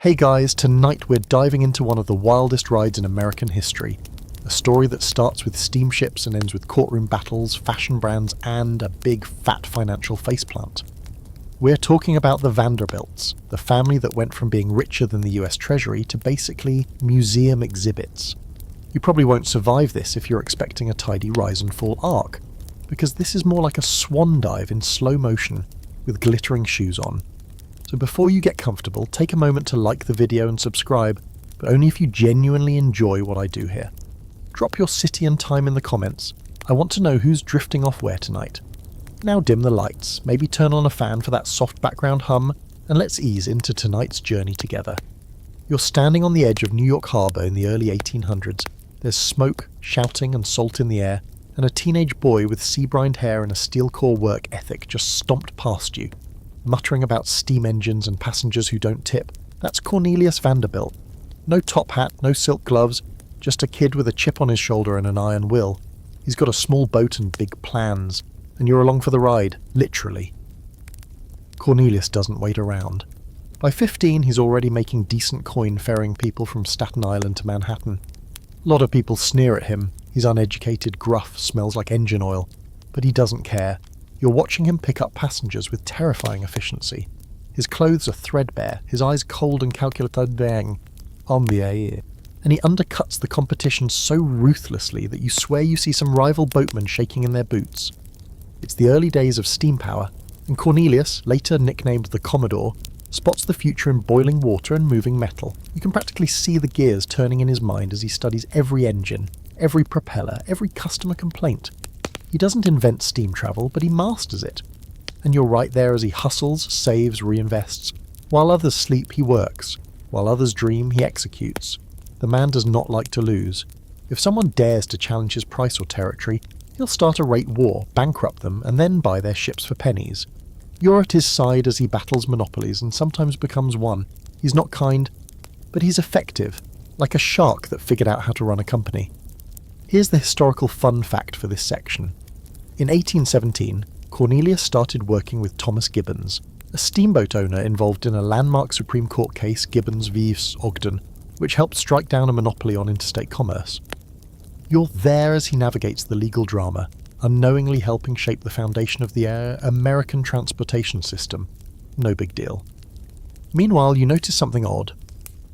Hey guys, tonight we're diving into one of the wildest rides in American history. A story that starts with steamships and ends with courtroom battles, fashion brands, and a big fat financial faceplant. We're talking about the Vanderbilts, the family that went from being richer than the US Treasury to basically museum exhibits. You probably won't survive this if you're expecting a tidy rise and fall arc, because this is more like a swan dive in slow motion with glittering shoes on. So before you get comfortable, take a moment to like the video and subscribe, but only if you genuinely enjoy what I do here. Drop your city and time in the comments. I want to know who's drifting off where tonight. Now dim the lights, maybe turn on a fan for that soft background hum, and let's ease into tonight's journey together. You're standing on the edge of New York Harbor in the early 1800s. There's smoke, shouting and salt in the air, and a teenage boy with sea-brined hair and a steel core work ethic just stomped past you, muttering about steam engines and passengers who don't tip. That's Cornelius Vanderbilt. No top hat, no silk gloves, just a kid with a chip on his shoulder and an iron will. He's got a small boat and big plans, and you're along for the ride, literally. Cornelius doesn't wait around. By 15, he's already making decent coin ferrying people from Staten Island to Manhattan. A lot of people sneer at him. He's uneducated, gruff, smells like engine oil, but he doesn't care. You're watching him pick up passengers with terrifying efficiency. His clothes are threadbare, his eyes cold and calculated, and he undercuts the competition so ruthlessly that you swear you see some rival boatmen shaking in their boots. It's the early days of steam power, and Cornelius, later nicknamed the Commodore, spots the future in boiling water and moving metal. You can practically see the gears turning in his mind as he studies every engine, every propeller, every customer complaint. He doesn't invent steam travel, but he masters it. And you're right there as he hustles, saves, reinvests. While others sleep, he works. While others dream, he executes. The man does not like to lose. If someone dares to challenge his price or territory, he'll start a rate war, bankrupt them, and then buy their ships for pennies. You're at his side as he battles monopolies and sometimes becomes one. He's not kind, but he's effective, like a shark that figured out how to run a company. Here's the historical fun fact for this section. In 1817, Cornelius started working with Thomas Gibbons, a steamboat owner involved in a landmark Supreme Court case, Gibbons v. Ogden, which helped strike down a monopoly on interstate commerce. You're there as he navigates the legal drama, unknowingly helping shape the foundation of the American transportation system. No big deal. Meanwhile, you notice something odd.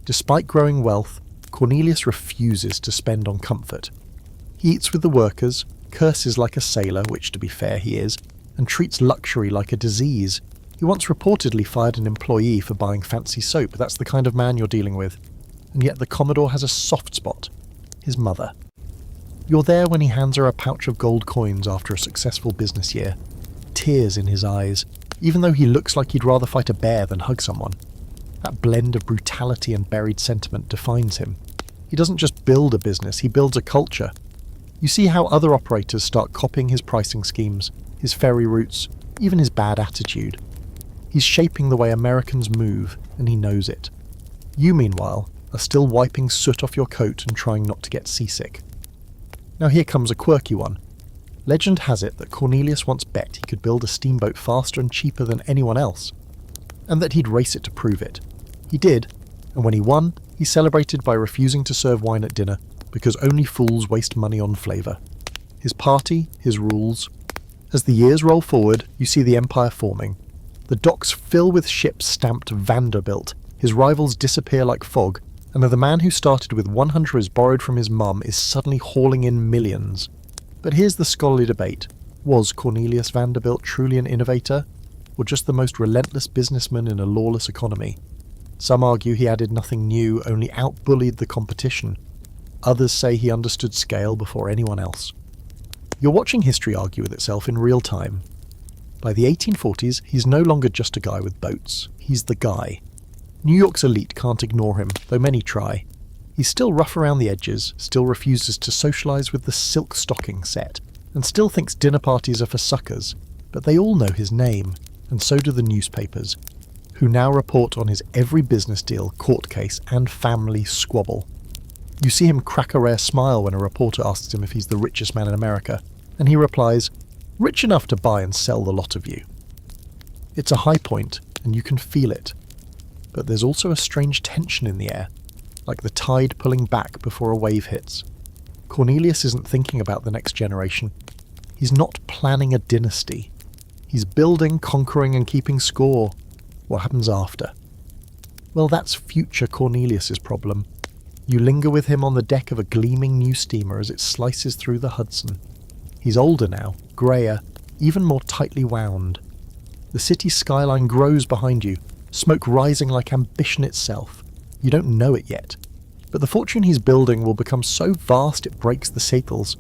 Despite growing wealth, Cornelius refuses to spend on comfort. He eats with the workers, curses like a sailor, which to be fair he is, and treats luxury like a disease. He once reportedly fired an employee for buying fancy soap. That's the kind of man you're dealing with. And yet the Commodore has a soft spot. His mother. You're there when he hands her a pouch of gold coins after a successful business year. Tears in his eyes, even though he looks like he'd rather fight a bear than hug someone. That blend of brutality and buried sentiment defines him. He doesn't just build a business, he builds a culture. You see how other operators start copying his pricing schemes, his ferry routes, even his bad attitude. He's shaping the way Americans move, and he knows it. You, meanwhile, are still wiping soot off your coat and trying not to get seasick. Now here comes a quirky one. Legend has it that Cornelius once bet he could build a steamboat faster and cheaper than anyone else, and that he'd race it to prove it. He did, and when he won, he celebrated by refusing to serve wine at dinner, because only fools waste money on flavour. His party, his rules. As the years roll forward, you see the empire forming. The docks fill with ships stamped Vanderbilt, his rivals disappear like fog, and the man who started with 100 borrowed from his mum is suddenly hauling in millions. But here's the scholarly debate. Was Cornelius Vanderbilt truly an innovator, or just the most relentless businessman in a lawless economy? Some argue he added nothing new, only outbullied the competition. Others say he understood scale before anyone else. You're watching history argue with itself in real time. By the 1840s, he's no longer just a guy with boats. He's the guy. New York's elite can't ignore him, though many try. He's still rough around the edges, still refuses to socialise with the silk stocking set, and still thinks dinner parties are for suckers. But they all know his name, and so do the newspapers, who now report on his every business deal, court case, and family squabble. You see him crack a rare smile when a reporter asks him if he's the richest man in America, and he replies, "Rich enough to buy and sell the lot of you." It's a high point, and you can feel it. But there's also a strange tension in the air, like the tide pulling back before a wave hits. Cornelius isn't thinking about the next generation. He's not planning a dynasty. He's building, conquering, and keeping score. What happens after? Well, that's future Cornelius's problem. You linger with him on the deck of a gleaming new steamer as it slices through the Hudson. He's older now, greyer, even more tightly wound. The city skyline grows behind you, smoke rising like ambition itself. You don't know it yet, but the fortune he's building will become so vast it breaks the cycles.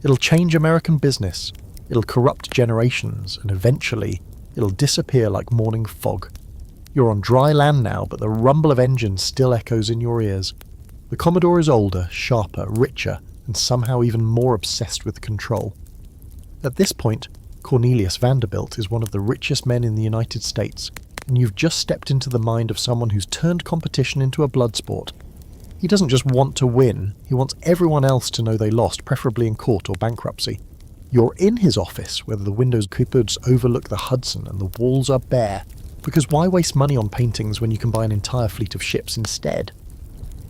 It'll change American business, it'll corrupt generations, and eventually it'll disappear like morning fog. You're on dry land now, but the rumble of engines still echoes in your ears. The Commodore is older, sharper, richer, and somehow even more obsessed with control. At this point, Cornelius Vanderbilt is one of the richest men in the United States, and you've just stepped into the mind of someone who's turned competition into a blood sport. He doesn't just want to win, he wants everyone else to know they lost, preferably in court or bankruptcy. You're in his office, where the windows cupboards overlook the Hudson and the walls are bare, because why waste money on paintings when you can buy an entire fleet of ships instead?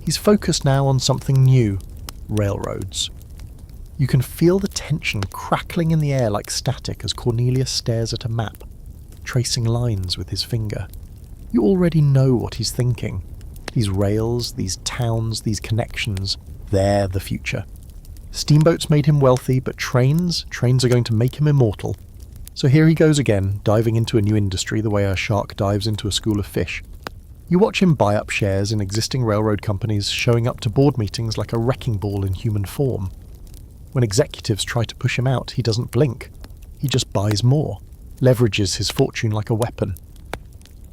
He's focused now on something new: railroads. You can feel the tension crackling in the air like static as Cornelius stares at a map, tracing lines with his finger. You already know what he's thinking. These rails, these towns, these connections, they're the future. Steamboats made him wealthy, but trains are going to make him immortal. So here he goes again, diving into a new industry the way a shark dives into a school of fish. You watch him buy up shares in existing railroad companies, showing up to board meetings like a wrecking ball in human form. When executives try to push him out, he doesn't blink. He just buys more, leverages his fortune like a weapon.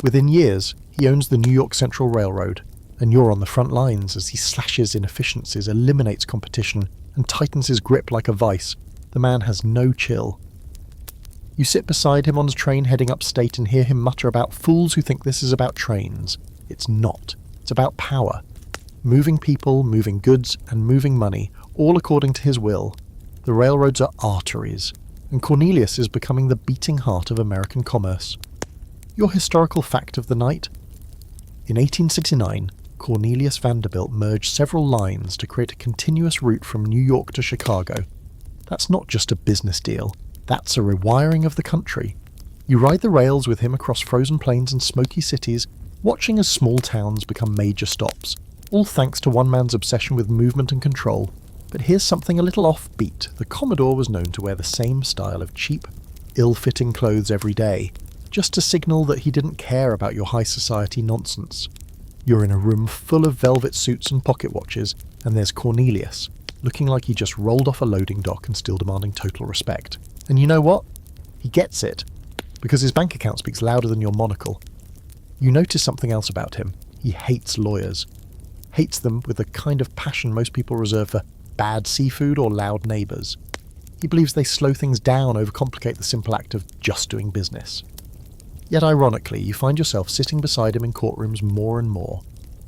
Within years, he owns the New York Central Railroad, and you're on the front lines as he slashes inefficiencies, eliminates competition, and tightens his grip like a vice. The man has no chill. You sit beside him on a train heading upstate and hear him mutter about fools who think this is about trains. It's not. It's about power. Moving people, moving goods, and moving money, all according to his will. The railroads are arteries, and Cornelius is becoming the beating heart of American commerce. Your historical fact of the night? In 1869, Cornelius Vanderbilt merged several lines to create a continuous route from New York to Chicago. That's not just a business deal. That's a rewiring of the country. You ride the rails with him across frozen plains and smoky cities, watching as small towns become major stops, all thanks to one man's obsession with movement and control. But here's something a little offbeat. The Commodore was known to wear the same style of cheap, ill-fitting clothes every day, just to signal that he didn't care about your high society nonsense. You're in a room full of velvet suits and pocket watches, and there's Cornelius, looking like he just rolled off a loading dock and still demanding total respect. And you know what? He gets it, because his bank account speaks louder than your monocle. You notice something else about him. He hates lawyers. Hates them with the kind of passion most people reserve for bad seafood or loud neighbours. He believes they slow things down, overcomplicate the simple act of just doing business. Yet ironically, you find yourself sitting beside him in courtrooms more and more.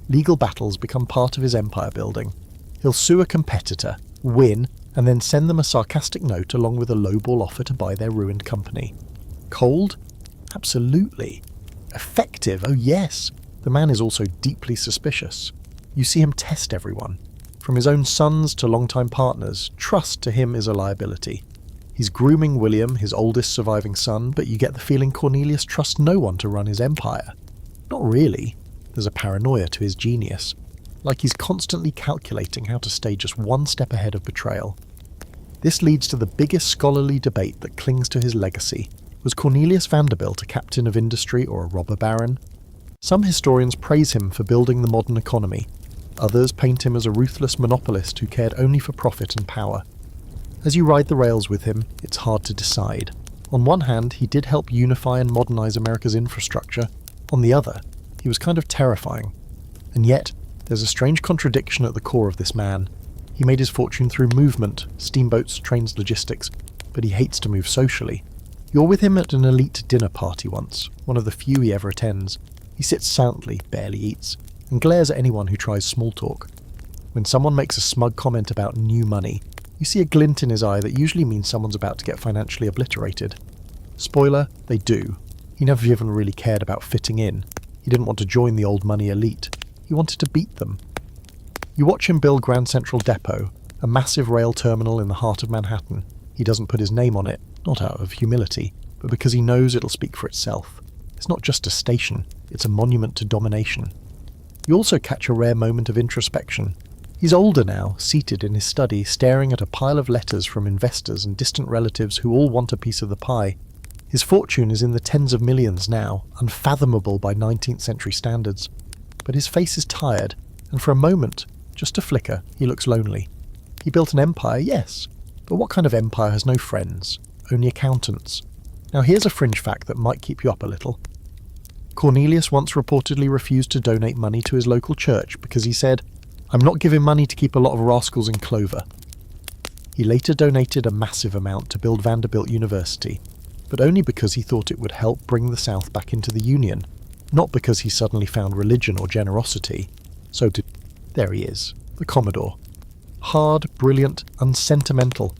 Legal battles become part of his empire building. He'll sue a competitor, win, and then send them a sarcastic note along with a lowball offer to buy their ruined company. Cold? Absolutely. Effective? Oh yes. The man is also deeply suspicious. You see him test everyone. From his own sons to longtime partners, trust to him is a liability. He's grooming William, his oldest surviving son, but you get the feeling Cornelius trusts no one to run his empire. Not really. There's a paranoia to his genius. Like he's constantly calculating how to stay just one step ahead of betrayal. This leads to the biggest scholarly debate that clings to his legacy. Was Cornelius Vanderbilt a captain of industry or a robber baron? Some historians praise him for building the modern economy. Others paint him as a ruthless monopolist who cared only for profit and power. As you ride the rails with him, it's hard to decide. On one hand, he did help unify and modernize America's infrastructure. On the other, he was kind of terrifying. And yet, there's a strange contradiction at the core of this man. He made his fortune through movement, steamboats, trains, logistics, but he hates to move socially. You're with him at an elite dinner party once, one of the few he ever attends. He sits silently, barely eats, and glares at anyone who tries small talk. When someone makes a smug comment about new money, you see a glint in his eye that usually means someone's about to get financially obliterated. Spoiler, they do. He never even really cared about fitting in. He didn't want to join the old money elite. He wanted to beat them. You watch him build Grand Central Depot, a massive rail terminal in the heart of Manhattan. He doesn't put his name on it, not out of humility, but because he knows it'll speak for itself. It's not just a station, it's a monument to domination. You also catch a rare moment of introspection. He's older now, seated in his study, staring at a pile of letters from investors and distant relatives who all want a piece of the pie. His fortune is in the tens of millions now, unfathomable by 19th century standards. But his face is tired, and for a moment, just a flicker, he looks lonely. He built an empire, yes, but what kind of empire has no friends? Only accountants. Now here's a fringe fact that might keep you up a little. Cornelius once reportedly refused to donate money to his local church because he said, "I'm not giving money to keep a lot of rascals in clover." He later donated a massive amount to build Vanderbilt University, but only because he thought it would help bring the South back into the Union, not because he suddenly found religion or generosity. There he is, the Commodore. Hard, brilliant, unsentimental.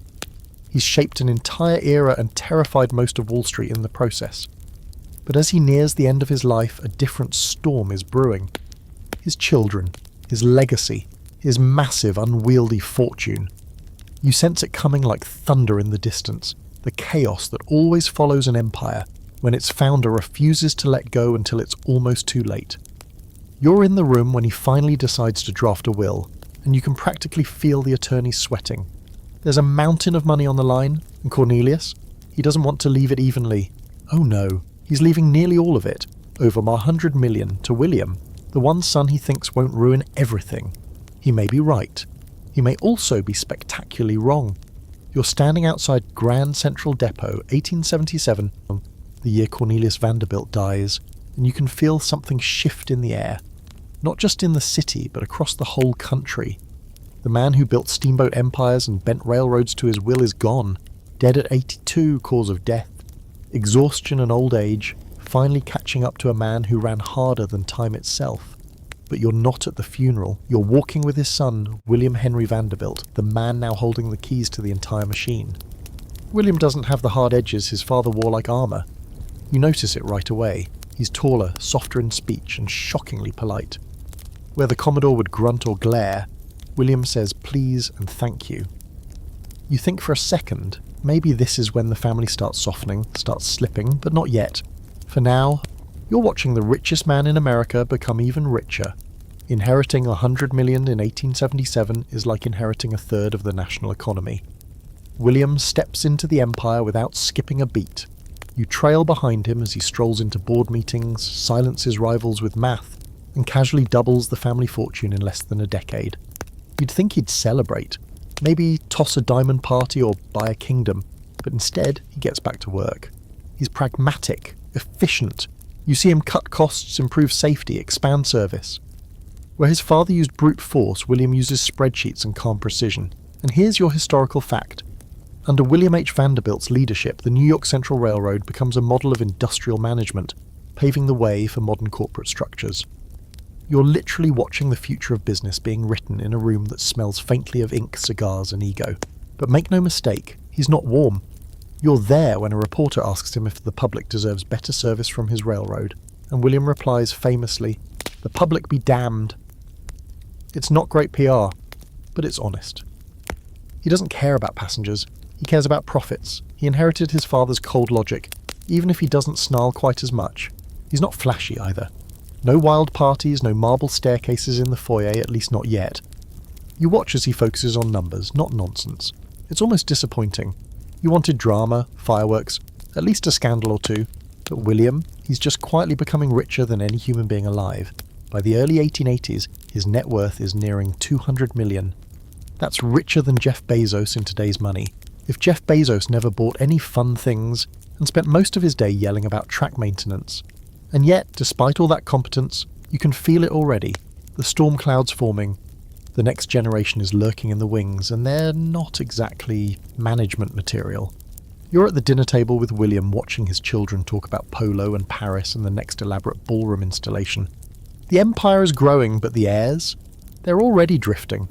He's shaped an entire era and terrified most of Wall Street in the process. But as he nears the end of his life, a different storm is brewing. His children, his legacy, his massive, unwieldy fortune. You sense it coming like thunder in the distance, the chaos that always follows an empire when its founder refuses to let go until it's almost too late. You're in the room when he finally decides to draft a will, and you can practically feel the attorneys sweating. There's a mountain of money on the line, and Cornelius, he doesn't want to leave it evenly. Oh no, he's leaving nearly all of it, over $100 million, to William, the one son he thinks won't ruin everything. He may be right. He may also be spectacularly wrong. You're standing outside Grand Central Depot, 1877, the year Cornelius Vanderbilt dies, and you can feel something shift in the air. Not just in the city, but across the whole country. The man who built steamboat empires and bent railroads to his will is gone, dead at 82, cause of death. Exhaustion and old age, finally catching up to a man who ran harder than time itself. But you're not at the funeral. You're walking with his son, William Henry Vanderbilt, the man now holding the keys to the entire machine. William doesn't have the hard edges his father wore like armour. You notice it right away. He's taller, softer in speech, and shockingly polite. Where the Commodore would grunt or glare, William says please and thank you. You think for a second, maybe this is when the family starts softening, starts slipping, but not yet. For now, you're watching the richest man in America become even richer. Inheriting $100 million in 1877 is like inheriting a third of the national economy. William steps into the empire without skipping a beat. You trail behind him as he strolls into board meetings, silences rivals with math, and casually doubles the family fortune in less than a decade. You'd think he'd celebrate, maybe toss a diamond party or buy a kingdom, but instead he gets back to work. He's pragmatic, efficient. You see him cut costs, improve safety, expand service. Where his father used brute force, William uses spreadsheets and calm precision. And here's your historical fact. Under William H. Vanderbilt's leadership, the New York Central Railroad becomes a model of industrial management, paving the way for modern corporate structures. You're literally watching the future of business being written in a room that smells faintly of ink, cigars, and ego. But make no mistake, he's not warm. You're there when a reporter asks him if the public deserves better service from his railroad, and William replies famously, "The public be damned." It's not great PR, but it's honest. He doesn't care about passengers, he cares about profits. He inherited his father's cold logic, even if he doesn't snarl quite as much. He's not flashy either. No wild parties, no marble staircases in the foyer, at least not yet. You watch as he focuses on numbers, not nonsense. It's almost disappointing. You wanted drama, fireworks, at least a scandal or two. But William, he's just quietly becoming richer than any human being alive. By the early 1880s, his net worth is nearing $200 million. That's richer than Jeff Bezos in today's money. If Jeff Bezos never bought any fun things and spent most of his day yelling about track maintenance. And yet, despite all that competence, you can feel it already. The storm clouds forming. The next generation is lurking in the wings, and they're not exactly management material. You're at the dinner table with William watching his children talk about polo and Paris and the next elaborate ballroom installation. The empire is growing, but the heirs? They're already drifting.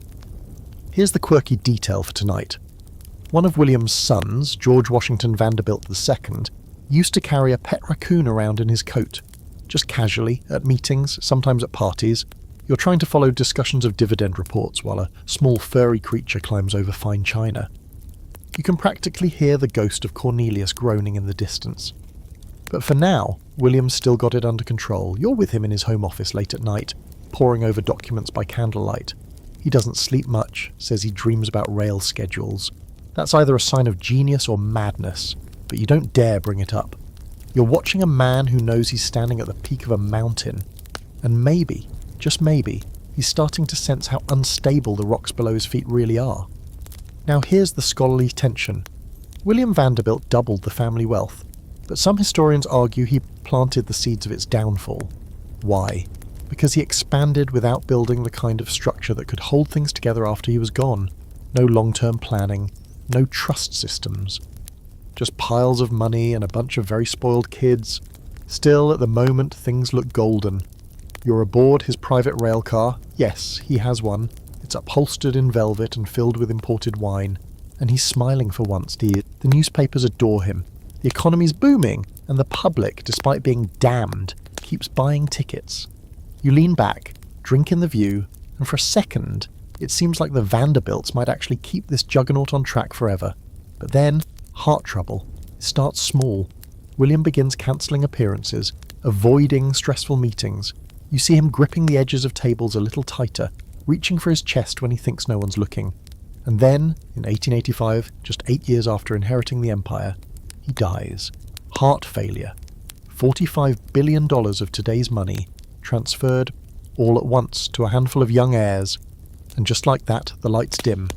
Here's the quirky detail for tonight. One of William's sons, George Washington Vanderbilt II, used to carry a pet raccoon around in his coat. just casually, at meetings, sometimes at parties. You're trying to follow discussions of dividend reports while a small furry creature climbs over fine china. You can practically hear the ghost of Cornelius groaning in the distance. But for now, William's still got it under control. You're with him in his home office late at night, poring over documents by candlelight. He doesn't sleep much, says he dreams about rail schedules. That's either a sign of genius or madness, but you don't dare bring it up. You're watching a man who knows he's standing at the peak of a mountain, and maybe, just maybe, he's starting to sense how unstable the rocks below his feet really are. Now here's the scholarly tension. William Vanderbilt doubled the family wealth, but some historians argue he planted the seeds of its downfall. Why? Because he expanded without building the kind of structure that could hold things together after he was gone. No long-term planning, no trust systems. Just piles of money and a bunch of very spoiled kids. Still, at the moment, things look golden. You're aboard his private rail car. Yes, he has one. It's upholstered in velvet and filled with imported wine. And he's smiling for once, dear. The newspapers adore him. The economy's booming, and the public, despite being damned, keeps buying tickets. You lean back, drink in the view, and for a second, it seems like the Vanderbilts might actually keep this juggernaut on track forever. But then, heart trouble. It starts small. William begins cancelling appearances, avoiding stressful meetings. You see him gripping the edges of tables a little tighter, reaching for his chest when he thinks no one's looking. And then, in 1885, just 8 years after inheriting the empire, he dies. Heart failure. $45 billion of today's money transferred all at once to a handful of young heirs. And just like that, the lights dim.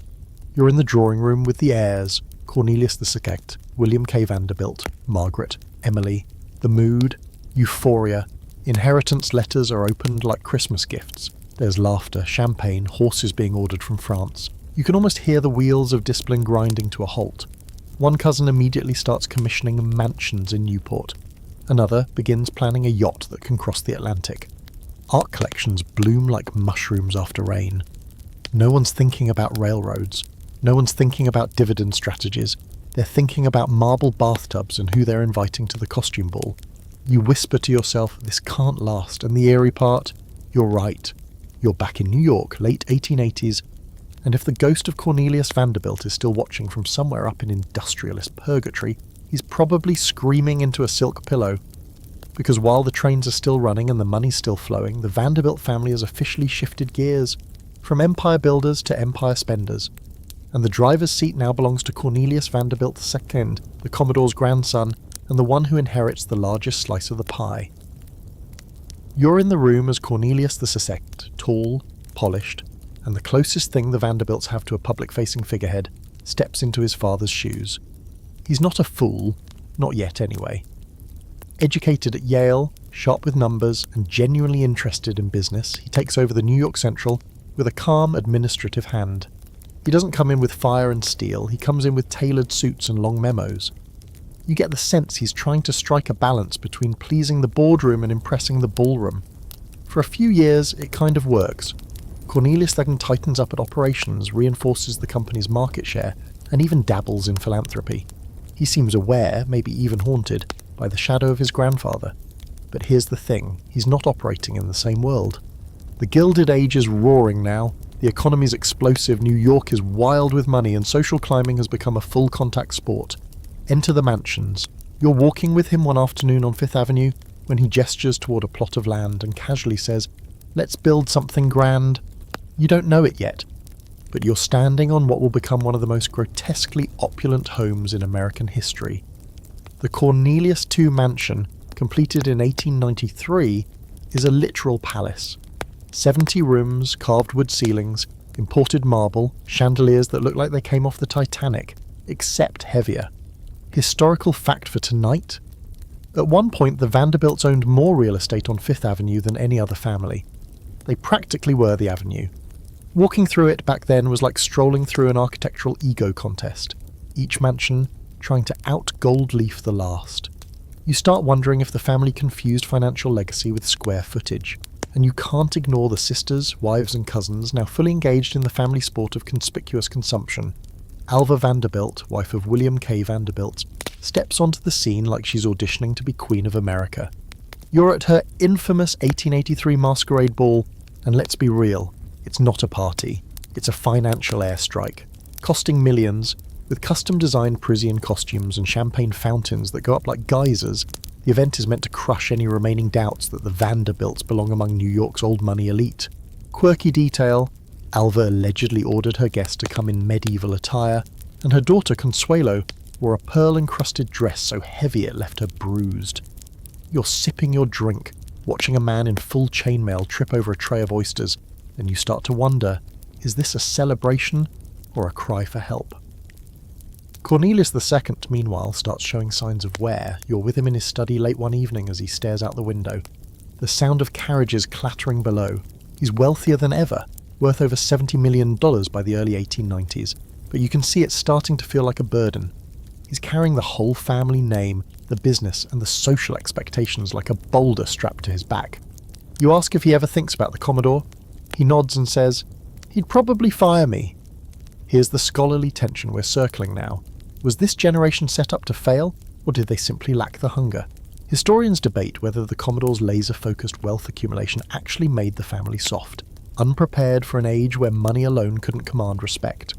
You're in the drawing room with the heirs, Cornelius II, William K. Vanderbilt, Margaret, Emily. The mood, euphoria. Inheritance letters are opened like Christmas gifts. There's laughter, champagne, horses being ordered from France. You can almost hear the wheels of discipline grinding to a halt. One cousin immediately starts commissioning mansions in Newport. Another begins planning a yacht that can cross the Atlantic. Art collections bloom like mushrooms after rain. No one's thinking about railroads. No one's thinking about dividend strategies. They're thinking about marble bathtubs and who they're inviting to the costume ball. You whisper to yourself, this can't last, and the eerie part, you're right. You're back in New York, late 1880s, and if the ghost of Cornelius Vanderbilt is still watching from somewhere up in industrialist purgatory, he's probably screaming into a silk pillow. Because while the trains are still running and the money's still flowing, the Vanderbilt family has officially shifted gears, from empire builders to empire spenders. And the driver's seat now belongs to Cornelius Vanderbilt II, the Commodore's grandson, and the one who inherits the largest slice of the pie. You're in the room as Cornelius II, tall, polished, and the closest thing the Vanderbilts have to a public-facing figurehead, steps into his father's shoes. He's not a fool, not yet anyway. Educated at Yale, sharp with numbers, and genuinely interested in business, he takes over the New York Central with a calm, administrative hand. He doesn't come in with fire and steel, he comes in with tailored suits and long memos. You get the sense he's trying to strike a balance between pleasing the boardroom and impressing the ballroom. For a few years, it kind of works. Cornelius then tightens up at operations, reinforces the company's market share, and even dabbles in philanthropy. He seems aware, maybe even haunted, by the shadow of his grandfather. But here's the thing, he's not operating in the same world. The Gilded Age is roaring now, the economy's explosive, New York is wild with money, and social climbing has become a full-contact sport. Enter the mansions. You're walking with him one afternoon on Fifth Avenue when he gestures toward a plot of land and casually says, "Let's build something grand." You don't know it yet, but you're standing on what will become one of the most grotesquely opulent homes in American history. The Cornelius II mansion, completed in 1893, is a literal palace. 70 rooms, carved wood ceilings, imported marble, chandeliers that look like they came off the Titanic, except heavier. Historical fact for tonight? At one point, the Vanderbilts owned more real estate on Fifth Avenue than any other family. They practically were the avenue. Walking through it back then was like strolling through an architectural ego contest, each mansion trying to out-gold-leaf the last. You start wondering if the family confused financial legacy with square footage, and you can't ignore the sisters, wives and cousins now fully engaged in the family sport of conspicuous consumption. Alva Vanderbilt, wife of William K. Vanderbilt, steps onto the scene like she's auditioning to be Queen of America. You're at her infamous 1883 masquerade ball, and let's be real, it's not a party. It's a financial airstrike, costing millions, with custom-designed Parisian costumes and champagne fountains that go up like geysers. The event is meant to crush any remaining doubts that the Vanderbilts belong among New York's old money elite. Quirky detail, Alva allegedly ordered her guests to come in medieval attire, and her daughter Consuelo wore a pearl-encrusted dress so heavy it left her bruised. You're sipping your drink, watching a man in full chainmail trip over a tray of oysters, and you start to wonder, is this a celebration or a cry for help? Cornelius II, meanwhile, starts showing signs of wear. You're with him in his study late one evening as he stares out the window. The sound of carriages clattering below. He's wealthier than ever, worth over $70 million by the early 1890s, but you can see it's starting to feel like a burden. He's carrying the whole family name, the business, and the social expectations like a boulder strapped to his back. You ask if he ever thinks about the Commodore. He nods and says, "He'd probably fire me." Here's the scholarly tension we're circling now. Was this generation set up to fail, or did they simply lack the hunger? Historians debate whether the Commodore's laser-focused wealth accumulation actually made the family soft, unprepared for an age where money alone couldn't command respect.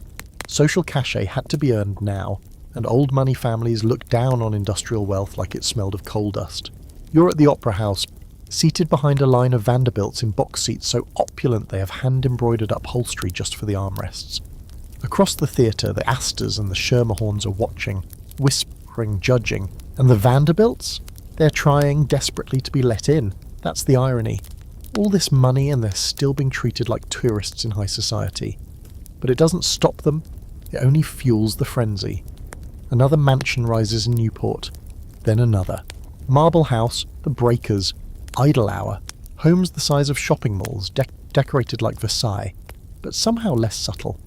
Social cachet had to be earned now, and old money families looked down on industrial wealth like it smelled of coal dust. You're at the Opera House, seated behind a line of Vanderbilts in box seats so opulent they have hand-embroidered upholstery just for the armrests. Across the theatre, the Astors and the Schermerhorns are watching, whispering, judging, and the Vanderbilts? They're trying desperately to be let in. That's the irony. All this money and they're still being treated like tourists in high society. But it doesn't stop them, it only fuels the frenzy. Another mansion rises in Newport, then another. Marble House, the Breakers, Idle Hour, homes the size of shopping malls, decorated like Versailles, but somehow less subtle.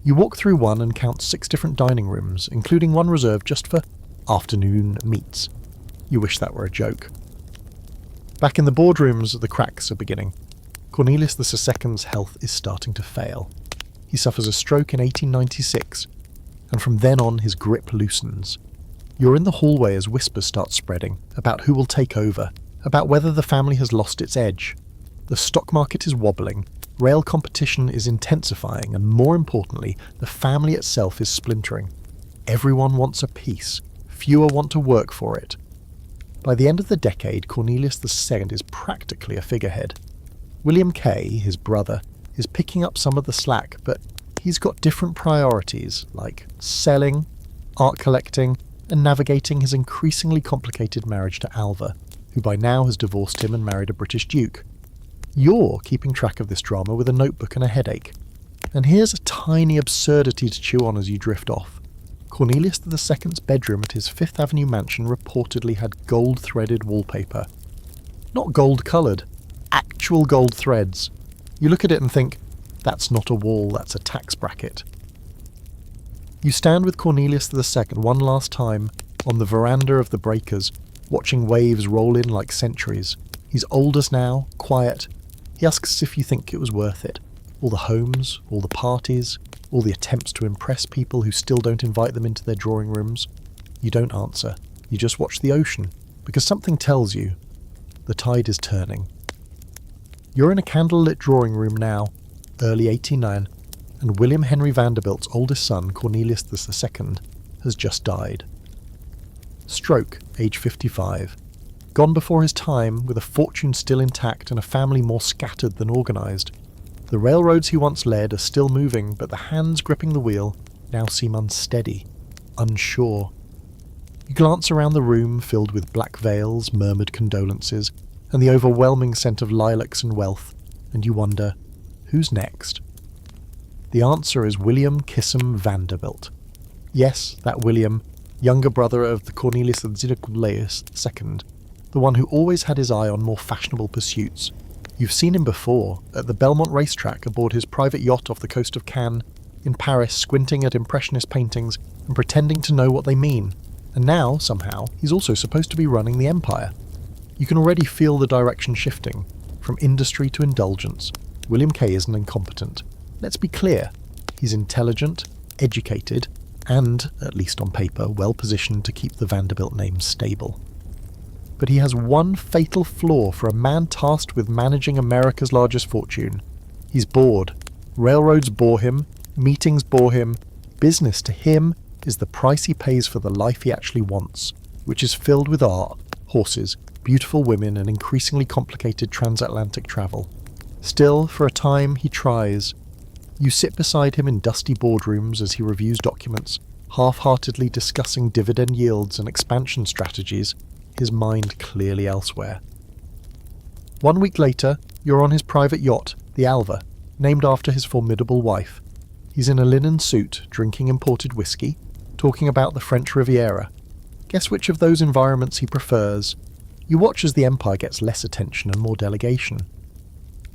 You walk through one and count 6 different dining rooms, including one reserved just for afternoon meats. You wish that were a joke. Back in the boardrooms, the cracks are beginning. Cornelius II's health is starting to fail. He suffers a stroke in 1896, and from then on his grip loosens. You're in the hallway as whispers start spreading about who will take over, about whether the family has lost its edge. The stock market is wobbling, rail competition is intensifying, and more importantly, the family itself is splintering. Everyone wants a piece, fewer want to work for it. By the end of the decade, Cornelius II is practically a figurehead. William Kay, his brother, is picking up some of the slack, but he's got different priorities, like selling, art collecting, and navigating his increasingly complicated marriage to Alva, who by now has divorced him and married a British duke. You're keeping track of this drama with a notebook and a headache. And here's a tiny absurdity to chew on as you drift off. Cornelius II's bedroom at his Fifth Avenue mansion reportedly had gold-threaded wallpaper. Not gold-coloured, actual gold threads. You look at it and think, that's not a wall, that's a tax bracket. You stand with Cornelius II one last time on the veranda of the Breakers, watching waves roll in like centuries. He's older now, quiet. He asks if you think it was worth it. All the homes, all the parties, all the attempts to impress people who still don't invite them into their drawing rooms. You don't answer. You just watch the ocean, because something tells you the tide is turning. You're in a candlelit drawing room now, early 1889, and William Henry Vanderbilt's oldest son, Cornelius II, has just died. Stroke, age 55. Gone before his time, with a fortune still intact and a family more scattered than organised. The railroads he once led are still moving, but the hands gripping the wheel now seem unsteady, unsure. You glance around the room filled with black veils, murmured condolences, and the overwhelming scent of lilacs and wealth, and you wonder, who's next? The answer is William Kissam Vanderbilt. Yes, that William, younger brother of the Cornelius II, the one who always had his eye on more fashionable pursuits. You've seen him before, at the Belmont racetrack aboard his private yacht off the coast of Cannes, in Paris squinting at impressionist paintings and pretending to know what they mean. And now, somehow, he's also supposed to be running the empire. You can already feel the direction shifting, from industry to indulgence. William Kay isn't incompetent. Let's be clear, he's intelligent, educated, and, at least on paper, well positioned to keep the Vanderbilt name stable. But he has one fatal flaw for a man tasked with managing America's largest fortune. He's bored. Railroads bore him, meetings bore him. Business to him is the price he pays for the life he actually wants, which is filled with art, horses, beautiful women, and increasingly complicated transatlantic travel. Still, for a time, he tries. You sit beside him in dusty boardrooms as he reviews documents, half-heartedly discussing dividend yields and expansion strategies, his mind clearly elsewhere. 1 week later, you're on his private yacht, the Alva, named after his formidable wife. He's in a linen suit, drinking imported whiskey, talking about the French Riviera. Guess which of those environments he prefers? You watch as the empire gets less attention and more delegation.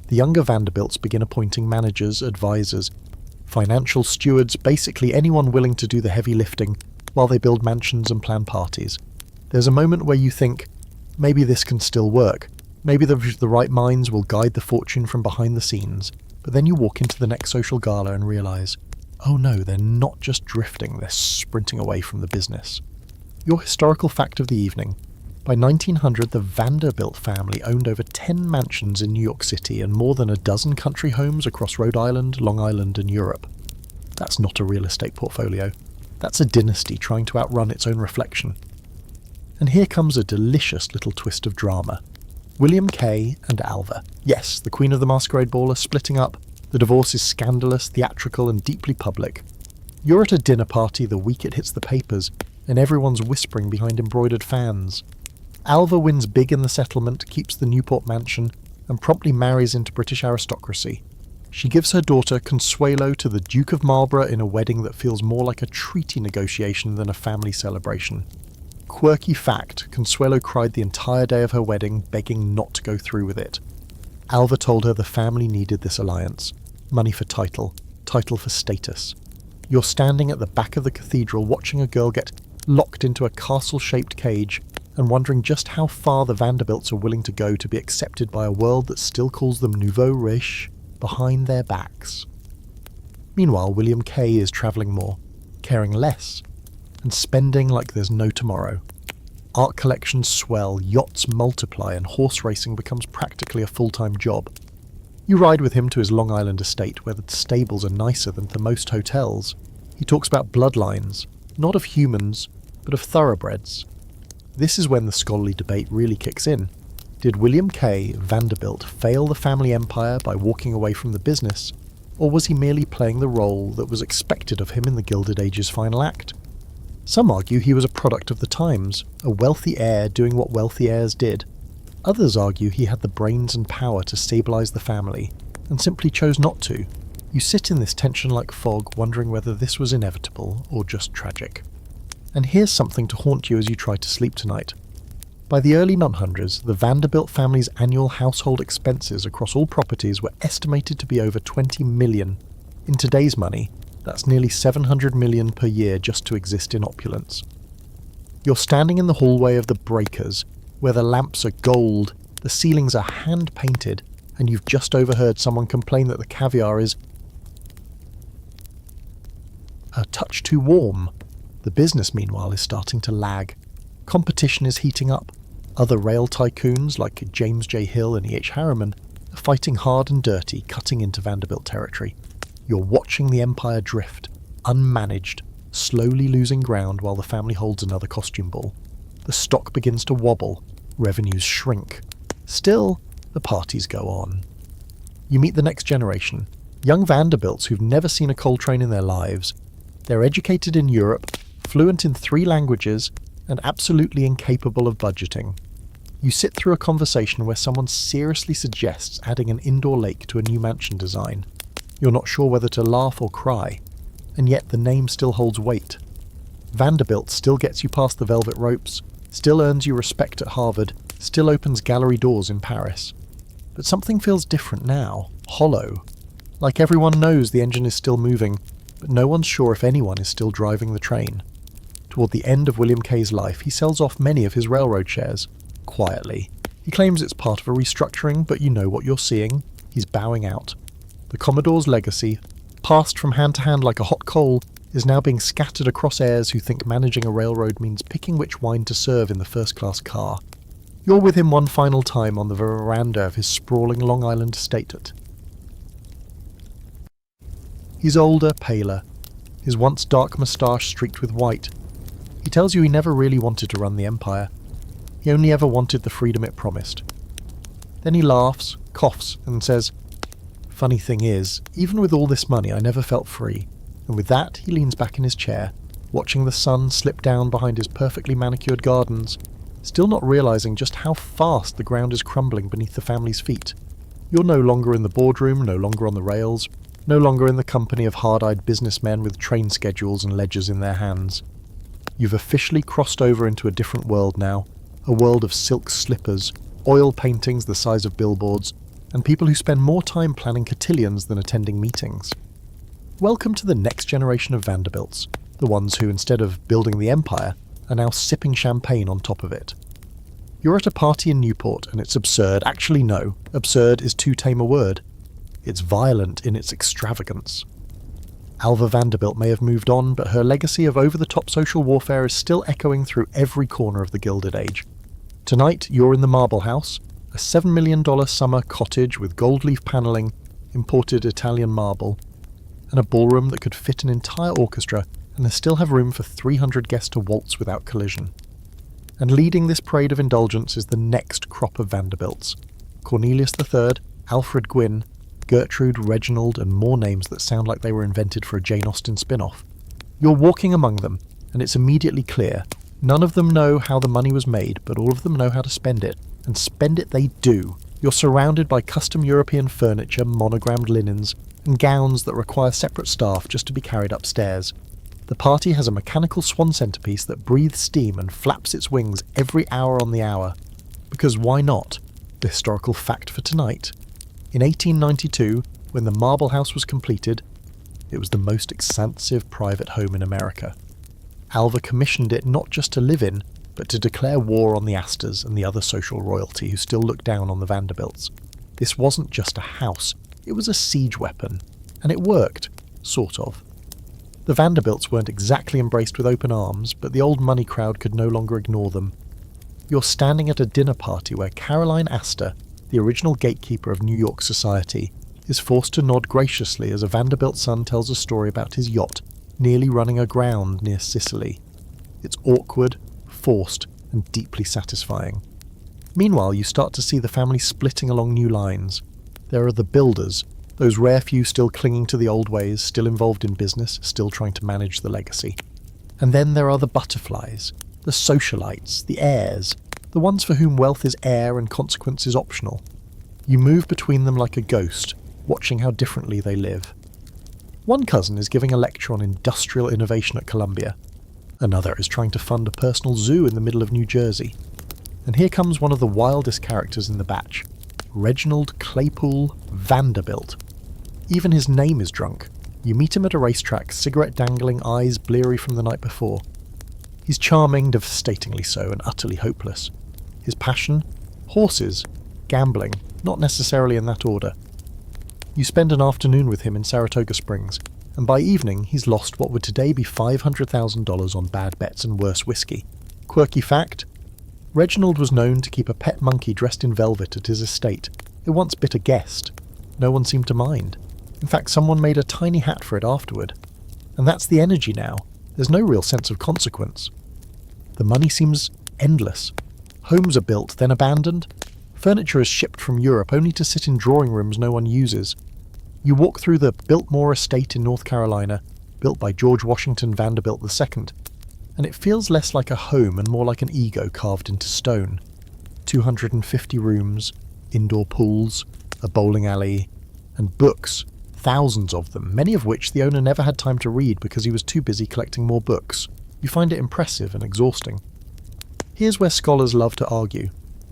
The younger Vanderbilts begin appointing managers, advisors, financial stewards, basically anyone willing to do the heavy lifting while they build mansions and plan parties. There's a moment where you think, maybe this can still work. Maybe the right minds will guide the fortune from behind the scenes. But then you walk into the next social gala and realise, oh no, they're not just drifting, they're sprinting away from the business. Your historical fact of the evening. By 1900, the Vanderbilt family owned over 10 mansions in New York City and more than a dozen country homes across Rhode Island, Long Island, and Europe. That's not a real estate portfolio. That's a dynasty trying to outrun its own reflection. And here comes a delicious little twist of drama. William Kay and Alva. Yes, the Queen of the Masquerade Ball are splitting up. The divorce is scandalous, theatrical, and deeply public. You're at a dinner party the week it hits the papers, and everyone's whispering behind embroidered fans. Alva wins big in the settlement, keeps the Newport mansion, and promptly marries into British aristocracy. She gives her daughter Consuelo to the Duke of Marlborough in a wedding that feels more like a treaty negotiation than a family celebration. Quirky fact, Consuelo cried the entire day of her wedding, begging not to go through with it. Alva told her the family needed this alliance. Money for title, title for status. You're standing at the back of the cathedral watching a girl get locked into a castle-shaped cage and wondering just how far the Vanderbilts are willing to go to be accepted by a world that still calls them nouveau riche behind their backs. Meanwhile, William Kay is travelling more, caring less, and spending like there's no tomorrow. Art collections swell, yachts multiply, and horse racing becomes practically a full-time job. You ride with him to his Long Island estate, where the stables are nicer than to most hotels. He talks about bloodlines, not of humans, but of thoroughbreds. This is when the scholarly debate really kicks in. Did William Kay Vanderbilt fail the family empire by walking away from the business, or was he merely playing the role that was expected of him in the Gilded Age's final act? Some argue he was a product of the times, a wealthy heir doing what wealthy heirs did. Others argue he had the brains and power to stabilise the family, and simply chose not to. You sit in this tension like fog, wondering whether this was inevitable or just tragic. And here's something to haunt you as you try to sleep tonight. By the early 1900s, the Vanderbilt family's annual household expenses across all properties were estimated to be over $20 million. In today's money, that's nearly $700 million per year just to exist in opulence. You're standing in the hallway of the Breakers, where the lamps are gold, the ceilings are hand-painted, and you've just overheard someone complain that the caviar is a touch too warm. The business, meanwhile, is starting to lag. Competition is heating up. Other rail tycoons, like James J. Hill and E.H. Harriman, are fighting hard and dirty, cutting into Vanderbilt territory. You're watching the empire drift, unmanaged, slowly losing ground while the family holds another costume ball. The stock begins to wobble, revenues shrink. Still, the parties go on. You meet the next generation, young Vanderbilts who've never seen a coal train in their lives. They're educated in Europe, fluent in 3 languages, and absolutely incapable of budgeting. You sit through a conversation where someone seriously suggests adding an indoor lake to a new mansion design. You're not sure whether to laugh or cry, and yet the name still holds weight. Vanderbilt still gets you past the velvet ropes, still earns you respect at Harvard, still opens gallery doors in Paris. But something feels different now, hollow. Like everyone knows the engine is still moving, but no one's sure if anyone is still driving the train. Toward the end of William Kay's life, he sells off many of his railroad shares, quietly. He claims it's part of a restructuring, but you know what you're seeing. He's bowing out. The Commodore's legacy, passed from hand to hand like a hot coal, is now being scattered across heirs who think managing a railroad means picking which wine to serve in the first-class car. You're with him one final time on the veranda of his sprawling Long Island estate. He's older, paler, his once dark moustache streaked with white. He tells you he never really wanted to run the empire. He only ever wanted the freedom it promised. Then he laughs, coughs, and says, "Funny thing is, even with all this money I never felt free." And with that he leans back in his chair, watching the sun slip down behind his perfectly manicured gardens, still not realizing just how fast the ground is crumbling beneath the family's feet. You're no longer in the boardroom, no longer on the rails, no longer in the company of hard-eyed businessmen with train schedules and ledgers in their hands. You've officially crossed over into a different world now, a world of silk slippers, oil paintings the size of billboards, and people who spend more time planning cotillions than attending meetings. Welcome to the next generation of Vanderbilts, the ones who, instead of building the empire, are now sipping champagne on top of it. You're at a party in Newport and it's absurd. Actually no, absurd is too tame a word. It's violent in its extravagance. Alva Vanderbilt may have moved on, but her legacy of over-the-top social warfare is still echoing through every corner of the Gilded Age. Tonight, you're in the Marble House, a $7 million summer cottage with gold-leaf panelling, imported Italian marble, and a ballroom that could fit an entire orchestra and they still have room for 300 guests to waltz without collision. And leading this parade of indulgence is the next crop of Vanderbilts. Cornelius III, Alfred Gwynn, Gertrude, Reginald, and more names that sound like they were invented for a Jane Austen spin-off. You're walking among them, and it's immediately clear. None of them know how the money was made, but all of them know how to spend it. And spend it they do. You're surrounded by custom European furniture, monogrammed linens, and gowns that require separate staff just to be carried upstairs. The party has a mechanical swan centerpiece that breathes steam and flaps its wings every hour on the hour. Because why not? The historical fact for tonight. In 1892, when the Marble House was completed, it was the most expansive private home in America. Alva commissioned it not just to live in, but to declare war on the Astors and the other social royalty who still looked down on the Vanderbilts. This wasn't just a house, it was a siege weapon. And it worked, sort of. The Vanderbilts weren't exactly embraced with open arms, but the old money crowd could no longer ignore them. You're standing at a dinner party where Caroline Astor, the original gatekeeper of New York society, is forced to nod graciously as a Vanderbilt son tells a story about his yacht nearly running aground near Sicily. It's awkward, forced, and deeply satisfying. Meanwhile, you start to see the family splitting along new lines. There are the builders, those rare few still clinging to the old ways, still involved in business, still trying to manage the legacy. And then there are the butterflies, the socialites, the heirs, the ones for whom wealth is air and consequence is optional. You move between them like a ghost, watching how differently they live. One cousin is giving a lecture on industrial innovation at Columbia. Another is trying to fund a personal zoo in the middle of New Jersey. And here comes one of the wildest characters in the batch, Reginald Claypool Vanderbilt. Even his name is drunk. You meet him at a racetrack, cigarette dangling, eyes bleary from the night before. He's charming, devastatingly so, and utterly hopeless. His passion? Horses. Gambling. Not necessarily in that order. You spend an afternoon with him in Saratoga Springs, and by evening he's lost what would today be $500,000 on bad bets and worse whiskey. Quirky fact? Reginald was known to keep a pet monkey dressed in velvet at his estate. It once bit a guest. No one seemed to mind. In fact, someone made a tiny hat for it afterward. And that's the energy now. There's no real sense of consequence. The money seems endless. Homes are built, then abandoned. Furniture is shipped from Europe only to sit in drawing rooms no one uses. You walk through the Builtmore Estate in North Carolina, built by George Washington Vanderbilt II, and it feels less like a home and more like an ego carved into stone. 250 rooms, indoor pools, a bowling alley, and books, thousands of them, many of which the owner never had time to read because he was too busy collecting more books. You find it impressive and exhausting. Here's where scholars love to argue.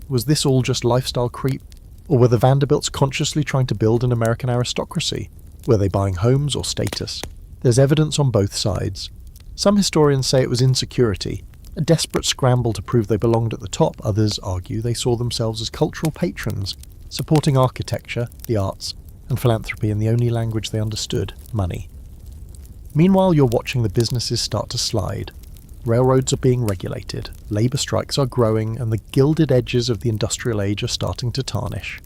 Was this all just lifestyle creep? Or were the Vanderbilts consciously trying to build an American aristocracy? Were they buying homes or status? There's evidence on both sides. Some historians say it was insecurity, a desperate scramble to prove they belonged at the top. Others argue they saw themselves as cultural patrons, supporting architecture, the arts, and philanthropy in the only language they understood, money. Meanwhile, you're watching the businesses start to slide. Railroads are being regulated, labour strikes are growing, and the gilded edges of the industrial age are starting to tarnish.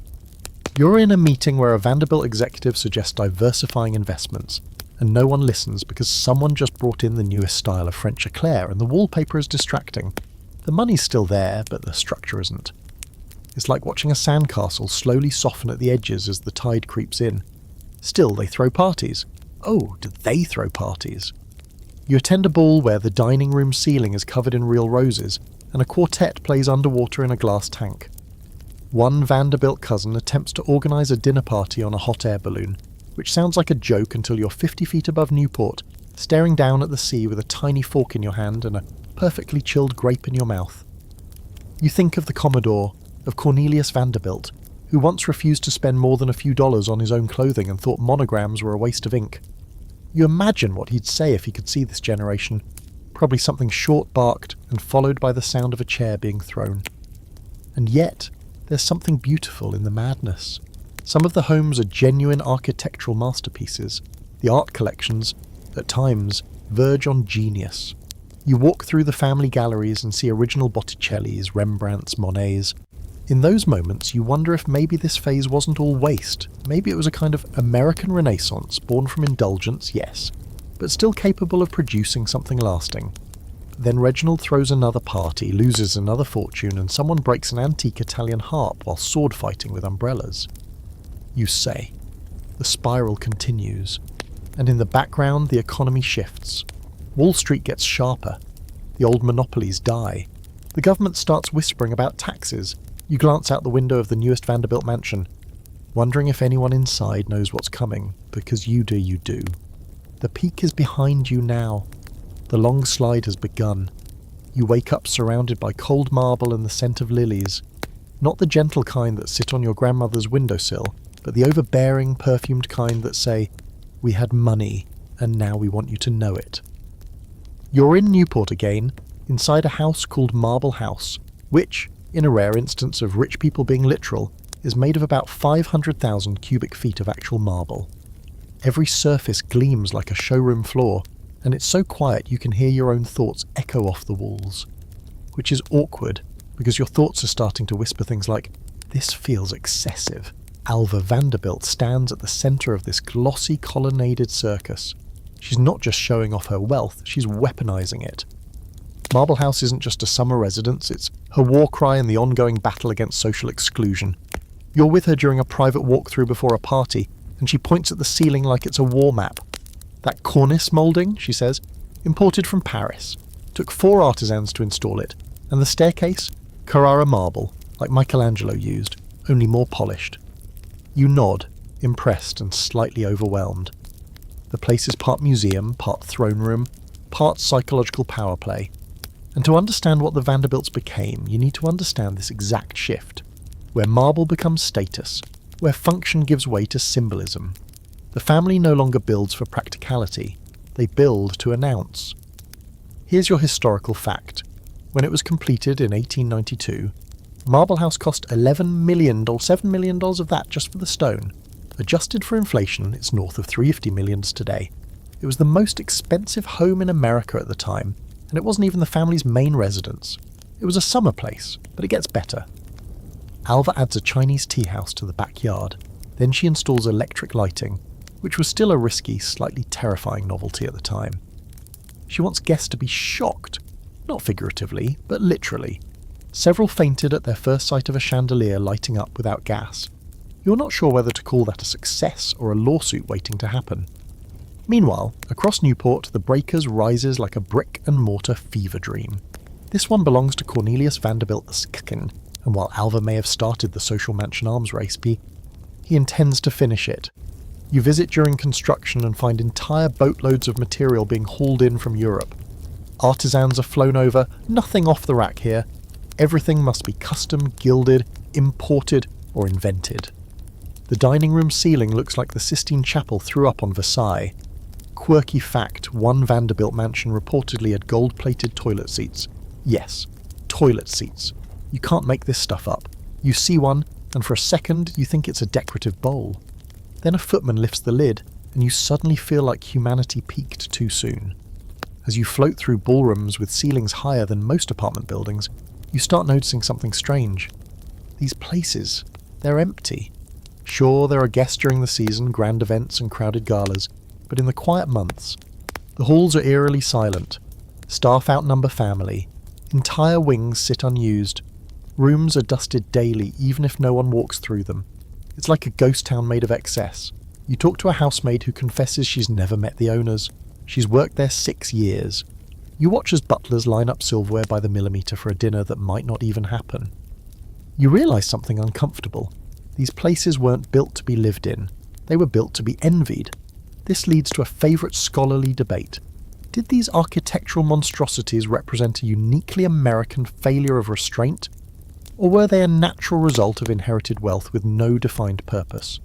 You're in a meeting where a Vanderbilt executive suggests diversifying investments, and no one listens because someone just brought in the newest style of French eclair and the wallpaper is distracting. The money's still there, but the structure isn't. It's like watching a sandcastle slowly soften at the edges as the tide creeps in. Still, they throw parties. Oh, do they throw parties? You attend a ball where the dining room ceiling is covered in real roses, and a quartet plays underwater in a glass tank. One Vanderbilt cousin attempts to organise a dinner party on a hot air balloon, which sounds like a joke until you're 50 feet above Newport, staring down at the sea with a tiny fork in your hand and a perfectly chilled grape in your mouth. You think of the Commodore, of Cornelius Vanderbilt, who once refused to spend more than a few dollars on his own clothing and thought monograms were a waste of ink. You imagine what he'd say if he could see this generation, probably something short-barked and followed by the sound of a chair being thrown. And yet, there's something beautiful in the madness. Some of the homes are genuine architectural masterpieces. The art collections, at times, verge on genius. You walk through the family galleries and see original Botticellis, Rembrandts, Monets. In those moments, you wonder if maybe this phase wasn't all waste. Maybe it was a kind of American Renaissance, born from Indulgence, yes, but still capable of producing something lasting. Then Reginald throws another party, loses another fortune, and someone breaks an antique Italian harp while sword fighting with umbrellas. You say. The spiral continues, and in the background the economy shifts. Wall Street gets sharper. The old monopolies die. The government starts whispering about taxes. You glance out the window of the newest Vanderbilt mansion, wondering if anyone inside knows what's coming, because you do. The peak is behind you now. The long slide has begun. You wake up surrounded by cold marble and the scent of lilies. Not the gentle kind that sit on your grandmother's windowsill, but the overbearing, perfumed kind that say, "We had money, and now we want you to know it." You're in Newport again, inside a house called Marble House, which, in a rare instance of rich people being literal, is made of about 500,000 cubic feet of actual marble. Every surface gleams like a showroom floor, and it's so quiet you can hear your own thoughts echo off the walls. Which is awkward, because your thoughts are starting to whisper things like, "This feels excessive." Alva Vanderbilt stands at the centre of this glossy colonnaded circus. She's not just showing off her wealth, she's weaponizing it. Marble House isn't just a summer residence, it's her war cry in the ongoing battle against social exclusion. You're with her during a private walkthrough before a party, and she points at the ceiling like it's a war map. "That cornice moulding," she says, "imported from Paris. Took 4 artisans to install it. And the staircase? Carrara marble, like Michelangelo used, only more polished." You nod, impressed and slightly overwhelmed. The place is part museum, part throne room, part psychological power play. And to understand what the Vanderbilts became, you need to understand this exact shift, where marble becomes status, where function gives way to symbolism. The family no longer builds for practicality, they build to announce. Here's your historical fact. When it was completed in 1892, Marble House cost $11 million, $7 million of that just for the stone. Adjusted for inflation, it's north of $350 million today. It was the most expensive home in America at the time, and it wasn't even the family's main residence. It was a summer place, but it gets better. Alva adds a Chinese tea house to the backyard. Then she installs electric lighting, which was still a risky, slightly terrifying novelty at the time. She wants guests to be shocked, not figuratively, but literally. Several fainted at their first sight of a chandelier lighting up without gas. You're not sure whether to call that a success or a lawsuit waiting to happen. Meanwhile, across Newport, the Breakers rises like a brick-and-mortar fever dream. This one belongs to Cornelius Vanderbilt II, and while Alva may have started the social mansion arms race, he intends to finish it. You visit during construction and find entire boatloads of material being hauled in from Europe. Artisans are flown over, nothing off the rack here. Everything must be custom, gilded, imported, or invented. The dining room ceiling looks like the Sistine Chapel threw up on Versailles. Quirky fact, one Vanderbilt mansion reportedly had gold-plated toilet seats. Yes, toilet seats. You can't make this stuff up. You see one, and for a second you think it's a decorative bowl. Then a footman lifts the lid, and you suddenly feel like humanity peaked too soon. As you float through ballrooms with ceilings higher than most apartment buildings, you start noticing something strange. These places, they're empty. Sure, there are guests during the season, grand events and crowded galas, but in the quiet months, the halls are eerily silent. Staff outnumber family. Entire wings sit unused. Rooms are dusted daily, even if no one walks through them. It's like a ghost town made of excess. You talk to a housemaid who confesses she's never met the owners. She's worked there 6 years. You watch as butlers line up silverware by the millimetre for a dinner that might not even happen. You realise something uncomfortable. These places weren't built to be lived in. They were built to be envied. This leads to a favourite scholarly debate. Did these architectural monstrosities represent a uniquely American failure of restraint, or were they a natural result of inherited wealth with no defined purpose?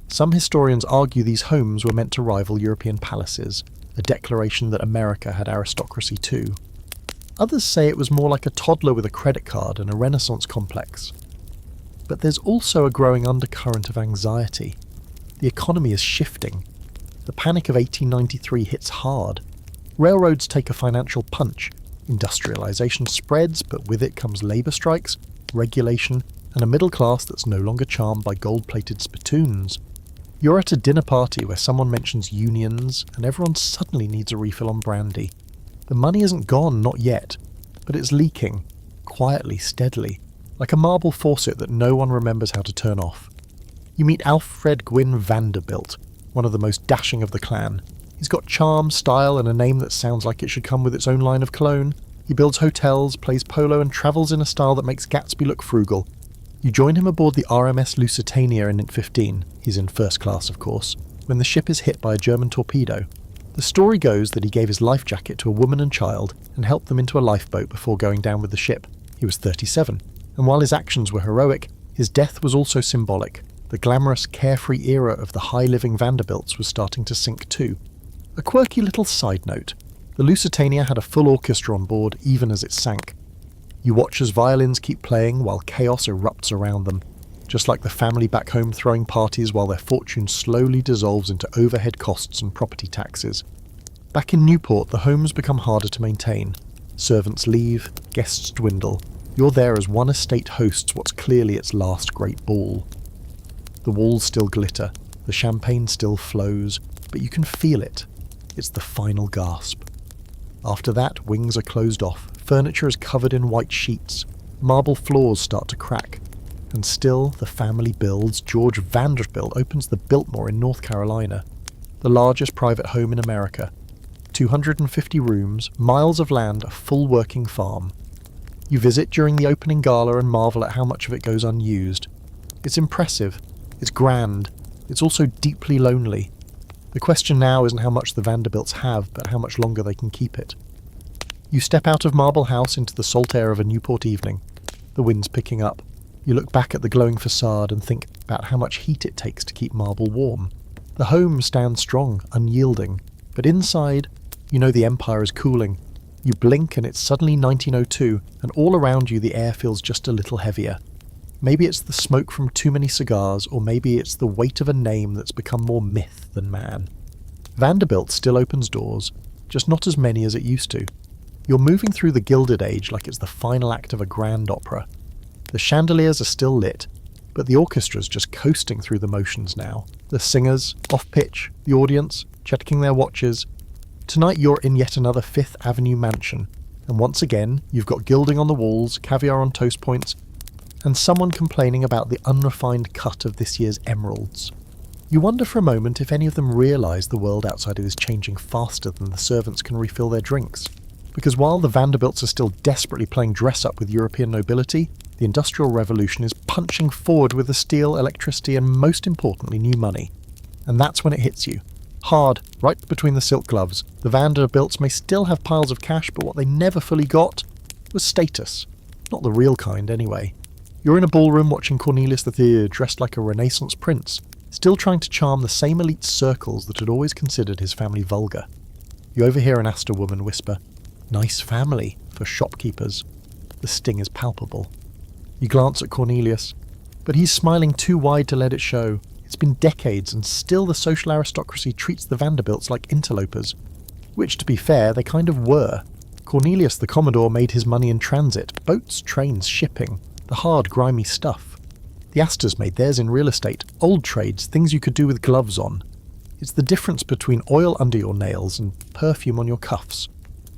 Some historians argue these homes were meant to rival European palaces, a declaration that America had aristocracy too. Others say it was more like a toddler with a credit card and a Renaissance complex. But there's also a growing undercurrent of anxiety. The economy is shifting. The Panic of 1893 hits hard. Railroads take a financial punch. Industrialization spreads, but with it comes labour strikes, regulation, and a middle class that's no longer charmed by gold-plated spittoons. You're at a dinner party where someone mentions unions, and everyone suddenly needs a refill on brandy. The money isn't gone, not yet, but it's leaking, quietly, steadily, like a marble faucet that no one remembers how to turn off. You meet Alfred Gwynne Vanderbilt, one of the most dashing of the clan. He's got charm, style, and a name that sounds like it should come with its own line of cologne. He builds hotels, plays polo, and travels in a style that makes Gatsby look frugal. You join him aboard the RMS Lusitania in 15, he's in first class of course, when the ship is hit by a German torpedo. The story goes that he gave his life jacket to a woman and child and helped them into a lifeboat before going down with the ship. He was 37, and while his actions were heroic, his death was also symbolic. The glamorous, carefree era of the high-living Vanderbilts was starting to sink too. A quirky little side note, the Lusitania had a full orchestra on board even as it sank. You watch as violins keep playing while chaos erupts around them, just like the family back home throwing parties while their fortune slowly dissolves into overhead costs and property taxes. Back in Newport, the homes become harder to maintain. Servants leave, guests dwindle. You're there as one estate hosts what's clearly its last great ball. The walls still glitter, the champagne still flows, but you can feel it. It's the final gasp. After that, wings are closed off, furniture is covered in white sheets, marble floors start to crack, and still the family builds. George Vanderbilt opens the Builtmore in North Carolina, the largest private home in America. 250 rooms, miles of land, a full working farm. You visit during the opening gala and marvel at how much of it goes unused. It's impressive, it's grand, it's also deeply lonely. The question now isn't how much the Vanderbilts have, but how much longer they can keep it. You step out of Marble House into the salt air of a Newport evening. The wind's picking up. You look back at the glowing facade and think about how much heat it takes to keep marble warm. The home stands strong, unyielding, but inside, you know the empire is cooling. You blink and it's suddenly 1902, and all around you the air feels just a little heavier. Maybe it's the smoke from too many cigars, or maybe it's the weight of a name that's become more myth than man. Vanderbilt still opens doors, just not as many as it used to. You're moving through the Gilded Age like it's the final act of a grand opera. The chandeliers are still lit, but the orchestra's just coasting through the motions now. The singers, off-pitch, the audience, checking their watches. Tonight you're in yet another Fifth Avenue mansion, and once again you've got gilding on the walls, caviar on toast points, and someone complaining about the unrefined cut of this year's emeralds. You wonder for a moment if any of them realise the world outside is changing faster than the servants can refill their drinks. Because while the Vanderbilts are still desperately playing dress-up with European nobility, the Industrial Revolution is punching forward with the steel, electricity, and most importantly, new money. And that's when it hits you. Hard, right between the silk gloves. The Vanderbilts may still have piles of cash, but what they never fully got was status. Not the real kind, anyway. You're in a ballroom watching Cornelius III dressed like a Renaissance prince, still trying to charm the same elite circles that had always considered his family vulgar. You overhear an Astor woman whisper, "Nice family," for shopkeepers. The sting is palpable. You glance at Cornelius, but he's smiling too wide to let it show. It's been decades, and still the social aristocracy treats the Vanderbilts like interlopers. Which, to be fair, they kind of were. Cornelius the Commodore made his money in transit, boats, trains, shipping, the hard, grimy stuff. The Astors made theirs in real estate, old trades, things you could do with gloves on. It's the difference between oil under your nails and perfume on your cuffs.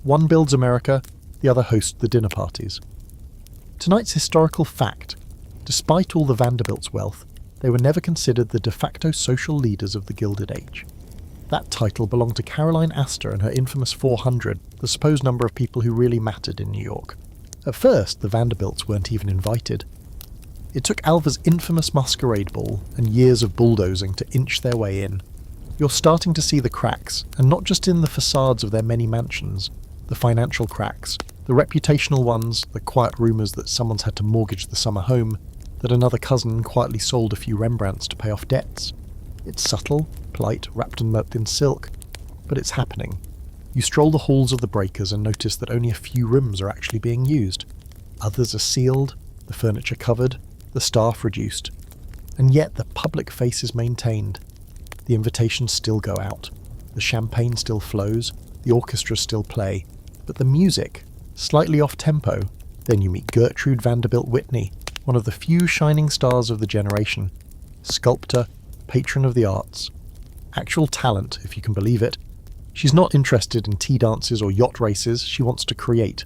One builds America, the other hosts the dinner parties. Tonight's historical fact: despite all the Vanderbilt's wealth, they were never considered the de facto social leaders of the Gilded Age. That title belonged to Caroline Astor and her infamous 400, the supposed number of people who really mattered in New York. At first, the Vanderbilts weren't even invited. It took Alva's infamous masquerade ball and years of bulldozing to inch their way in. You're starting to see the cracks, and not just in the facades of their many mansions, the financial cracks, the reputational ones, the quiet rumours that someone's had to mortgage the summer home, that another cousin quietly sold a few Rembrandts to pay off debts. It's subtle, polite, wrapped and murked in silk, but it's happening. You stroll the halls of the breakers and notice that only a few rooms are actually being used. Others are sealed, the furniture covered, the staff reduced. And yet the public face is maintained. The invitations still go out. The champagne still flows, the orchestras still play. But the music, slightly off-tempo. Then you meet Gertrude Vanderbilt Whitney, one of the few shining stars of the generation. Sculptor, patron of the arts. Actual talent, if you can believe it. She's not interested in tea dances or yacht races, she wants to create.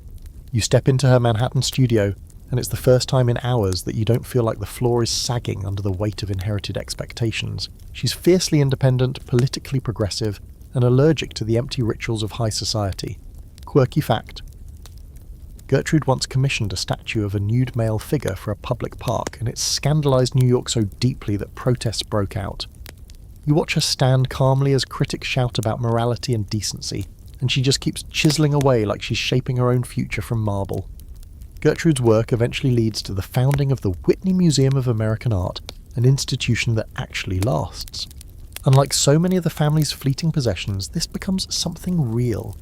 You step into her Manhattan studio, and it's the first time in hours that you don't feel like the floor is sagging under the weight of inherited expectations. She's fiercely independent, politically progressive, and allergic to the empty rituals of high society. Quirky fact. Gertrude once commissioned a statue of a nude male figure for a public park, and it scandalised New York so deeply that protests broke out. You watch her stand calmly as critics shout about morality and decency, and she just keeps chiselling away like she's shaping her own future from marble. Gertrude's work eventually leads to the founding of the Whitney Museum of American Art, an institution that actually lasts. Unlike so many of the family's fleeting possessions, this becomes something real.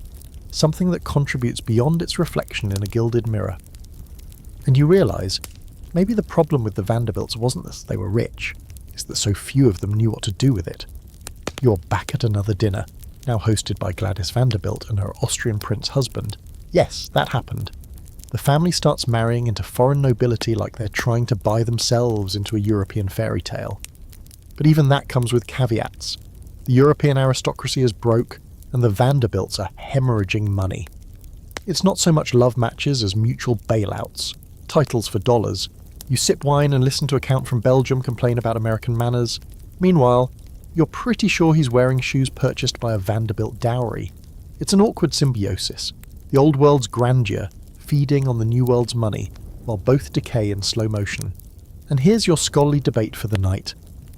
Something that contributes beyond its reflection in a gilded mirror. And you realise, maybe the problem with the Vanderbilts wasn't that they were rich, it's that so few of them knew what to do with it. You're back at another dinner, now hosted by Gladys Vanderbilt and her Austrian prince husband. Yes, that happened. The family starts marrying into foreign nobility like they're trying to buy themselves into a European fairy tale. But even that comes with caveats. The European aristocracy is broke, and the Vanderbilts are hemorrhaging money. It's not so much love matches as mutual bailouts, titles for dollars. You sip wine and listen to a count from Belgium complain about American manners. Meanwhile, you're pretty sure he's wearing shoes purchased by a Vanderbilt dowry. It's an awkward symbiosis. The old world's grandeur, feeding on the new world's money, while both decay in slow motion. And here's your scholarly debate for the night.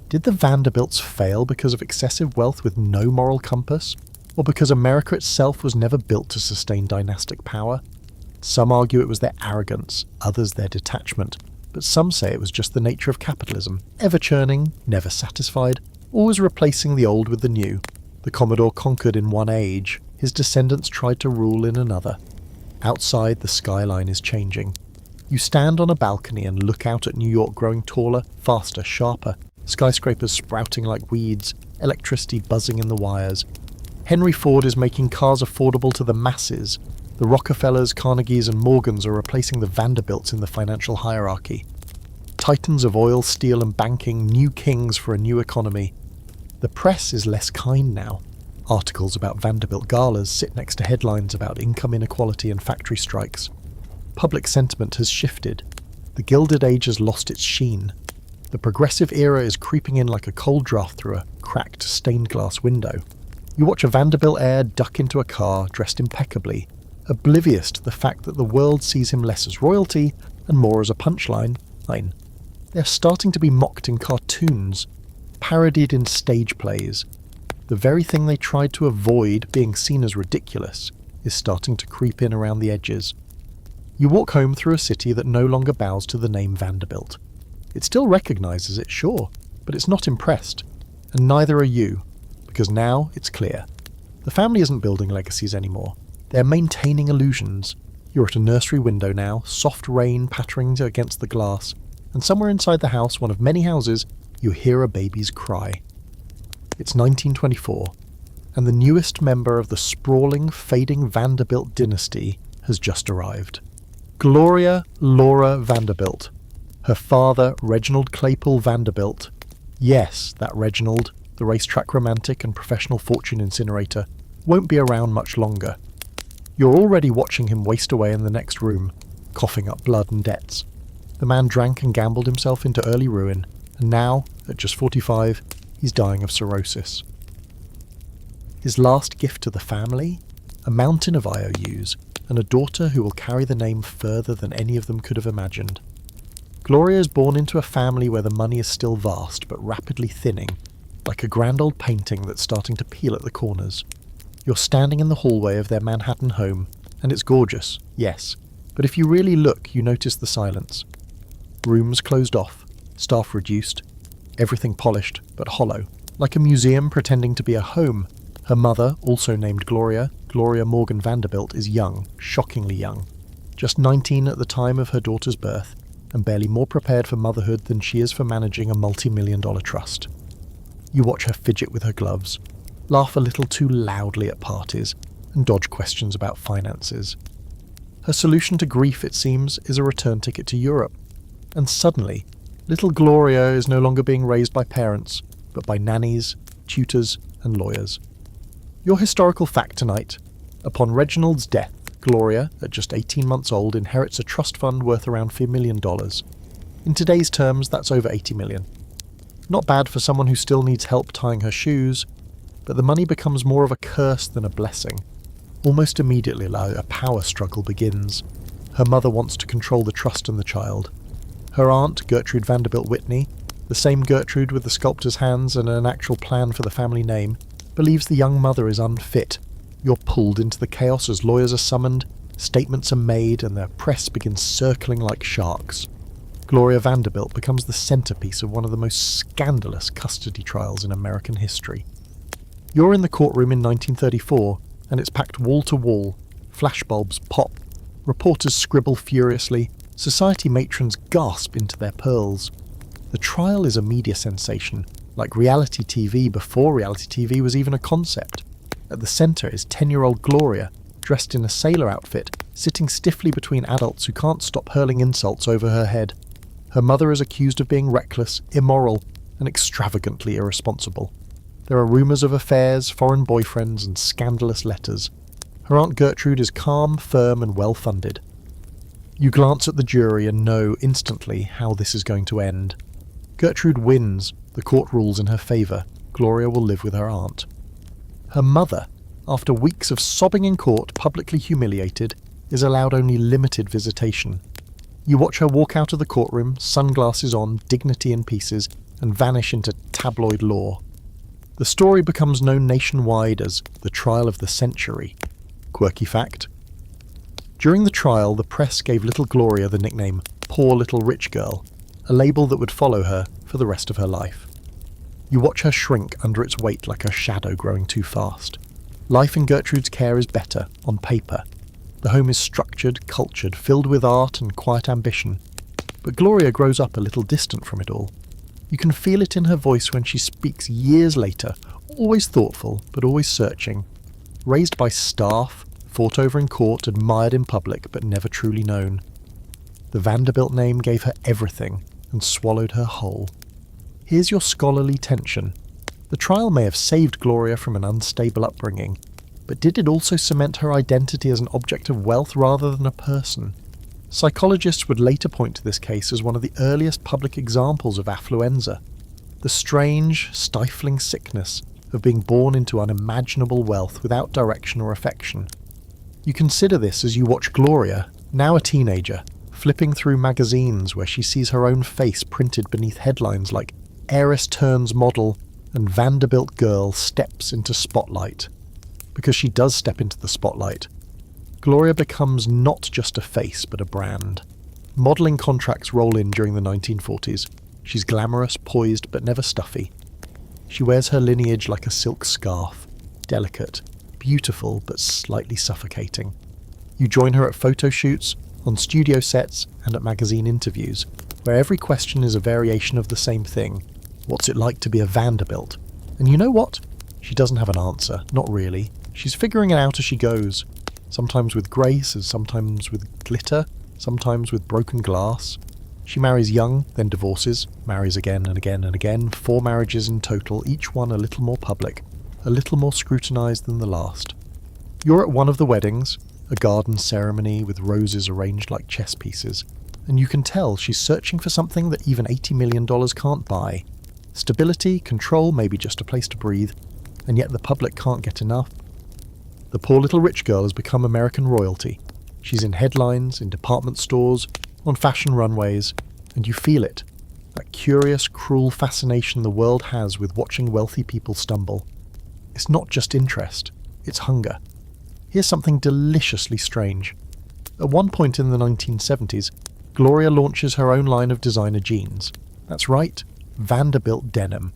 Did the Vanderbilts fail because of excessive wealth with no moral compass? Or because America itself was never built to sustain dynastic power? Some argue it was their arrogance, others their detachment, but some say it was just the nature of capitalism, ever-churning, never satisfied, always replacing the old with the new. The Commodore conquered in one age, his descendants tried to rule in another. Outside, the skyline is changing. You stand on a balcony and look out at New York growing taller, faster, sharper, skyscrapers sprouting like weeds, electricity buzzing in the wires. Henry Ford is making cars affordable to the masses. The Rockefellers, Carnegies and Morgans are replacing the Vanderbilts in the financial hierarchy. Titans of oil, steel and banking, new kings for a new economy. The press is less kind now. Articles about Vanderbilt galas sit next to headlines about income inequality and factory strikes. Public sentiment has shifted. The Gilded Age has lost its sheen. The progressive era is creeping in like a cold draft through a cracked stained glass window. You watch a Vanderbilt heir duck into a car dressed impeccably, oblivious to the fact that the world sees him less as royalty and more as a punchline. They're starting to be mocked in cartoons, parodied in stage plays. The very thing they tried to avoid being seen as ridiculous is starting to creep in around the edges. You walk home through a city that no longer bows to the name Vanderbilt. It still recognises it, sure, but it's not impressed, and neither are you. Because now it's clear. The family isn't building legacies anymore. They're maintaining illusions. You're at a nursery window now, soft rain pattering against the glass, and somewhere inside the house, one of many houses, you hear a baby's cry. It's 1924, and the newest member of the sprawling, fading Vanderbilt dynasty has just arrived. Gloria Laura Vanderbilt. Her father, Reginald Claypool Vanderbilt. Yes, that Reginald, the racetrack romantic and professional fortune incinerator, won't be around much longer. You're already watching him waste away in the next room, coughing up blood and debts. The man drank and gambled himself into early ruin, and now, at just 45, he's dying of cirrhosis. His last gift to the family? A mountain of IOUs, and a daughter who will carry the name further than any of them could have imagined. Gloria is born into a family where the money is still vast, but rapidly thinning, like a grand old painting that's starting to peel at the corners. You're standing in the hallway of their Manhattan home, and it's gorgeous, yes, but if you really look, you notice the silence. Rooms closed off, staff reduced, everything polished but hollow, like a museum pretending to be a home. Her mother, also named Gloria Morgan Vanderbilt, is young, shockingly young, just 19 at the time of her daughter's birth, and barely more prepared for motherhood than she is for managing a multi-million-dollar trust. You watch her fidget with her gloves, laugh a little too loudly at parties, and dodge questions about finances. Her solution to grief, it seems, is a return ticket to Europe. And suddenly, little Gloria is no longer being raised by parents, but by nannies, tutors, and lawyers. Your historical fact tonight: upon Reginald's death, Gloria, at just 18 months old, inherits a trust fund worth around $4 million. In today's terms, that's over $80 million. Not bad for someone who still needs help tying her shoes, but the money becomes more of a curse than a blessing. Almost immediately, a power struggle begins. Her mother wants to control the trust in the child. Her aunt, Gertrude Vanderbilt Whitney, the same Gertrude with the sculptor's hands and an actual plan for the family name, believes the young mother is unfit. You're pulled into the chaos as lawyers are summoned, statements are made, and the press begins circling like sharks. Gloria Vanderbilt becomes the centerpiece of one of the most scandalous custody trials in American history. You're in the courtroom in 1934, and it's packed wall to wall. Flashbulbs pop. Reporters scribble furiously. Society matrons gasp into their pearls. The trial is a media sensation, like reality TV before reality TV was even a concept. At the centre is 10-year-old Gloria, dressed in a sailor outfit, sitting stiffly between adults who can't stop hurling insults over her head. Her mother is accused of being reckless, immoral, and extravagantly irresponsible. There are rumours of affairs, foreign boyfriends, and scandalous letters. Her Aunt Gertrude is calm, firm, and well-funded. You glance at the jury and know instantly how this is going to end. Gertrude wins. The court rules in her favour. Gloria will live with her aunt. Her mother, after weeks of sobbing in court, publicly humiliated, is allowed only limited visitation. You watch her walk out of the courtroom, sunglasses on, dignity in pieces, and vanish into tabloid lore. The story becomes known nationwide as the trial of the century. Quirky fact: during the trial, the press gave little Gloria the nickname Poor Little Rich Girl, a label that would follow her for the rest of her life. You watch her shrink under its weight like a shadow growing too fast. Life in Gertrude's care is better, on paper. The home is structured, cultured, filled with art and quiet ambition. But Gloria grows up a little distant from it all. You can feel it in her voice when she speaks years later, always thoughtful, but always searching. Raised by staff, fought over in court, admired in public, but never truly known. The Vanderbilt name gave her everything and swallowed her whole. Here's your scholarly tension. The trial may have saved Gloria from an unstable upbringing, but did it also cement her identity as an object of wealth rather than a person? Psychologists would later point to this case as one of the earliest public examples of affluenza, the strange, stifling sickness of being born into unimaginable wealth without direction or affection. You consider this as you watch Gloria, now a teenager, flipping through magazines where she sees her own face printed beneath headlines like "Heiress turns model" and "Vanderbilt girl steps into spotlight." Because she does step into the spotlight, Gloria becomes not just a face but a brand. Modelling contracts roll in during the 1940s. She's glamorous, poised, but never stuffy. She wears her lineage like a silk scarf, delicate, beautiful, but slightly suffocating. You join her at photo shoots, on studio sets, and at magazine interviews, where every question is a variation of the same thing. What's it like to be a Vanderbilt? And you know what? She doesn't have an answer, not really. She's figuring it out as she goes, sometimes with grace, and sometimes with glitter, sometimes with broken glass. She marries young, then divorces, marries again and again and again, 4 marriages in total, each one a little more public, a little more scrutinised than the last. You're at one of the weddings, a garden ceremony with roses arranged like chess pieces, and you can tell she's searching for something that even $80 million can't buy. Stability, control, maybe just a place to breathe, and yet the public can't get enough. The poor little rich girl has become American royalty. She's in headlines, in department stores, on fashion runways, and you feel it, that curious, cruel fascination the world has with watching wealthy people stumble. It's not just interest, it's hunger. Here's something deliciously strange. At one point in the 1970s, Gloria launches her own line of designer jeans. That's right, Vanderbilt denim.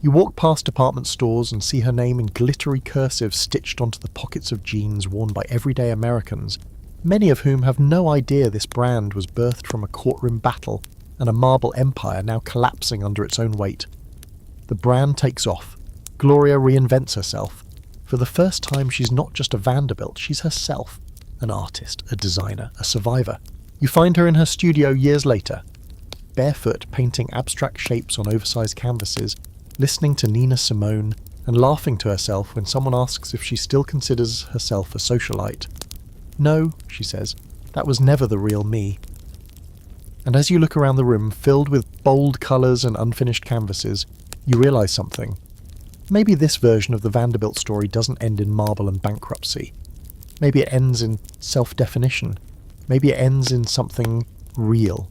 You walk past department stores and see her name in glittery cursive stitched onto the pockets of jeans worn by everyday Americans, many of whom have no idea this brand was birthed from a courtroom battle and a marble empire now collapsing under its own weight. The brand takes off. Gloria reinvents herself. For the first time, she's not just a Vanderbilt, she's herself. An artist, a designer, a survivor. You find her in her studio years later, barefoot painting abstract shapes on oversized canvases, listening to Nina Simone, and laughing to herself when someone asks if she still considers herself a socialite. No, she says, that was never the real me. And as you look around the room filled with bold colours and unfinished canvases, you realise something. Maybe this version of the Vanderbilt story doesn't end in marble and bankruptcy. Maybe it ends in self-definition. Maybe it ends in something real.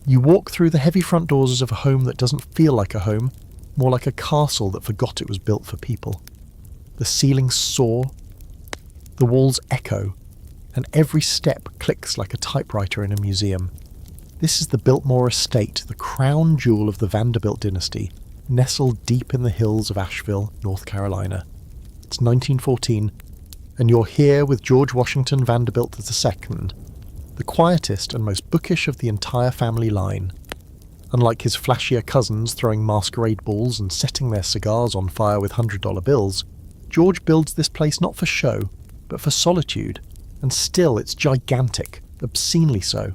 You walk through the heavy front doors of a home that doesn't feel like a home, more like a castle that forgot it was built for people. The ceilings soar, the walls echo, and every step clicks like a typewriter in a museum. This is the Builtmore Estate, the crown jewel of the Vanderbilt dynasty, nestled deep in the hills of Asheville, North Carolina. It's 1914, and you're here with George Washington Vanderbilt II, the quietest and most bookish of the entire family line. Unlike his flashier cousins throwing masquerade balls and setting their cigars on fire with $100 bills, George builds this place not for show, but for solitude. And still it's gigantic, obscenely so.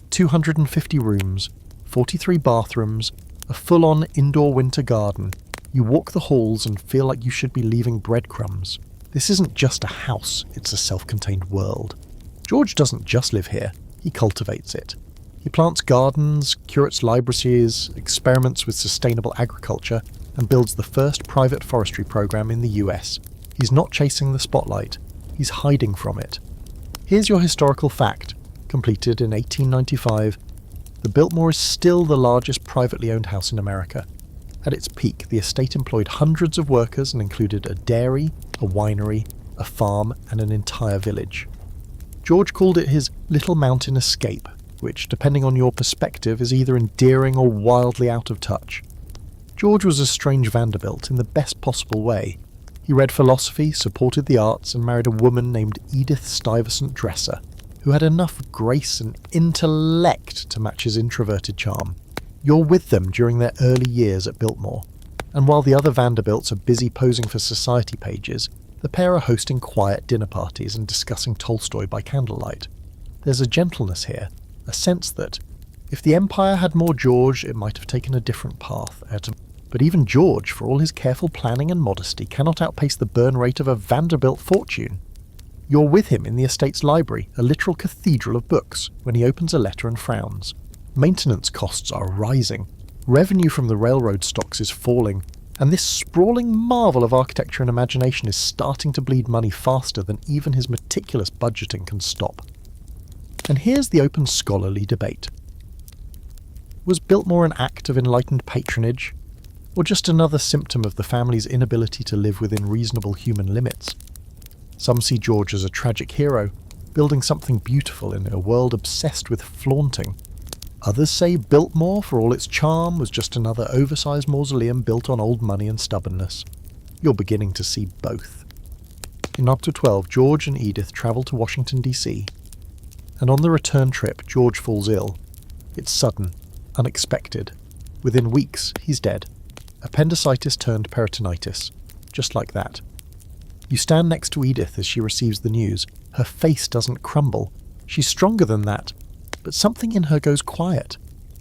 250 rooms, 43 bathrooms, a full-on indoor winter garden. You walk the halls and feel like you should be leaving breadcrumbs. This isn't just a house, it's a self-contained world. George doesn't just live here, he cultivates it. He plants gardens, curates libraries, experiments with sustainable agriculture, and builds the first private forestry program in the US. He's not chasing the spotlight, he's hiding from it. Here's your historical fact. Completed in 1895, the Builtmore is still the largest privately owned house in America. At its peak, the estate employed hundreds of workers and included a dairy, a winery, a farm, and an entire village. George called it his little mountain escape, which, depending on your perspective, is either endearing or wildly out of touch. George was a strange Vanderbilt in the best possible way. He read philosophy, supported the arts, and married a woman named Edith Stuyvesant Dresser, who had enough grace and intellect to match his introverted charm. You're with them during their early years at Builtmore, and while the other Vanderbilts are busy posing for society pages, the pair are hosting quiet dinner parties and discussing Tolstoy by candlelight. There's a gentleness here, a sense that, if the empire had more George, it might have taken a different path. But even George, for all his careful planning and modesty, cannot outpace the burn rate of a Vanderbilt fortune. You're with him in the estate's library, a literal cathedral of books, when he opens a letter and frowns. Maintenance costs are rising, revenue from the railroad stocks is falling, and this sprawling marvel of architecture and imagination is starting to bleed money faster than even his meticulous budgeting can stop. And here's the open scholarly debate. Was Builtmore an act of enlightened patronage, or just another symptom of the family's inability to live within reasonable human limits? Some see George as a tragic hero, building something beautiful in a world obsessed with flaunting. Others say Builtmore, for all its charm, was just another oversized mausoleum built on old money and stubbornness. You're beginning to see both. In Up to 12, George and Edith travel to Washington, D.C., and on the return trip, George falls ill. It's sudden, unexpected. Within weeks, he's dead. Appendicitis turned peritonitis. just like that. You stand next to Edith as she receives the news. Her face doesn't crumble. She's stronger than that, but something in her goes quiet,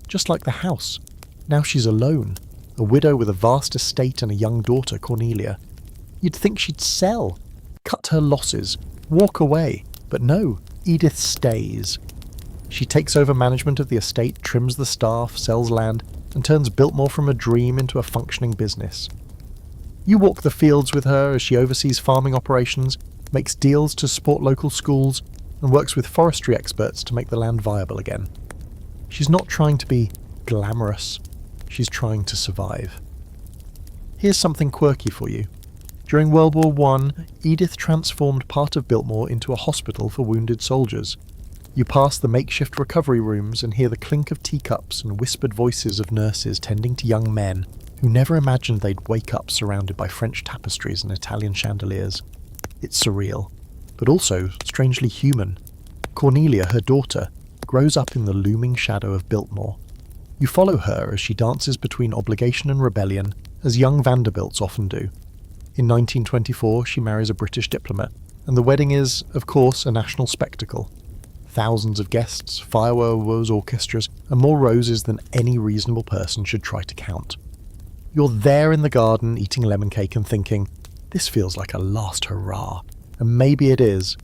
just like the house. Now she's alone, a widow with a vast estate and a young daughter, Cornelia. You'd think she'd sell, cut her losses, walk away, but no, Edith stays. She takes over management of the estate, trims the staff, sells land, and turns Builtmore from a dream into a functioning business. You walk the fields with her as she oversees farming operations, makes deals to support local schools, and works with forestry experts to make the land viable again. She's not trying to be glamorous, she's trying to survive. Here's something quirky for you. During World War I, Edith transformed part of Builtmore into a hospital for wounded soldiers. You pass the makeshift recovery rooms and hear the clink of teacups and whispered voices of nurses tending to young men who never imagined they'd wake up surrounded by French tapestries and Italian chandeliers. It's surreal, but also strangely human. Cornelia, her daughter, grows up in the looming shadow of Builtmore. You follow her as she dances between obligation and rebellion, as young Vanderbilts often do. In 1924, she marries a British diplomat, and the wedding is, of course, a national spectacle. Thousands of guests, fireworks, orchestras, and more roses than any reasonable person should try to count. You're there in the garden eating lemon cake and thinking, this feels like a last hurrah. And maybe it is.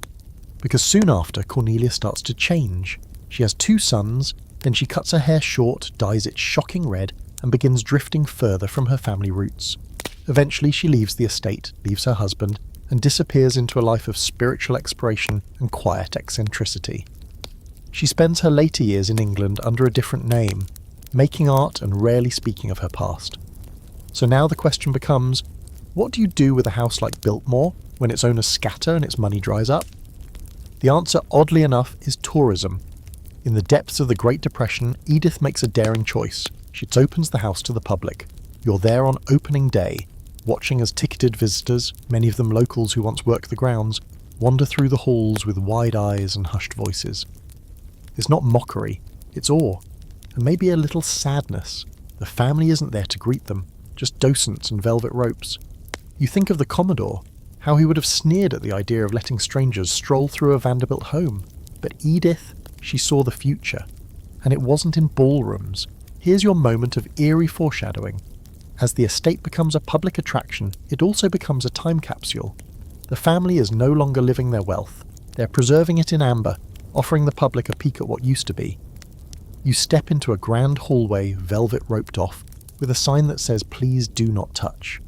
Because soon after, Cornelia starts to change. She has 2 sons, then she cuts her hair short, dyes it shocking red, and begins drifting further from her family roots. Eventually she leaves the estate, leaves her husband, and disappears into a life of spiritual exploration and quiet eccentricity. She spends her later years in England under a different name, making art and rarely speaking of her past. So now the question becomes, what do you do with a house like Builtmore when its owners scatter and its money dries up? The answer, oddly enough, is tourism. In the depths of the Great Depression, Edith makes a daring choice. She opens the house to the public. You're there on opening day, watching as ticketed visitors, many of them locals who once worked the grounds, wander through the halls with wide eyes and hushed voices. It's not mockery, it's awe, and maybe a little sadness. The family isn't there to greet them, just docents and velvet ropes. You think of the Commodore, how he would have sneered at the idea of letting strangers stroll through a Vanderbilt home. But Edith, she saw the future, and it wasn't in ballrooms. Here's your moment of eerie foreshadowing. As the estate becomes a public attraction, it also becomes a time capsule. The family is no longer living their wealth. They're preserving it in amber, offering the public a peek at what used to be. You step into a grand hallway, velvet roped off, with a sign that says, "Please do not touch."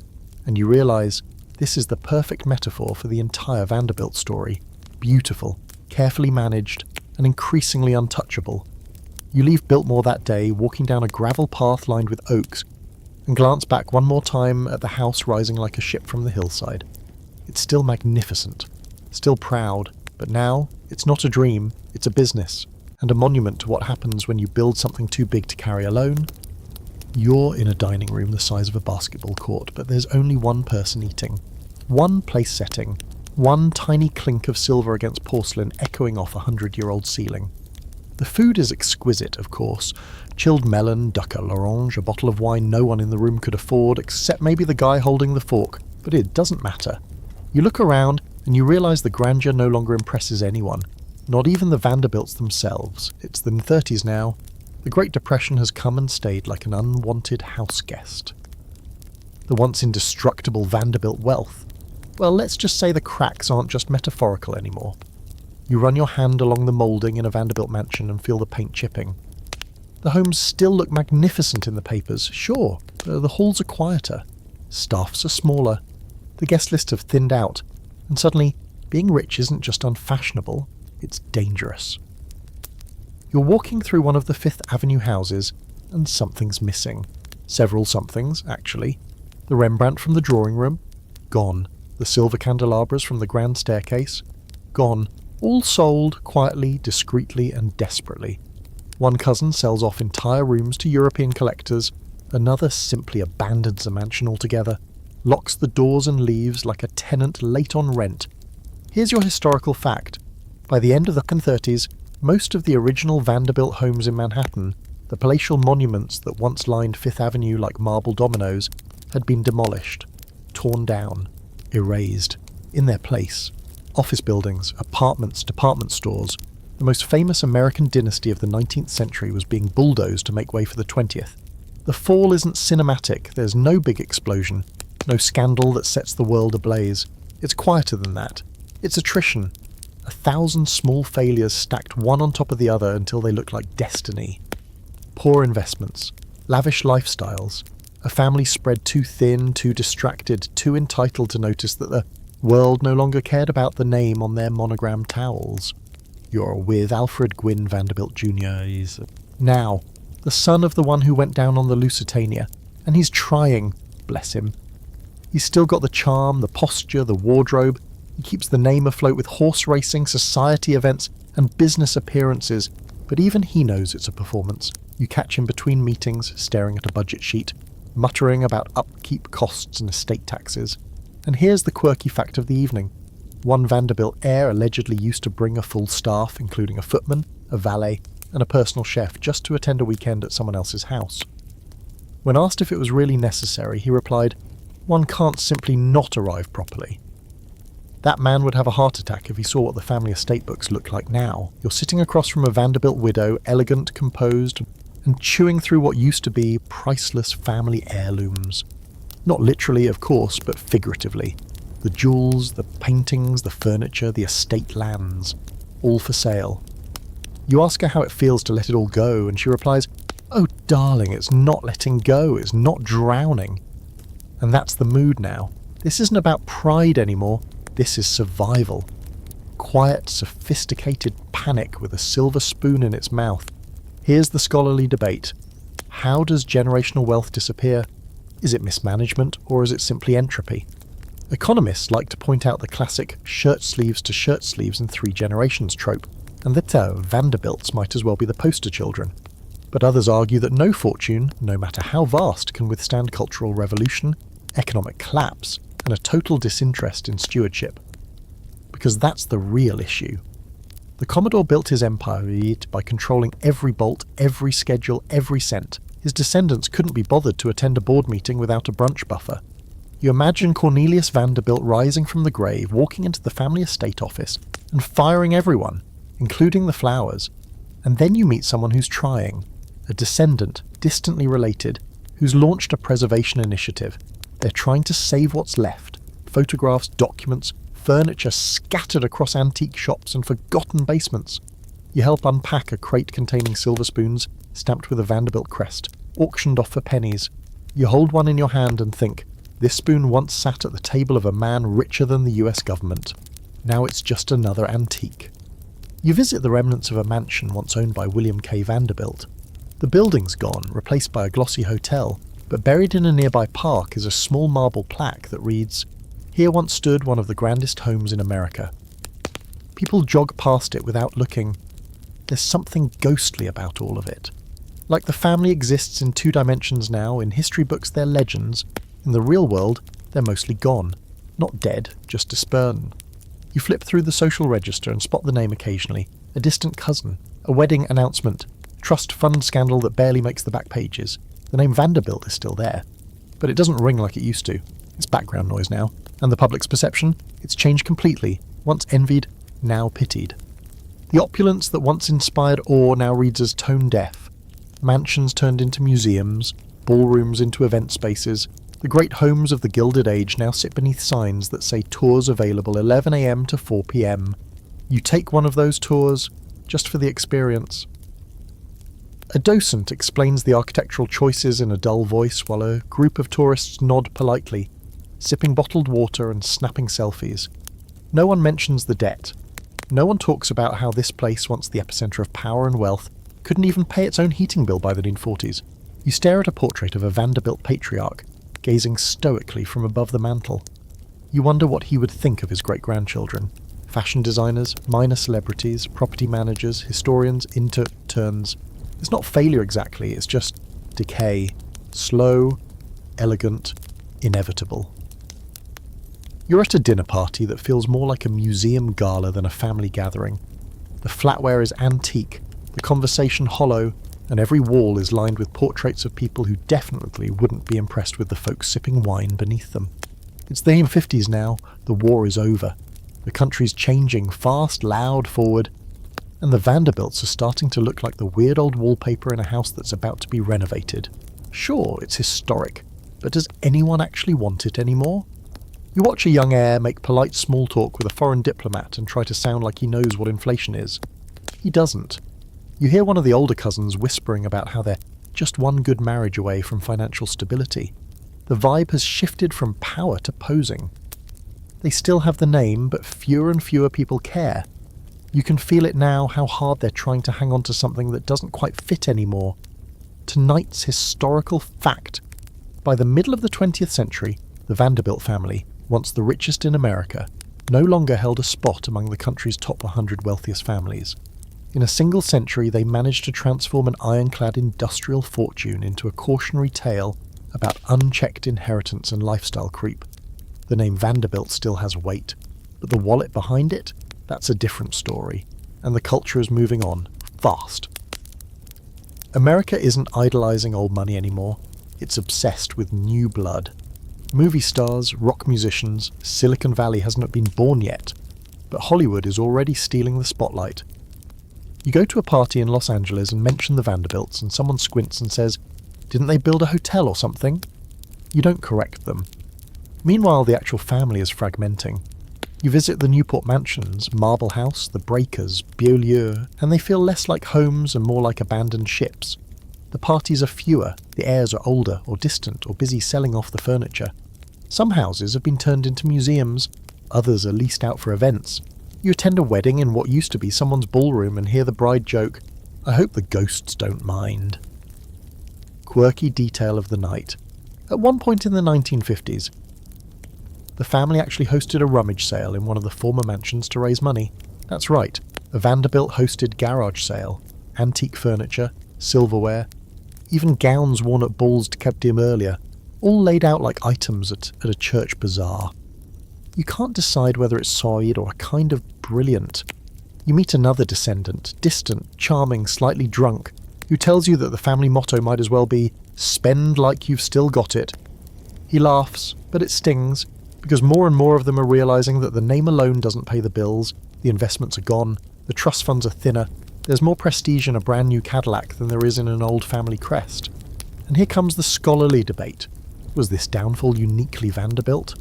And you realise this is the perfect metaphor for the entire Vanderbilt story. Beautiful, carefully managed, and increasingly untouchable. You leave Builtmore that day, walking down a gravel path lined with oaks, and glance back one more time at the house rising like a ship from the hillside. It's still magnificent, still proud, but now it's not a dream, it's a business, and a monument to what happens when you build something too big to carry alone. You're in a dining room the size of a basketball court, but there's only one person eating. One place setting, one tiny clink of silver against porcelain echoing off a 100-year-old ceiling. The food is exquisite, of course. Chilled melon, duck à l'orange, a bottle of wine no one in the room could afford, except maybe the guy holding the fork, but it doesn't matter. You look around, and you realise the grandeur no longer impresses anyone, not even the Vanderbilts themselves. It's the 30s now. The Great Depression has come and stayed like an unwanted house guest. The once indestructible Vanderbilt wealth, well, let's just say the cracks aren't just metaphorical anymore. You run your hand along the moulding in a Vanderbilt mansion and feel the paint chipping. The homes still look magnificent in the papers, sure, but the halls are quieter. Staffs are smaller. The guest lists have thinned out, and suddenly, being rich isn't just unfashionable, it's dangerous. You're walking through one of the Fifth Avenue houses, and something's missing. Several somethings, actually. The Rembrandt from the drawing room? Gone. The silver candelabras from the grand staircase? Gone. All sold, quietly, discreetly, and desperately. One cousin sells off entire rooms to European collectors, another simply abandons the mansion altogether, locks the doors and leaves like a tenant late on rent. Here's your historical fact. By the end of the 30s, most of the original Vanderbilt homes in Manhattan, the palatial monuments that once lined Fifth Avenue like marble dominoes, had been demolished. torn down, erased. In their place, office buildings, apartments, department stores. The most famous American dynasty of the 19th century was being bulldozed to make way for the 20th. The fall isn't cinematic, there's no big explosion, no scandal that sets the world ablaze. It's quieter than that. It's attrition. 1,000 small failures stacked one on top of the other until they look like destiny. Poor investments, lavish lifestyles, a family spread too thin, too distracted, too entitled to notice that the world no longer cared about the name on their monogram towels. You're with Alfred Gwynne Vanderbilt Jr. He's now the son of the one who went down on the Lusitania, and he's trying, bless him. He's still got the charm, the posture, the wardrobe. He keeps the name afloat with horse racing, society events, and business appearances, but even he knows it's a performance. You catch him between meetings, staring at a budget sheet, muttering about upkeep costs and estate taxes. And here's the quirky fact of the evening. One Vanderbilt heir allegedly used to bring a full staff, including a footman, a valet, and a personal chef, just to attend a weekend at someone else's house. When asked if it was really necessary, he replied, "One can't simply not arrive properly." That man would have a heart attack if he saw what the family estate books look like now. You're sitting across from a Vanderbilt widow, elegant, composed, and chewing through what used to be priceless family heirlooms. Not literally, of course, but figuratively. The jewels, the paintings, the furniture, the estate lands, all for sale. You ask her how it feels to let it all go, and she replies, "Oh darling, it's not letting go, it's not drowning." And that's the mood now. This isn't about pride anymore, this is survival. Quiet, sophisticated panic with a silver spoon in its mouth. Here's the scholarly debate. How does generational wealth disappear? Is it mismanagement, or is it simply entropy? Economists like to point out the classic shirt sleeves to shirt sleeves in 3 generations trope, and that Vanderbilts might as well be the poster children. But others argue that no fortune, no matter how vast, can withstand cultural revolution, economic collapse, and a total disinterest in stewardship. Because that's the real issue. The Commodore built his empire by controlling every bolt, every schedule, every cent. His descendants couldn't be bothered to attend a board meeting without a brunch buffer. You imagine Cornelius Vanderbilt rising from the grave, walking into the family estate office, and firing everyone, including the flowers. And then you meet someone who's trying, a descendant, distantly related, who's launched a preservation initiative. They're trying to save what's left. Photographs, documents, furniture scattered across antique shops and forgotten basements. You help unpack a crate containing silver spoons, stamped with a Vanderbilt crest, auctioned off for pennies. You hold one in your hand and think, this spoon once sat at the table of a man richer than the US government. Now it's just another antique. You visit the remnants of a mansion once owned by William K. Vanderbilt. The building's gone, replaced by a glossy hotel, but buried in a nearby park is a small marble plaque that reads, "Here once stood one of the grandest homes in America." People jog past it without looking. There's something ghostly about all of it. Like the family exists in 2 dimensions now, in history books they're legends, in the real world they're mostly gone. Not dead, just dispersed. You flip through the social register and spot the name occasionally, a distant cousin, a wedding announcement, trust fund scandal that barely makes the back pages. The name Vanderbilt is still there, but it doesn't ring like it used to. It's background noise now, and the public's perception? It's changed completely, once envied, now pitied. The opulence that once inspired awe now reads as tone deaf. Mansions turned into museums, ballrooms into event spaces. The great homes of the Gilded Age now sit beneath signs that say tours available 11 a.m. to 4 p.m. You take one of those tours just for the experience. A docent explains the architectural choices in a dull voice while a group of tourists nod politely, sipping bottled water and snapping selfies. No one mentions the debt. No one talks about how this place, once the epicenter of power and wealth, couldn't even pay its own heating bill by the 1940s. You stare at a portrait of a Vanderbilt patriarch, gazing stoically from above the mantel. You wonder what he would think of his great-grandchildren. Fashion designers, minor celebrities, property managers, historians, interns. It's not failure exactly, it's just decay. Slow, elegant, inevitable. You're at a dinner party that feels more like a museum gala than a family gathering. The flatware is antique, the conversation hollow, and every wall is lined with portraits of people who definitely wouldn't be impressed with the folks sipping wine beneath them. It's the 1950s now, the war is over. The country's changing fast, loud, forward, and the Vanderbilts are starting to look like the weird old wallpaper in a house that's about to be renovated. Sure, it's historic, but does anyone actually want it anymore? You watch a young heir make polite small talk with a foreign diplomat and try to sound like he knows what inflation is. He doesn't. You hear one of the older cousins whispering about how they're just one good marriage away from financial stability. The vibe has shifted from power to posing. They still have the name, but fewer and fewer people care. You can feel it now how hard they're trying to hang on to something that doesn't quite fit anymore. Tonight's historical fact. By the middle of the 20th century, the Vanderbilt family, once the richest in America, no longer held a spot among the country's top 100 wealthiest families. In a single century, they managed to transform an ironclad industrial fortune into a cautionary tale about unchecked inheritance and lifestyle creep. The name Vanderbilt still has weight, but the wallet behind it? That's a different story, and the culture is moving on, fast. America isn't idolizing old money anymore, it's obsessed with new blood. Movie stars, rock musicians, Silicon Valley hasn't been born yet, but Hollywood is already stealing the spotlight. You go to a party in Los Angeles and mention the Vanderbilts, and someone squints and says, "Didn't they build a hotel or something?" You don't correct them. Meanwhile, the actual family is fragmenting. You visit the Newport mansions, Marble House, the Breakers, Beaulieu, and they feel less like homes and more like abandoned ships. The parties are fewer, the heirs are older or distant or busy selling off the furniture. Some houses have been turned into museums, others are leased out for events. You attend a wedding in what used to be someone's ballroom and hear the bride joke, "I hope the ghosts don't mind." Quirky detail of the night. At one point in the 1950s, the family actually hosted a rummage sale in one of the former mansions to raise money. That's right, a Vanderbilt-hosted garage sale. Antique furniture, silverware, even gowns worn at balls kept dim earlier, all laid out like items at a church bazaar. You can't decide whether it's sordid or a kind of brilliant. You meet another descendant, distant, charming, slightly drunk, who tells you that the family motto might as well be, "Spend like you've still got it." He laughs, but it stings, because more and more of them are realizing that the name alone doesn't pay the bills, the investments are gone, the trust funds are thinner, there's more prestige in a brand new Cadillac than there is in an old family crest. And here comes the scholarly debate. Was this downfall uniquely Vanderbilt?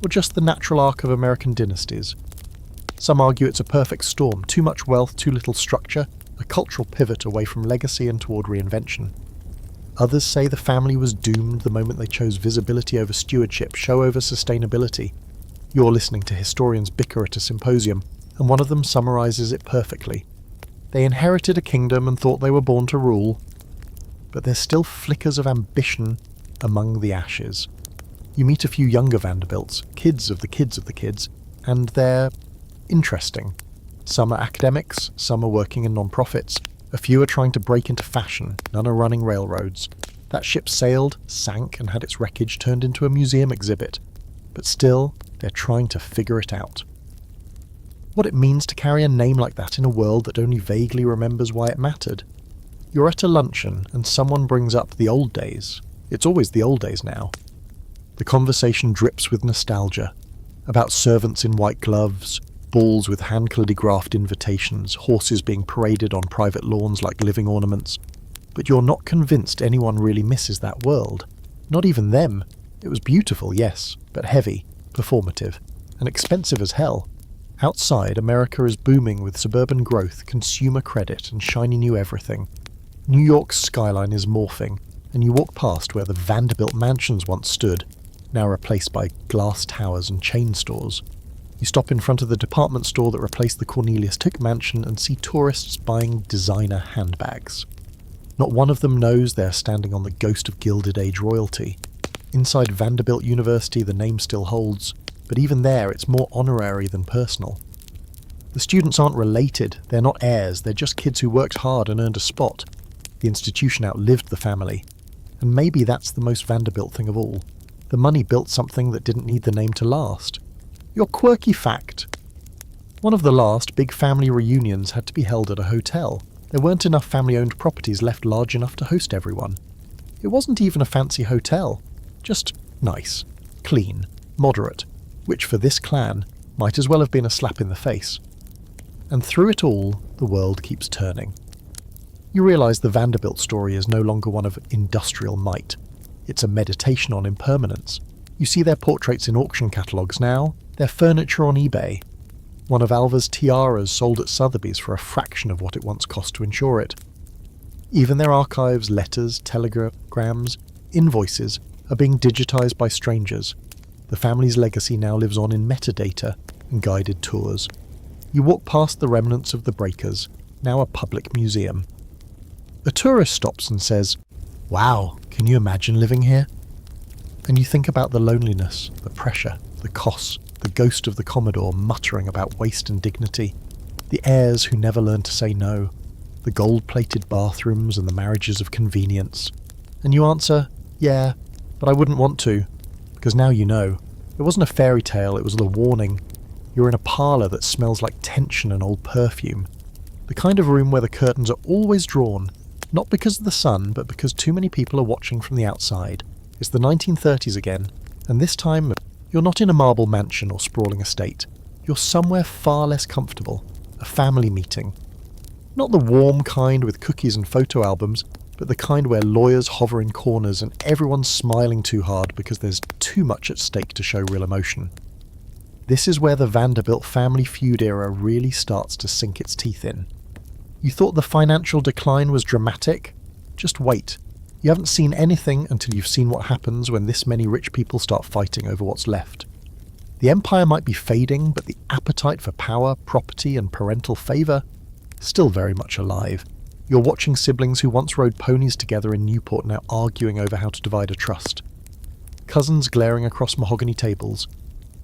Or just the natural arc of American dynasties? Some argue it's a perfect storm, too much wealth, too little structure, a cultural pivot away from legacy and toward reinvention. Others say the family was doomed the moment they chose visibility over stewardship, show over sustainability. You're listening to historians bicker at a symposium, and one of them summarizes it perfectly. They inherited a kingdom and thought they were born to rule, but there's still flickers of ambition among the ashes. You meet a few younger Vanderbilts, kids of the kids of the kids, and they're interesting. Some are academics, some are working in non-profits. A few are trying to break into fashion, none are running railroads. That ship sailed, sank, and had its wreckage turned into a museum exhibit. But still, they're trying to figure it out. What it means to carry a name like that in a world that only vaguely remembers why it mattered. You're at a luncheon, and someone brings up the old days. It's always the old days now. The conversation drips with nostalgia, about servants in white gloves, balls with hand-calligraphed invitations, horses being paraded on private lawns like living ornaments. But you're not convinced anyone really misses that world. Not even them. It was beautiful, yes, but heavy, performative, and expensive as hell. Outside, America is booming with suburban growth, consumer credit, and shiny new everything. New York's skyline is morphing, and you walk past where the Vanderbilt mansions once stood, now replaced by glass towers and chain stores. You stop in front of the department store that replaced the Cornelius mansion and see tourists buying designer handbags. Not one of them knows they're standing on the ghost of Gilded Age royalty. Inside Vanderbilt University the name still holds, but even there it's more honorary than personal. The students aren't related, they're not heirs, they're just kids who worked hard and earned a spot. The institution outlived the family. And maybe that's the most Vanderbilt thing of all. The money built something that didn't need the name to last. Your quirky fact. One of the last big family reunions had to be held at a hotel. There weren't enough family-owned properties left large enough to host everyone. It wasn't even a fancy hotel. Just nice. Clean. moderate, which for this clan might as well have been a slap in the face. And through it all, the world keeps turning. You realise the Vanderbilt story is no longer one of industrial might. It's a meditation on impermanence. You see their portraits in auction catalogues now, their furniture on eBay. One of Alva's tiaras sold at Sotheby's for a fraction of what it once cost to insure it. Even their archives, letters, telegrams, invoices are being digitised by strangers. The family's legacy now lives on in metadata and guided tours. You walk past the remnants of the breakers, now a public museum. A tourist stops and says, "Wow, can you imagine living here?" And you think about the loneliness, the pressure, the costs, the ghost of the Commodore muttering about waste and dignity, the heirs who never learned to say no, the gold-plated bathrooms and the marriages of convenience. And you answer, "Yeah, but I wouldn't want to," because now you know. It wasn't a fairy tale, it was the warning. You're in a parlour that smells like tension and old perfume. The kind of room where the curtains are always drawn, not because of the sun, but because too many people are watching from the outside. It's the 1930s again, and this time you're not in a marble mansion or sprawling estate. You're somewhere far less comfortable, a family meeting. Not the warm kind with cookies and photo albums, but the kind where lawyers hover in corners and everyone's smiling too hard because there's too much at stake to show real emotion. This is where the Vanderbilt family feud era really starts to sink its teeth in. You thought the financial decline was dramatic? Just wait. You haven't seen anything until you've seen what happens when this many rich people start fighting over what's left. The empire might be fading, but the appetite for power, property, and parental favour still very much alive. You're watching siblings who once rode ponies together in Newport now arguing over how to divide a trust. Cousins glaring across mahogany tables,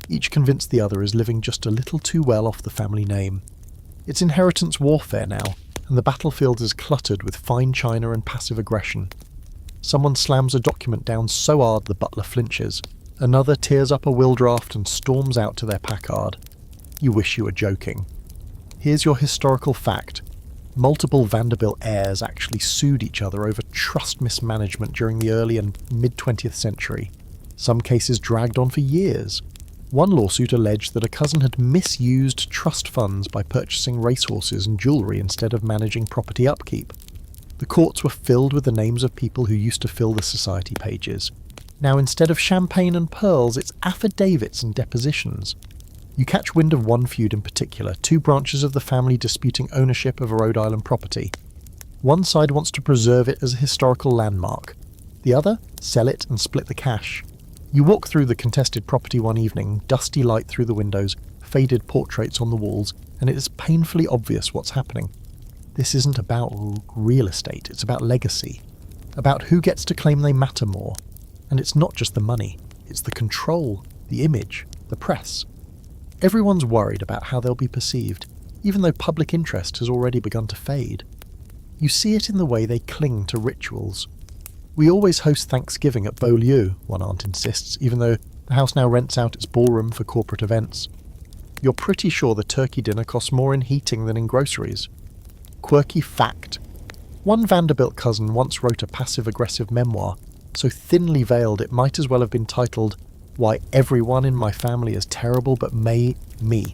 each convinced the other is living just a little too well off the family name. It's inheritance warfare now, and the battlefield is cluttered with fine china and passive aggression. Someone slams a document down so hard the butler flinches. Another tears up a will draft and storms out to their Packard. You wish you were joking. Here's your historical fact. Multiple Vanderbilt heirs actually sued each other over trust mismanagement during the early and mid-20th century. Some cases dragged on for years. One lawsuit alleged that a cousin had misused trust funds by purchasing racehorses and jewellery instead of managing property upkeep. The courts were filled with the names of people who used to fill the society pages. Now instead of champagne and pearls, it's affidavits and depositions. You catch wind of one feud in particular, two branches of the family disputing ownership of a Rhode Island property. One side wants to preserve it as a historical landmark. The other, sell it and split the cash. You walk through the contested property one evening, dusty light through the windows, faded portraits on the walls, and it is painfully obvious what's happening. This isn't about real estate, it's about legacy. About who gets to claim they matter more. And it's not just the money, it's the control, the image, the press. Everyone's worried about how they'll be perceived, even though public interest has already begun to fade. You see it in the way they cling to rituals. "We always host Thanksgiving at Beaulieu," one aunt insists, even though the house now rents out its ballroom for corporate events. You're pretty sure the turkey dinner costs more in heating than in groceries. Quirky fact. One Vanderbilt cousin once wrote a passive-aggressive memoir, so thinly veiled it might as well have been titled, "Why Everyone in My Family is Terrible But Me." You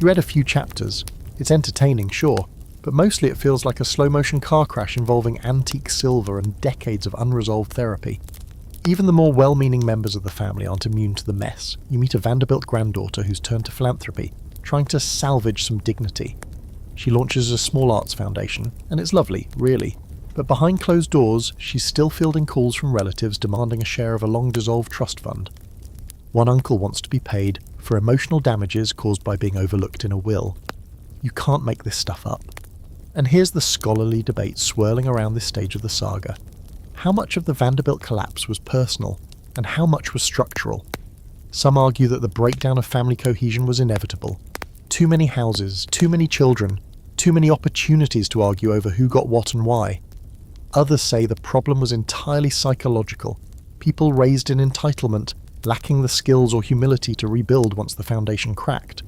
read a few chapters. It's entertaining, sure, but mostly it feels like a slow-motion car crash involving antique silver and decades of unresolved therapy. Even the more well-meaning members of the family aren't immune to the mess. You meet a Vanderbilt granddaughter who's turned to philanthropy, trying to salvage some dignity. She launches a small arts foundation, and it's lovely, really. But behind closed doors, she's still fielding calls from relatives demanding a share of a long-dissolved trust fund. One uncle wants to be paid for emotional damages caused by being overlooked in a will. You can't make this stuff up. And here's the scholarly debate swirling around this stage of the saga. How much of the Vanderbilt collapse was personal, and how much was structural? Some argue that the breakdown of family cohesion was inevitable. Too many houses, too many children, too many opportunities to argue over who got what and why. Others say the problem was entirely psychological. People raised in entitlement, lacking the skills or humility to rebuild once the foundation cracked.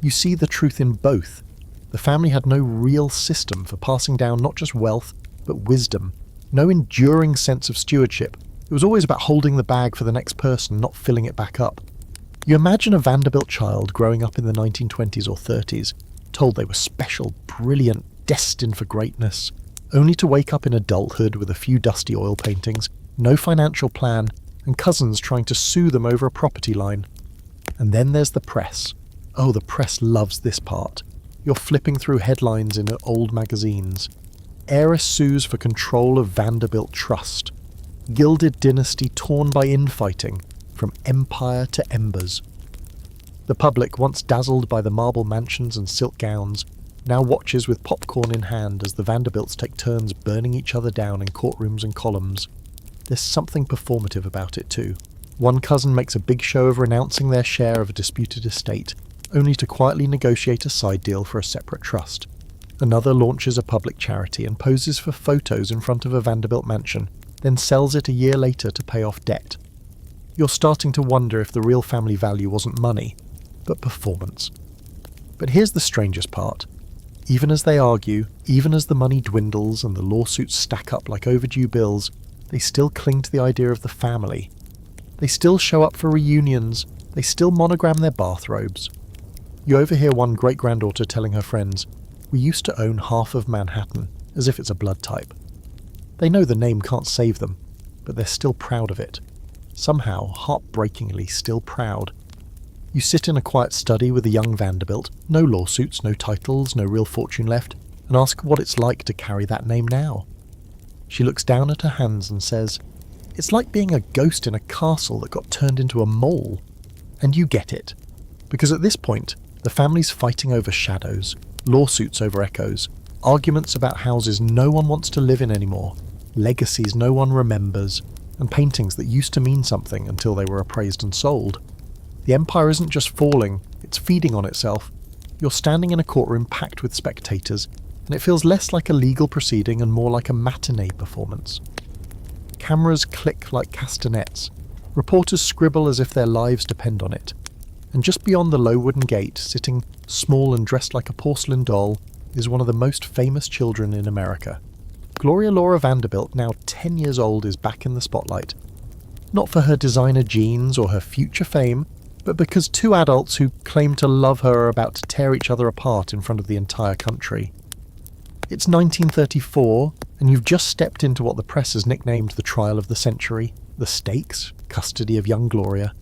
You see the truth in both. The family had no real system for passing down not just wealth, but wisdom. No enduring sense of stewardship. It was always about holding the bag for the next person, not filling it back up. You imagine a Vanderbilt child growing up in the 1920s or 30s, told they were special, brilliant, destined for greatness, only to wake up in adulthood with a few dusty oil paintings, no financial plan, and cousins trying to sue them over a property line. And then there's the press. Oh, the press loves this part. You're flipping through headlines in old magazines. Heiress sues for control of Vanderbilt Trust. Gilded dynasty torn by infighting, from empire to embers. The public, once dazzled by the marble mansions and silk gowns, now watches with popcorn in hand as the Vanderbilts take turns burning each other down in courtrooms and columns. There's something performative about it too. One cousin makes a big show of renouncing their share of a disputed estate, only to quietly negotiate a side deal for a separate trust. Another launches a public charity and poses for photos in front of a Vanderbilt mansion, then sells it a year later to pay off debt. You're starting to wonder if the real family value wasn't money, but performance. But here's the strangest part. Even as they argue, even as the money dwindles and the lawsuits stack up like overdue bills, they still cling to the idea of the family. They still show up for reunions, they still monogram their bathrobes. You overhear one great-granddaughter telling her friends, "We used to own half of Manhattan," as if it's a blood type. They know the name can't save them, but they're still proud of it. Somehow, heartbreakingly still proud. You sit in a quiet study with a young Vanderbilt, no lawsuits, no titles, no real fortune left, and ask what it's like to carry that name now. She looks down at her hands and says, "It's like being a ghost in a castle that got turned into a mole." And you get it. Because at this point, the family's fighting over shadows, lawsuits over echoes, arguments about houses no one wants to live in anymore, legacies no one remembers, and paintings that used to mean something until they were appraised and sold. The empire isn't just falling, it's feeding on itself. You're standing in a courtroom packed with spectators, and it feels less like a legal proceeding and more like a matinee performance. Cameras click like castanets. Reporters scribble as if their lives depend on it. And just beyond the low wooden gate, sitting small and dressed like a porcelain doll, is one of the most famous children in America. Gloria Laura Vanderbilt, now 10 years old, is back in the spotlight. Not for her designer jeans or her future fame, but because two adults who claim to love her are about to tear each other apart in front of the entire country. It's 1934, and you've just stepped into what the press has nicknamed the trial of the century. The stakes, custody of young Gloria.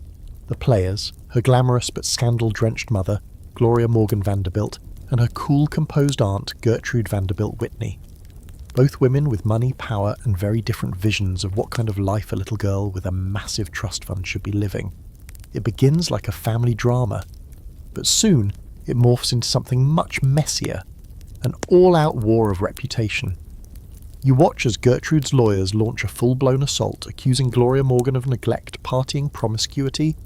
The players, her glamorous but scandal-drenched mother, Gloria Morgan Vanderbilt, and her cool, composed aunt, Gertrude Vanderbilt Whitney. Both women with money, power, and very different visions of what kind of life a little girl with a massive trust fund should be living. It begins like a family drama, but soon it morphs into something much messier, an all-out war of reputation. You watch as Gertrude's lawyers launch a full-blown assault accusing Gloria Morgan of neglect, partying, promiscuity,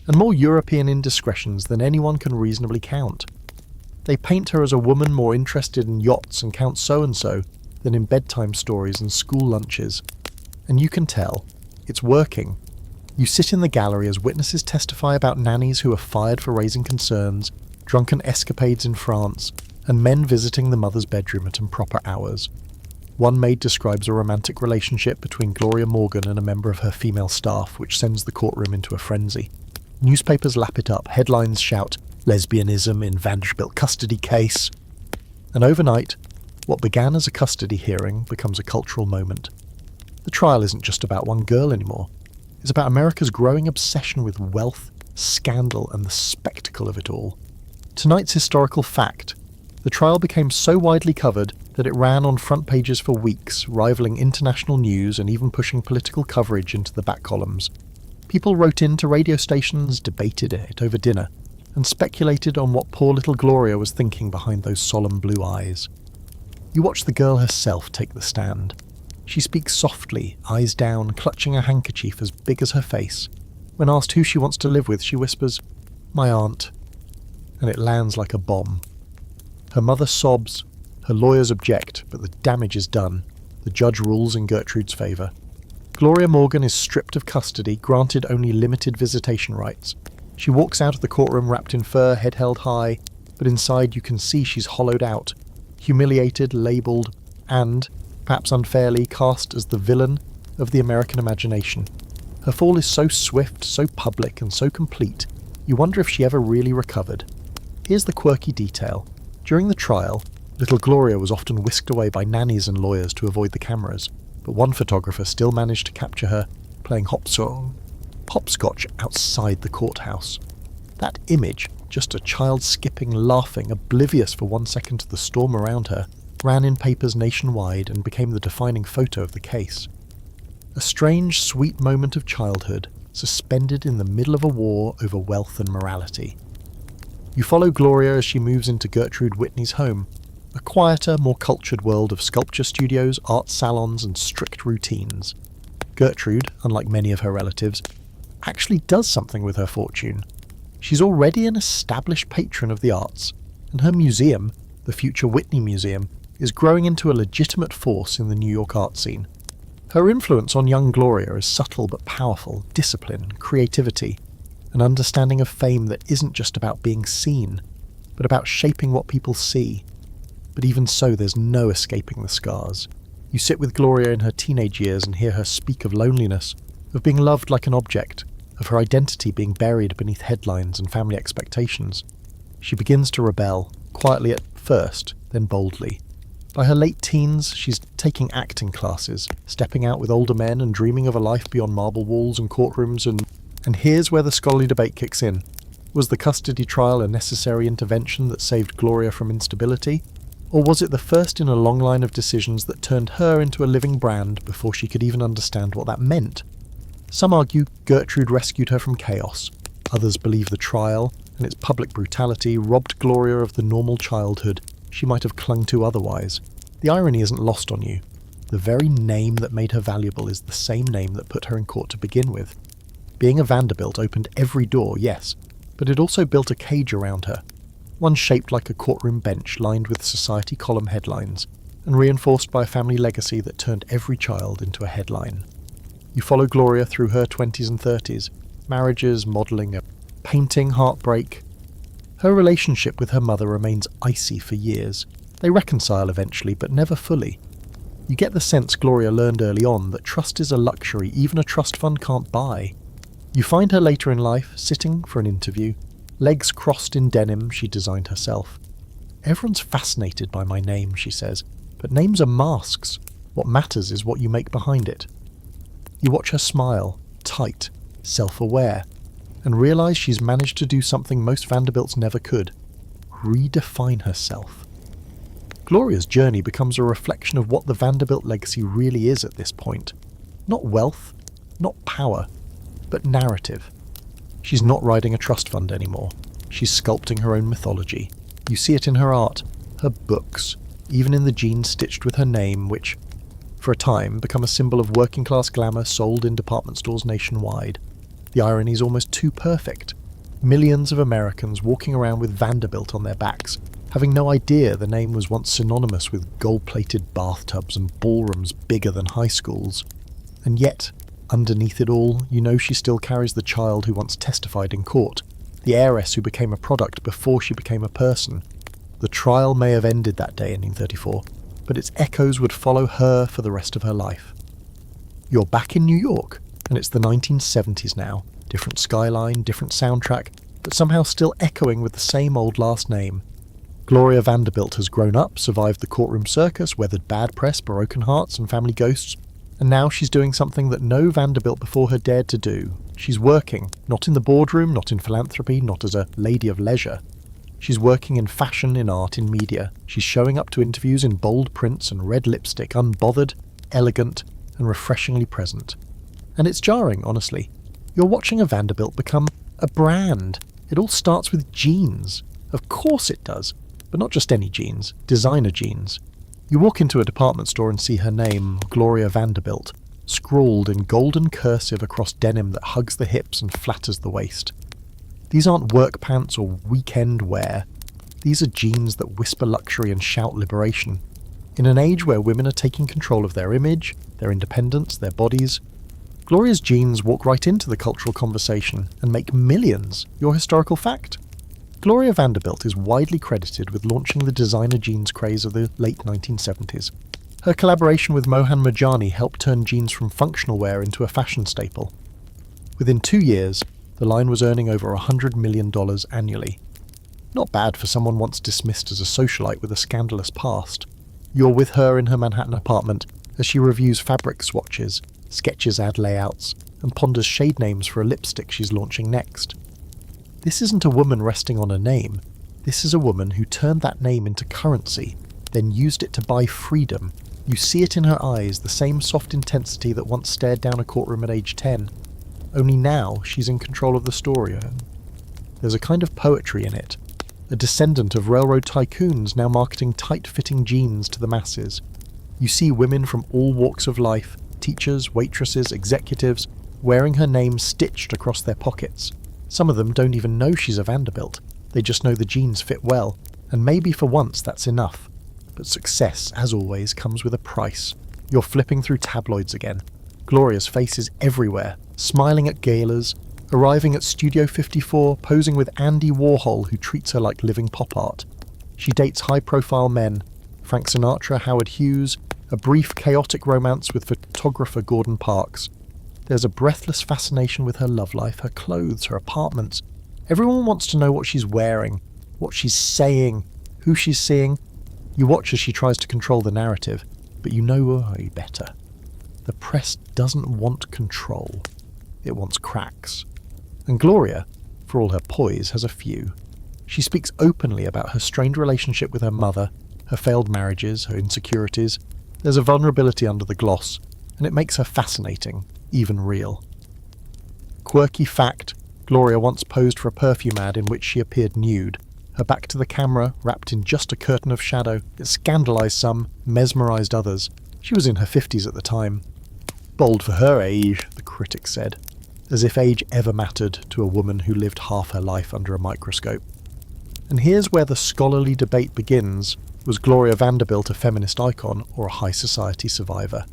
and more European indiscretions than anyone can reasonably count. They paint her as a woman more interested in yachts and Count So-and-so than in bedtime stories and school lunches. And you can tell, it's working. You sit in the gallery as witnesses testify about nannies who are fired for raising concerns, drunken escapades in France, and men visiting the mother's bedroom at improper hours. One maid describes a romantic relationship between Gloria Morgan and a member of her female staff, which sends the courtroom into a frenzy. Newspapers lap it up, headlines shout, "Lesbianism in Vanderbilt custody case." And overnight, what began as a custody hearing becomes a cultural moment. The trial isn't just about one girl anymore. It's about America's growing obsession with wealth, scandal, and the spectacle of it all. Tonight's historical fact: the trial became so widely covered that it ran on front pages for weeks, rivaling international news and even pushing political coverage into the back columns. People wrote in to radio stations, debated it over dinner, and speculated on what poor little Gloria was thinking behind those solemn blue eyes. You watch the girl herself take the stand. She speaks softly, eyes down, clutching a handkerchief as big as her face. When asked who she wants to live with, she whispers, "My aunt," and it lands like a bomb. Her mother sobs, her lawyers object, but the damage is done. The judge rules in Gertrude's favour. Gloria Morgan is stripped of custody, granted only limited visitation rights. She walks out of the courtroom wrapped in fur, head held high, but inside you can see she's hollowed out, humiliated, labelled, and, perhaps unfairly, cast as the villain of the American imagination. Her fall is so swift, so public, and so complete You wonder if she ever really recovered. Here's the quirky detail. During the trial, little Gloria was often whisked away by nannies and lawyers to avoid the cameras, but one photographer still managed to capture her playing hopscotch outside the courthouse. That image, just a child skipping, laughing, oblivious for 1 second to the storm around her, ran in papers nationwide and became the defining photo of the case. A strange, sweet moment of childhood, suspended in the middle of a war over wealth and morality. You follow Gloria as she moves into Gertrude Whitney's home, a quieter, more cultured world of sculpture studios, art salons, and strict routines. Gertrude, unlike many of her relatives, actually does something with her fortune. She's already an established patron of the arts, and her museum, the future Whitney Museum, is growing into a legitimate force in the New York art scene. Her influence on young Gloria is subtle but powerful: discipline, creativity, an understanding of fame that isn't just about being seen, but about shaping what people see. But even so, there's no escaping the scars. You sit with Gloria in her teenage years and hear her speak of loneliness, of being loved like an object, of her identity being buried beneath headlines and family expectations. She begins to rebel, quietly at first, then boldly. By her late teens, she's taking acting classes, stepping out with older men and dreaming of a life beyond marble walls and courtrooms, and here's where the scholarly debate kicks in. Was the custody trial a necessary intervention that saved Gloria from instability? Or was it the first in a long line of decisions that turned her into a living brand before she could even understand what that meant? Some argue Gertrude rescued her from chaos. Others believe the trial and its public brutality robbed Gloria of the normal childhood she might have clung to otherwise. The irony isn't lost on you. The very name that made her valuable is the same name that put her in court to begin with. Being a Vanderbilt opened every door, yes, but it also built a cage around her, one shaped like a courtroom bench lined with society column headlines, and reinforced by a family legacy that turned every child into a headline. You follow Gloria through her 20s and 30s, marriages, modelling, painting, heartbreak. Her relationship with her mother remains icy for years. They reconcile eventually, but never fully. You get the sense Gloria learned early on that trust is a luxury even a trust fund can't buy. You find her later in life, sitting for an interview, legs crossed in denim she designed herself. "Everyone's fascinated by my name," she says, "but names are masks. What matters is what you make behind it." You watch her smile, tight, self-aware, and realise she's managed to do something most Vanderbilts never could: redefine herself. Gloria's journey becomes a reflection of what the Vanderbilt legacy really is at this point. Not wealth, not power, but narrative. She's not riding a trust fund anymore. She's sculpting her own mythology. You see it in her art, her books, even in the jeans stitched with her name, which, for a time, become a symbol of working-class glamour sold in department stores nationwide. The irony is almost too perfect. Millions of Americans walking around with Vanderbilt on their backs, having no idea the name was once synonymous with gold-plated bathtubs and ballrooms bigger than high schools. And yet, underneath it all, you know she still carries the child who once testified in court, the heiress who became a product before she became a person. The trial may have ended that day in 1934, but its echoes would follow her for the rest of her life. You're back in New York, and it's the 1970s now. Different skyline, different soundtrack, but somehow still echoing with the same old last name. Gloria Vanderbilt has grown up, survived the courtroom circus, weathered bad press, broken hearts, and family ghosts, and now she's doing something that no Vanderbilt before her dared to do. She's working, not in the boardroom, not in philanthropy, not as a lady of leisure. She's working in fashion, in art, in media. She's showing up to interviews in bold prints and red lipstick, unbothered, elegant, and refreshingly present. And it's jarring, honestly. You're watching a Vanderbilt become a brand. It all starts with jeans. Of course it does, but not just any jeans, designer jeans. You walk into a department store and see her name, Gloria Vanderbilt, scrawled in golden cursive across denim that hugs the hips and flatters the waist. These aren't work pants or weekend wear. These are jeans that whisper luxury and shout liberation. In an age where women are taking control of their image, their independence, their bodies, Gloria's jeans walk right into the cultural conversation and make millions. Your historical fact. Gloria Vanderbilt is widely credited with launching the designer jeans craze of the late 1970s. Her collaboration with Mohan Mojani helped turn jeans from functional wear into a fashion staple. Within 2 years, The line was earning over $100 million annually. Not bad for someone once dismissed as a socialite with a scandalous past. You're with her in her Manhattan apartment as she reviews fabric swatches, sketches ad layouts, and ponders shade names for a lipstick she's launching next. This isn't a woman resting on a name. This is a woman who turned that name into currency, then used it to buy freedom. You see it in her eyes, the same soft intensity that once stared down a courtroom at age 10. Only now she's in control of the story. There's a kind of poetry in it. A descendant of railroad tycoons now marketing tight-fitting jeans to the masses. You see women from all walks of life, teachers, waitresses, executives, wearing her name stitched across their pockets. Some of them don't even know she's a Vanderbilt. They just know the jeans fit well, and maybe for once that's enough. But success, as always, comes with a price. You're flipping through tabloids again. Gloria's face is everywhere, smiling at galas, arriving at Studio 54, posing with Andy Warhol, who treats her like living pop art. She dates high-profile men, Frank Sinatra, Howard Hughes, a brief chaotic romance with photographer Gordon Parks. There's a breathless fascination with her love life, her clothes, her apartments. Everyone wants to know what she's wearing, what she's saying, who she's seeing. You watch as she tries to control the narrative, but you know why better. The press doesn't want control. It wants cracks. And Gloria, for all her poise, has a few. She speaks openly about her strained relationship with her mother, her failed marriages, her insecurities. There's a vulnerability under the gloss, and it makes her fascinating, even real. Quirky fact, Gloria once posed for a perfume ad in which she appeared nude, her back to the camera, wrapped in just a curtain of shadow. It scandalized some, mesmerized others. She was in her 50s at the time. Bold for her age, the critic said, as if age ever mattered to a woman who lived half her life under a microscope. And here's where the scholarly debate begins. Was Gloria Vanderbilt a feminist icon or a high society survivor?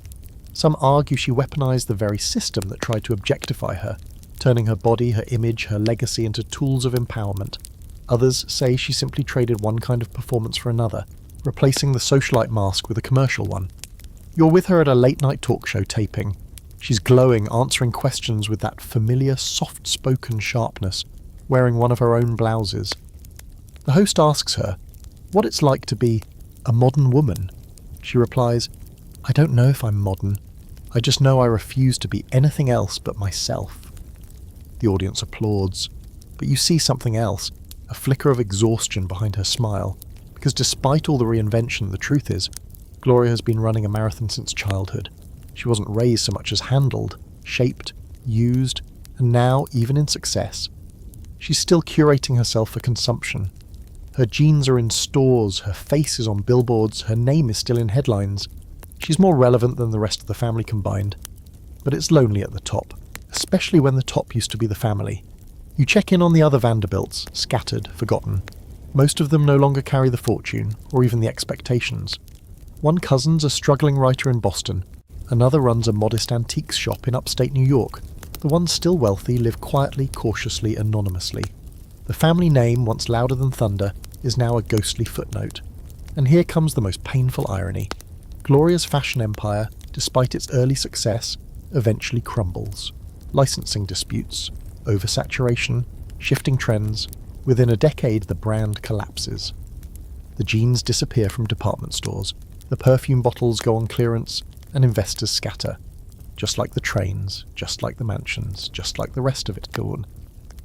Some argue she weaponized the very system that tried to objectify her, turning her body, her image, her legacy into tools of empowerment. Others say she simply traded one kind of performance for another, replacing the socialite mask with a commercial one. You're with her at a late-night talk show taping. She's glowing, answering questions with that familiar, soft-spoken sharpness, wearing one of her own blouses. The host asks her what it's like to be a modern woman. She replies, "I don't know if I'm modern. I just know I refuse to be anything else but myself." The audience applauds, but you see something else, a flicker of exhaustion behind her smile, because despite all the reinvention, the truth is, Gloria has been running a marathon since childhood. She wasn't raised so much as handled, shaped, used, and now, even in success, she's still curating herself for consumption. Her jeans are in stores, her face is on billboards, her name is still in headlines. She's more relevant than the rest of the family combined. But it's lonely at the top, especially when the top used to be the family. You check in on the other Vanderbilts, scattered, forgotten. Most of them no longer carry the fortune, or even the expectations. One cousin's a struggling writer in Boston. Another runs a modest antiques shop in upstate New York. The ones still wealthy live quietly, cautiously, anonymously. The family name, once louder than thunder, is now a ghostly footnote. And here comes the most painful irony. Gloria's fashion empire, despite its early success, eventually crumbles. Licensing disputes, oversaturation, shifting trends. Within a decade, the brand collapses. The jeans disappear from department stores. The perfume bottles go on clearance, and investors scatter. Just like the trains, just like the mansions, just like the rest of it gone.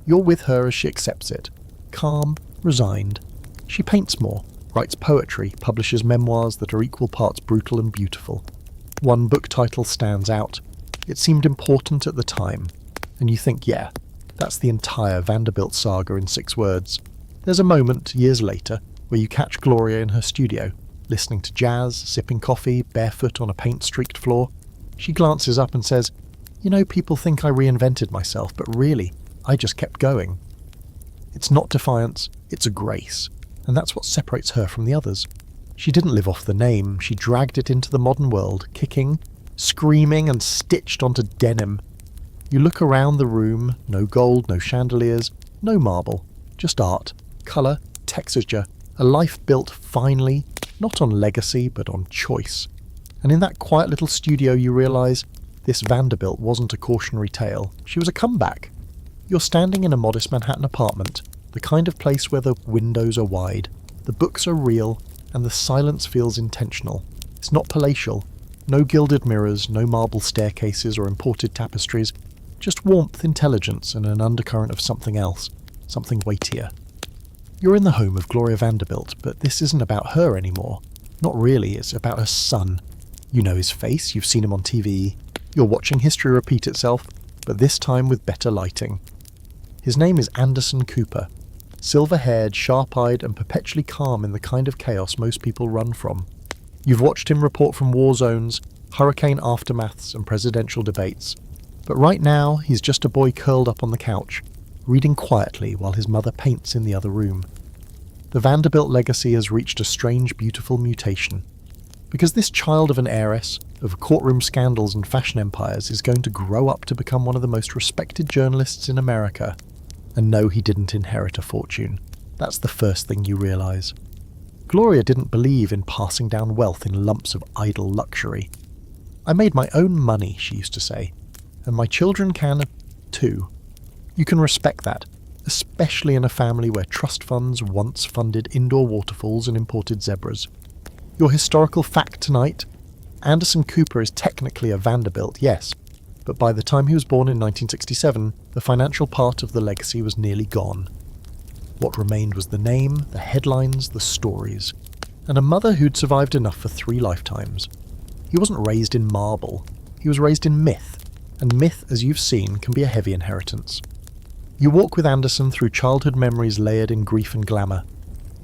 You're with her as she accepts it. Calm, resigned. She paints more, writes poetry, publishes memoirs that are equal parts brutal and beautiful. One book title stands out. It seemed important at the time. And you think, yeah, that's the entire Vanderbilt saga in 6 words. There's a moment, years later, where you catch Gloria in her studio, listening to jazz, sipping coffee, barefoot on a paint-streaked floor. She glances up and says, "You know, people think I reinvented myself, but really, I just kept going." It's not defiance, it's a grace, and that's what separates her from the others. She didn't live off the name, she dragged it into the modern world, kicking, screaming, and stitched onto denim. You look around the room, no gold, no chandeliers, no marble, just art, colour, texture, a life built finely, not on legacy, but on choice. And in that quiet little studio you realise this Vanderbilt wasn't a cautionary tale, she was a comeback. You're standing in a modest Manhattan apartment, the kind of place where the windows are wide, the books are real, and the silence feels intentional. It's not palatial. No gilded mirrors, no marble staircases or imported tapestries, just warmth, intelligence, and an undercurrent of something else, something weightier. You're in the home of Gloria Vanderbilt, but this isn't about her anymore. Not really, it's about her son. You know his face, you've seen him on TV. You're watching history repeat itself, but this time with better lighting. His name is Anderson Cooper. Silver-haired, sharp-eyed, and perpetually calm in the kind of chaos most people run from. You've watched him report from war zones, hurricane aftermaths, and presidential debates. But right now, he's just a boy curled up on the couch, reading quietly while his mother paints in the other room. The Vanderbilt legacy has reached a strange, beautiful mutation. Because this child of an heiress, of courtroom scandals and fashion empires, is going to grow up to become one of the most respected journalists in America. And no, he didn't inherit a fortune. That's the first thing you realise. Gloria didn't believe in passing down wealth in lumps of idle luxury. I made my own money, she used to say, and my children can too. You can respect that, especially in a family where trust funds once funded indoor waterfalls and imported zebras. Your historical fact tonight: Anderson Cooper is technically a Vanderbilt, yes, but by the time he was born in 1967, the financial part of the legacy was nearly gone. What remained was the name, the headlines, the stories, and a mother who'd survived enough for 3 lifetimes. He wasn't raised in marble, he was raised in myth, and myth, as you've seen, can be a heavy inheritance. You walk with Anderson through childhood memories layered in grief and glamour.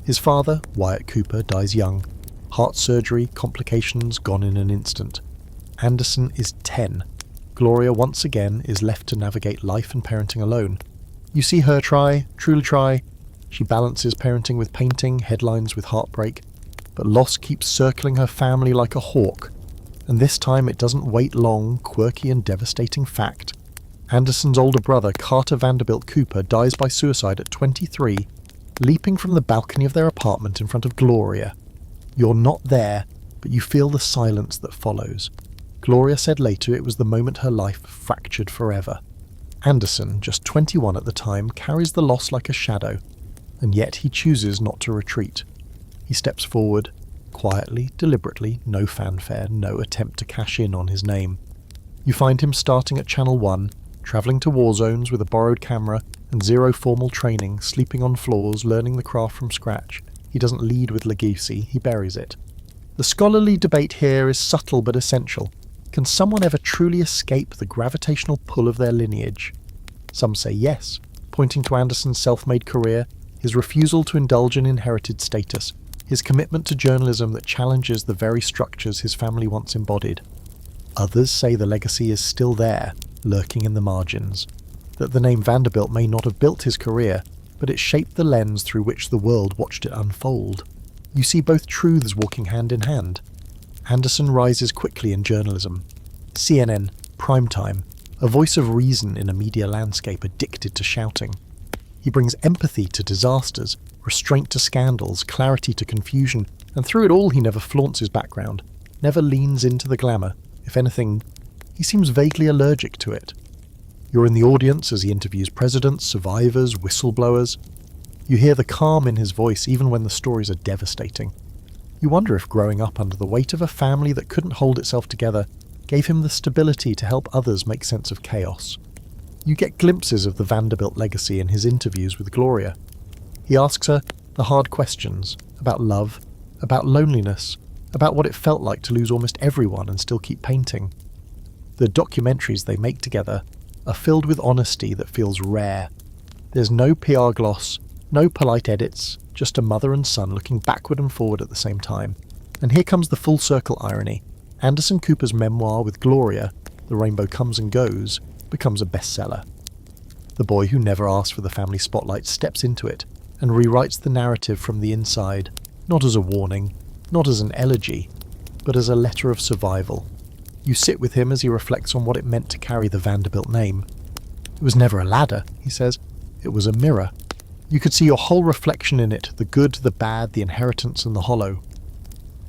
His father, Wyatt Cooper, dies young. Heart surgery, complications, gone in an instant. Anderson is 10. Gloria once again is left to navigate life and parenting alone. You see her try, truly try. She balances parenting with painting, headlines with heartbreak. But loss keeps circling her family like a hawk. And this time it doesn't wait long, quirky and devastating fact. Anderson's older brother, Carter Vanderbilt Cooper, dies by suicide at 23, leaping from the balcony of their apartment in front of Gloria. You're not there, but you feel the silence that follows. Gloria said later it was the moment her life fractured forever. Anderson, just 21 at the time, carries the loss like a shadow, and yet he chooses not to retreat. He steps forward, quietly, deliberately, no fanfare, no attempt to cash in on his name. You find him starting at Channel 1, travelling to war zones with a borrowed camera and zero formal training, sleeping on floors, learning the craft from scratch. He doesn't lead with legacy, he buries it. The scholarly debate here is subtle but essential. Can someone ever truly escape the gravitational pull of their lineage? Some say yes, pointing to Anderson's self-made career, his refusal to indulge in inherited status, his commitment to journalism that challenges the very structures his family once embodied. Others say the legacy is still there, lurking in the margins, that the name Vanderbilt may not have built his career, but it shaped the lens through which the world watched it unfold. You see both truths walking hand in hand. Anderson rises quickly in journalism. CNN, primetime, a voice of reason in a media landscape addicted to shouting. He brings empathy to disasters, restraint to scandals, clarity to confusion, and through it all he never flaunts his background, never leans into the glamour. If anything, he seems vaguely allergic to it. You're in the audience as he interviews presidents, survivors, whistleblowers. You hear the calm in his voice even when the stories are devastating. You wonder if growing up under the weight of a family that couldn't hold itself together gave him the stability to help others make sense of chaos. You get glimpses of the Vanderbilt legacy in his interviews with Gloria. He asks her the hard questions about love, about loneliness, about what it felt like to lose almost everyone and still keep painting. The documentaries they make together are filled with honesty that feels rare. There's no PR gloss, no polite edits, just a mother and son looking backward and forward at the same time. And here comes the full circle irony. Anderson Cooper's memoir with Gloria, The Rainbow Comes and Goes, becomes a bestseller. The boy who never asked for the family spotlight steps into it and rewrites the narrative from the inside, not as a warning, not as an elegy, but as a letter of survival. You sit with him as he reflects on what it meant to carry the Vanderbilt name. It was never a ladder, he says. It was a mirror. You could see your whole reflection in it, the good, the bad, the inheritance and the hollow.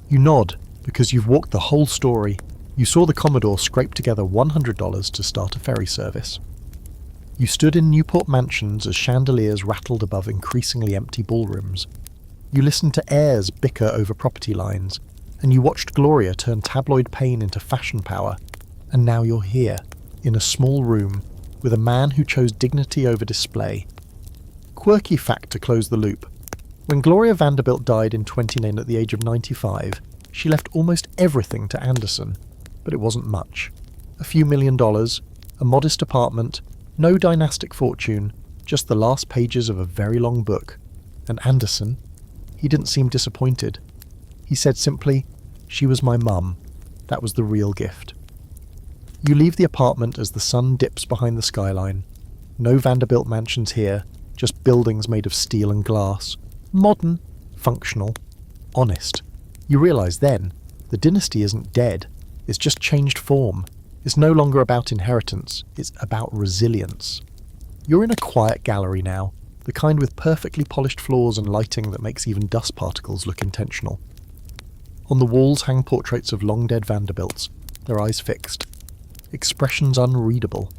You nod, because you've walked the whole story. You saw the Commodore scrape together $100 to start a ferry service. You stood in Newport mansions as chandeliers rattled above increasingly empty ballrooms. You listened to heirs bicker over property lines, and you watched Gloria turn tabloid pain into fashion power. And now you're here, in a small room, with a man who chose dignity over display. Quirky fact to close the loop. When Gloria Vanderbilt died in 2019 at the age of 95, she left almost everything to Anderson, but it wasn't much. A few $1 million, a modest apartment, no dynastic fortune, just the last pages of a very long book. And Anderson, he didn't seem disappointed. He said simply, "She was my mum. That was the real gift." You leave the apartment as the sun dips behind the skyline. No Vanderbilt mansions here, just buildings made of steel and glass. Modern, functional, honest. You realise then, the dynasty isn't dead. It's just changed form. It's no longer about inheritance. It's about resilience. You're in a quiet gallery now, the kind with perfectly polished floors and lighting that makes even dust particles look intentional. On the walls hang portraits of long-dead Vanderbilts, their eyes fixed. Expressions unreadable.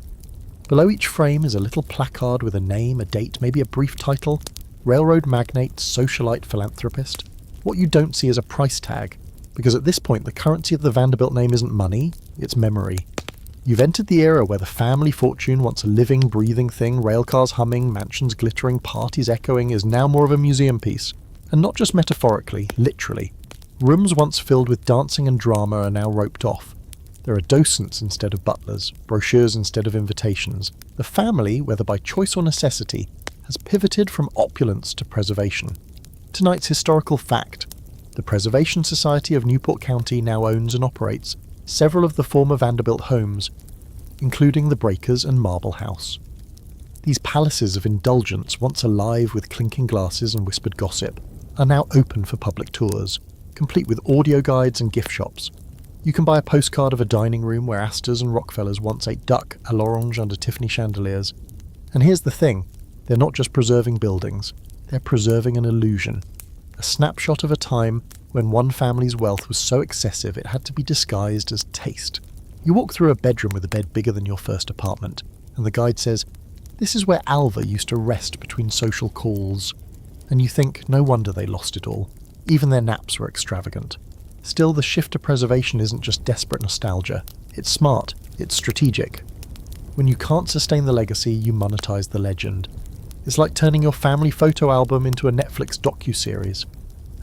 Below each frame is a little placard with a name, a date, maybe a brief title. Railroad magnate, socialite, philanthropist. What you don't see is a price tag, because at this point the currency of the Vanderbilt name isn't money, it's memory. You've entered the era where the family fortune, once a living, breathing thing, railcars humming, mansions glittering, parties echoing, is now more of a museum piece. And not just metaphorically, literally. Rooms once filled with dancing and drama are now roped off. There are docents instead of butlers, brochures instead of invitations. The family, whether by choice or necessity, has pivoted from opulence to preservation. Tonight's historical fact. The Preservation Society of Newport County now owns and operates several of the former Vanderbilt homes, including the Breakers and Marble House. These palaces of indulgence, once alive with clinking glasses and whispered gossip, are now open for public tours, complete with audio guides and gift shops. You can buy a postcard of a dining room where Astors and Rockefellers once ate duck à l'orange under Tiffany chandeliers. And here's the thing, they're not just preserving buildings, they're preserving an illusion. A snapshot of a time when one family's wealth was so excessive it had to be disguised as taste. You walk through a bedroom with a bed bigger than your first apartment, and the guide says, "This is where Alva used to rest between social calls." And you think, no wonder they lost it all. Even their naps were extravagant. Still, the shift to preservation isn't just desperate nostalgia. It's smart. It's strategic. When you can't sustain the legacy, you monetize the legend. It's like turning your family photo album into a Netflix docuseries.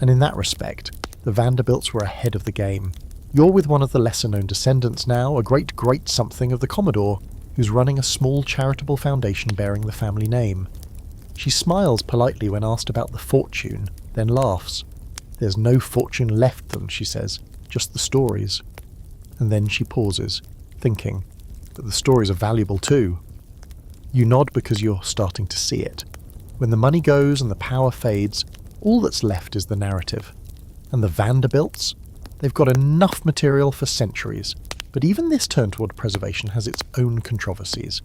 And in that respect, the Vanderbilts were ahead of the game. You're with one of the lesser-known descendants now, a great-great-something of the Commodore, who's running a small charitable foundation bearing the family name. She smiles politely when asked about the fortune, then laughs. "There's no fortune left them," she says, "just the stories." And then she pauses, thinking, "But the stories are valuable too." You nod because you're starting to see it. When the money goes and the power fades, all that's left is the narrative. And the Vanderbilts? They've got enough material for centuries, but even this turn toward preservation has its own controversies.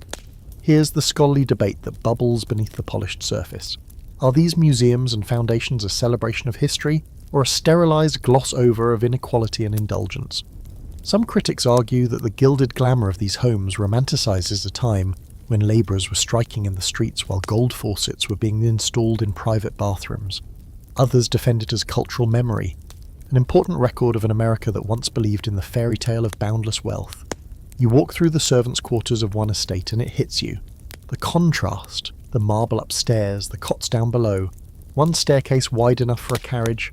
Here's the scholarly debate that bubbles beneath the polished surface. Are these museums and foundations a celebration of history, or a sterilized gloss-over of inequality and indulgence? Some critics argue that the gilded glamour of these homes romanticizes a time when labourers were striking in the streets while gold faucets were being installed in private bathrooms. Others defend it as cultural memory, an important record of an America that once believed in the fairy tale of boundless wealth. You walk through the servants' quarters of one estate and it hits you. The contrast, the marble upstairs, the cots down below, one staircase wide enough for a carriage,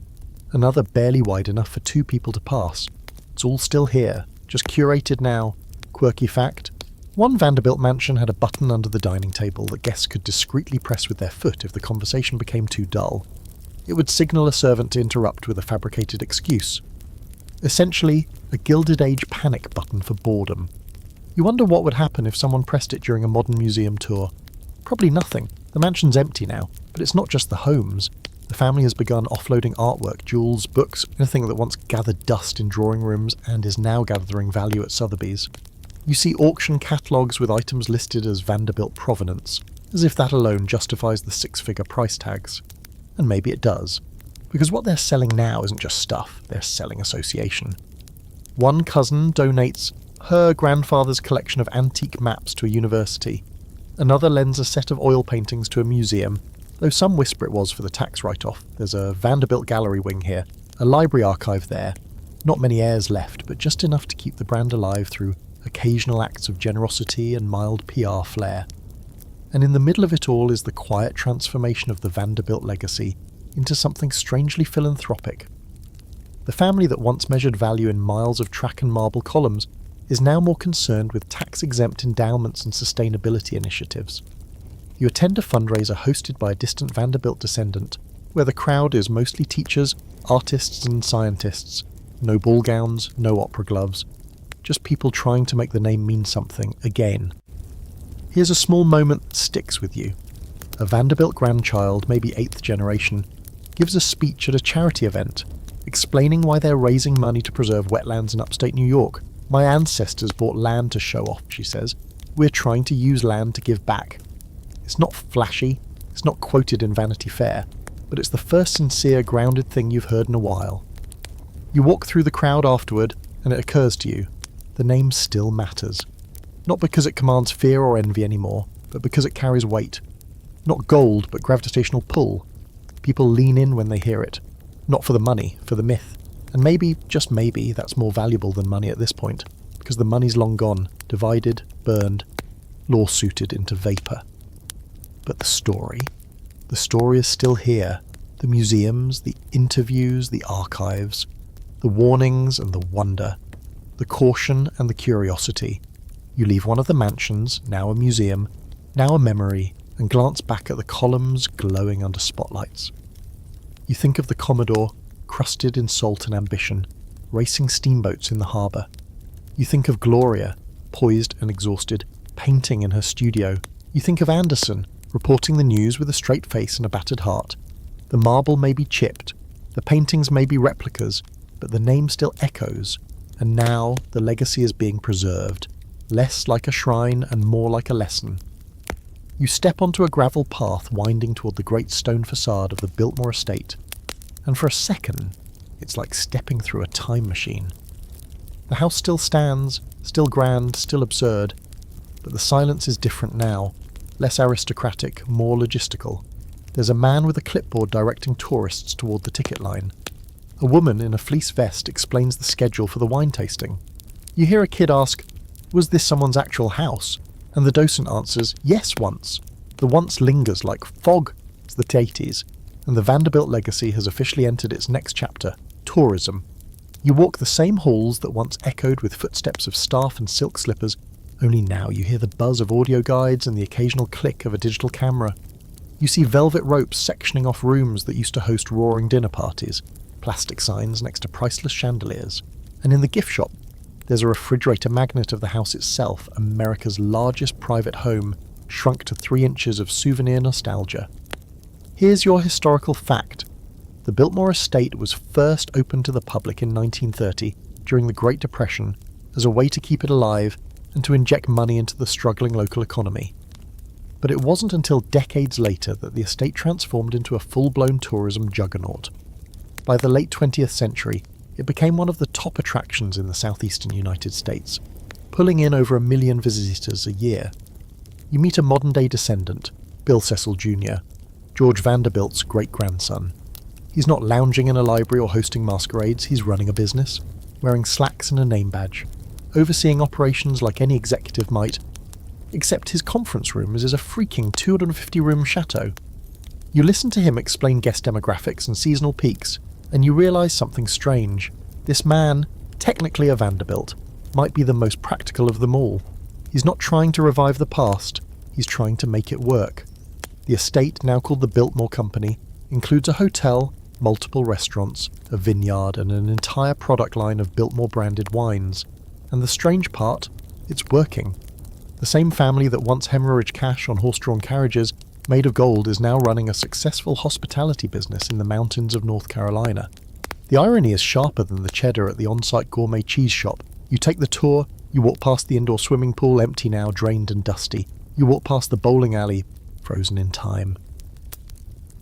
another barely wide enough for two people to pass. It's all still here, just curated now. Quirky fact, one Vanderbilt mansion had a button under the dining table that guests could discreetly press with their foot if the conversation became too dull. It would signal a servant to interrupt with a fabricated excuse. Essentially, a Gilded Age panic button for boredom. You wonder what would happen if someone pressed it during a modern museum tour. Probably nothing. The mansion's empty now, but it's not just the homes. The family has begun offloading artwork, jewels, books, anything that once gathered dust in drawing rooms and is now gathering value at Sotheby's. You see auction catalogues with items listed as Vanderbilt provenance, as if that alone justifies the six-figure price tags. And maybe it does, because what they're selling now isn't just stuff, they're selling association. One cousin donates her grandfather's collection of antique maps to a university. Another lends a set of oil paintings to a museum, though some whisper it was for the tax write-off. There's a Vanderbilt gallery wing here, a library archive there. Not many heirs left, but just enough to keep the brand alive through occasional acts of generosity and mild PR flair. And in the middle of it all is the quiet transformation of the Vanderbilt legacy into something strangely philanthropic. The family that once measured value in miles of track and marble columns is now more concerned with tax-exempt endowments and sustainability initiatives. You attend a fundraiser hosted by a distant Vanderbilt descendant, where the crowd is mostly teachers, artists and scientists. No ball gowns, no opera gloves. Just people trying to make the name mean something again. Here's a small moment that sticks with you. A Vanderbilt grandchild, maybe 8th generation, gives a speech at a charity event, explaining why they're raising money to preserve wetlands in upstate New York. My ancestors bought land to show off, she says. We're trying to use land to give back. It's not flashy, it's not quoted in Vanity Fair, but it's the first sincere, grounded thing you've heard in a while. You walk through the crowd afterward, and it occurs to you, the name still matters. Not because it commands fear or envy anymore, but because it carries weight. Not gold, but gravitational pull. People lean in when they hear it. Not for the money, for the myth. And maybe, just maybe, that's more valuable than money at this point, because the money's long gone, divided, burned, lawsuited into vapour. But the story is still here. The museums, the interviews, the archives, the warnings and the wonder, the caution and the curiosity. You leave one of the mansions, now a museum, now a memory, and glance back at the columns glowing under spotlights. You think of the Commodore, crusted in salt and ambition, racing steamboats in the harbour. You think of Gloria, poised and exhausted, painting in her studio. You think of Anderson, reporting the news with a straight face and a battered heart. The marble may be chipped, the paintings may be replicas, but the name still echoes, and now the legacy is being preserved, less like a shrine and more like a lesson. You step onto a gravel path winding toward the great stone facade of the Builtmore Estate, and for a second, it's like stepping through a time machine. The house still stands, still grand, still absurd, but the silence is different now, less aristocratic, more logistical. There's a man with a clipboard directing tourists toward the ticket line. A woman in a fleece vest explains the schedule for the wine tasting. You hear a kid ask, "Was this someone's actual house?" And the docent answers, "Yes, once." The once lingers like fog. It's the 80s, and the Vanderbilt legacy has officially entered its next chapter, tourism. You walk the same halls that once echoed with footsteps of staff and silk slippers, only now you hear the buzz of audio guides and the occasional click of a digital camera. You see velvet ropes sectioning off rooms that used to host roaring dinner parties, plastic signs next to priceless chandeliers, and in the gift shop, there's a refrigerator magnet of the house itself, America's largest private home, shrunk to 3 inches of souvenir nostalgia. Here's your historical fact. The Builtmore Estate was first opened to the public in 1930, during the Great Depression, as a way to keep it alive and to inject money into the struggling local economy. But it wasn't until decades later that the estate transformed into a full-blown tourism juggernaut. By the late 20th century, it became one of the top attractions in the southeastern United States, pulling in over 1 million visitors a year. You meet a modern-day descendant, Bill Cecil Jr., George Vanderbilt's great-grandson. He's not lounging in a library or hosting masquerades, he's running a business, wearing slacks and a name badge, overseeing operations like any executive might, except his conference room is a freaking 250-room chateau. You listen to him explain guest demographics and seasonal peaks, and you realise something strange. This man, technically a Vanderbilt, might be the most practical of them all. He's not trying to revive the past, he's trying to make it work. The estate, now called the Builtmore Company, includes a hotel, multiple restaurants, a vineyard, and an entire product line of Builtmore branded wines. And the strange part, it's working. The same family that once hemorrhaged cash on horse-drawn carriages made of gold is now running a successful hospitality business in the mountains of North Carolina. The irony is sharper than the cheddar at the on-site gourmet cheese shop. You take the tour, you walk past the indoor swimming pool, empty now, drained and dusty. You walk past the bowling alley, frozen in time.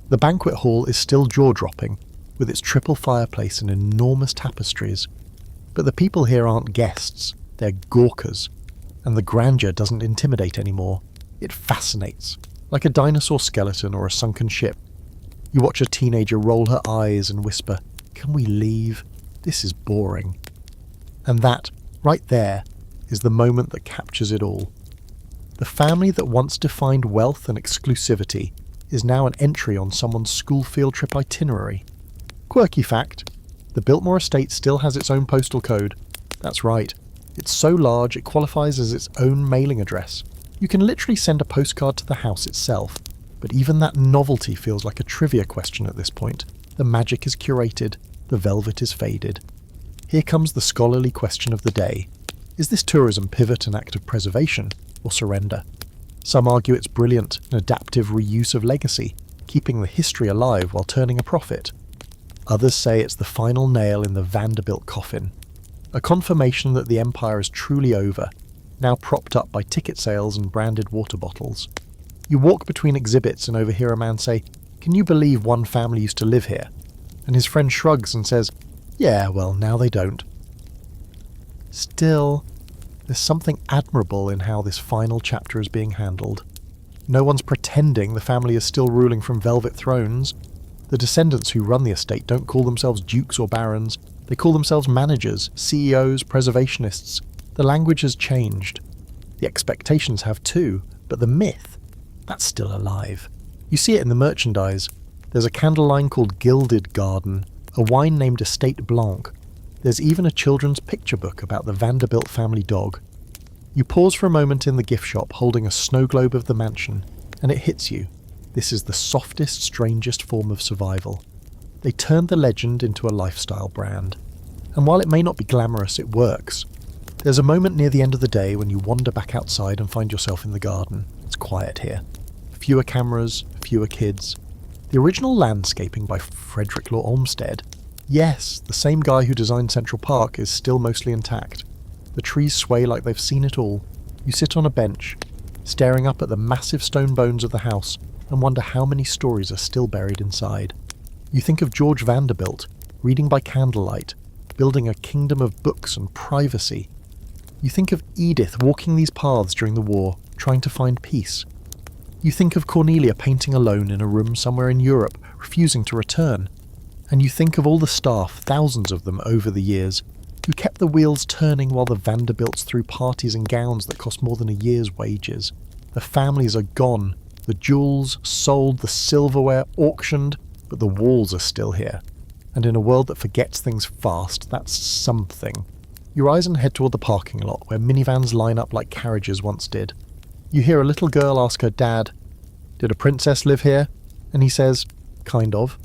The banquet hall is still jaw-dropping, with its triple fireplace and enormous tapestries. But the people here aren't guests, they're gawkers, and the grandeur doesn't intimidate anymore. It fascinates, like a dinosaur skeleton or a sunken ship. You watch a teenager roll her eyes and whisper, "Can we leave? This is boring." And that, right there, is the moment that captures it all. The family that once defined wealth and exclusivity is now an entry on someone's school field trip itinerary. Quirky fact, the Builtmore Estate still has its own postal code. That's right, it's so large it qualifies as its own mailing address. You can literally send a postcard to the house itself, but even that novelty feels like a trivia question at this point. The magic is curated, the velvet is faded. Here comes the scholarly question of the day. Is this tourism pivot an act of preservation or surrender? Some argue it's brilliant, an adaptive reuse of legacy, keeping the history alive while turning a profit. Others say it's the final nail in the Vanderbilt coffin, a confirmation that the empire is truly over, now propped up by ticket sales and branded water bottles. You walk between exhibits and overhear a man say, "Can you believe one family used to live here?" And his friend shrugs and says, "Yeah, well, now they don't." Still, there's something admirable in how this final chapter is being handled. No one's pretending the family is still ruling from velvet thrones. The descendants who run the estate don't call themselves dukes or barons. They call themselves managers, CEOs, preservationists. The language has changed. The expectations have too, but the myth, that's still alive. You see it in the merchandise. There's a candle line called Gilded Garden, a wine named Estate Blanc. There's even a children's picture book about the Vanderbilt family dog. You pause for a moment in the gift shop holding a snow globe of the mansion, and it hits you. This is the softest, strangest form of survival. They turned the legend into a lifestyle brand. And while it may not be glamorous, it works. There's a moment near the end of the day when you wander back outside and find yourself in the garden. It's quiet here. Fewer cameras, fewer kids. The original landscaping by Frederick Law Olmsted, yes, the same guy who designed Central Park, is still mostly intact. The trees sway like they've seen it all. You sit on a bench, staring up at the massive stone bones of the house, and wonder how many stories are still buried inside. You think of George Vanderbilt, reading by candlelight, building a kingdom of books and privacy. You think of Edith walking these paths during the war, trying to find peace. You think of Cornelia painting alone in a room somewhere in Europe, refusing to return. And you think of all the staff, thousands of them over the years, who kept the wheels turning while the Vanderbilts threw parties in gowns that cost more than a year's wages. The families are gone, the jewels sold, the silverware auctioned, but the walls are still here. And in a world that forgets things fast, that's something. You rise and head toward the parking lot where minivans line up like carriages once did. You hear a little girl ask her dad, "Did a princess live here?" And he says, "Kind of."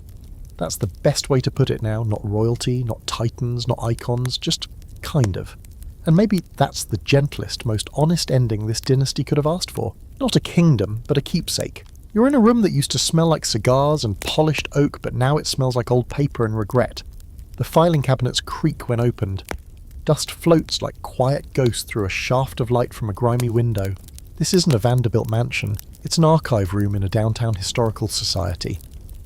That's the best way to put it now, not royalty, not titans, not icons, just kind of. And maybe that's the gentlest, most honest ending this dynasty could have asked for. Not a kingdom, but a keepsake. You're in a room that used to smell like cigars and polished oak, but now it smells like old paper and regret. The filing cabinets creak when opened. Dust floats like quiet ghosts through a shaft of light from a grimy window. This isn't a Vanderbilt mansion, it's an archive room in a downtown historical society.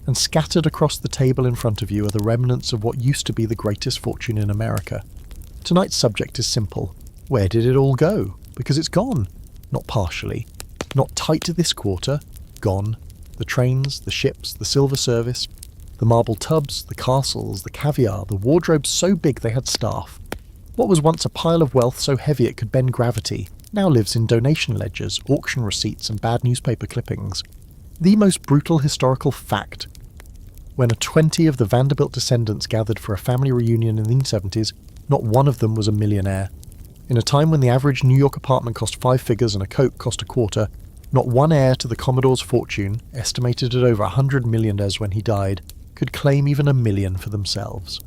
And scattered across the table in front of you are the remnants of what used to be the greatest fortune in America. Tonight's subject is simple. Where did it all go? Because it's gone. Not partially. Not tight to this quarter. Gone. The trains, the ships, the silver service, the marble tubs, the castles, the caviar, the wardrobes so big they had staff. What was once a pile of wealth so heavy it could bend gravity now lives in donation ledgers, auction receipts, and bad newspaper clippings. The most brutal historical fact. When 20 of the Vanderbilt descendants gathered for a family reunion in the 1970s, not one of them was a millionaire. In a time when the average New York apartment cost 5 figures and a Coke cost a quarter, not one heir to the Commodore's fortune, estimated at over $100 million when he died, could claim even $1 million for themselves.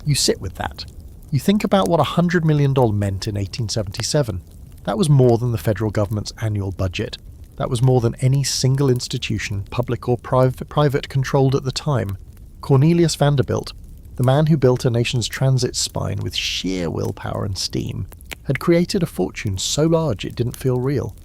You sit with that. You think about what $100 million meant in 1877. That was more than the federal government's annual budget. That was more than any single institution, public or private, controlled at the time. Cornelius Vanderbilt, the man who built a nation's transit spine with sheer willpower and steam, had created a fortune so large it didn't feel real.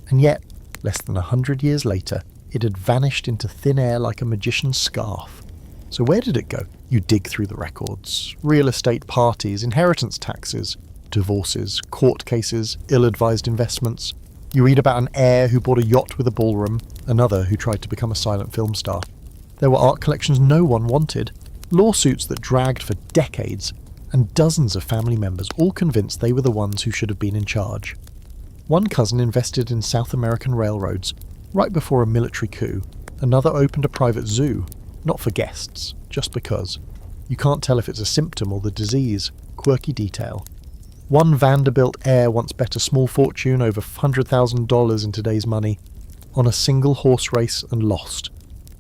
And yet, less than 100 years later, it had vanished into thin air like a magician's scarf. So where did it go? You dig through the records. Real estate parties, inheritance taxes, divorces, court cases, ill-advised investments. You read about an heir who bought a yacht with a ballroom, another who tried to become a silent film star. There were art collections no one wanted, lawsuits that dragged for decades, and dozens of family members all convinced they were the ones who should have been in charge. One cousin invested in South American railroads, right before a military coup. Another opened a private zoo, not for guests, just because. You can't tell if it's a symptom or the disease, quirky detail. One Vanderbilt heir once bet a small fortune, over $100,000 in today's money, on a single horse race and lost.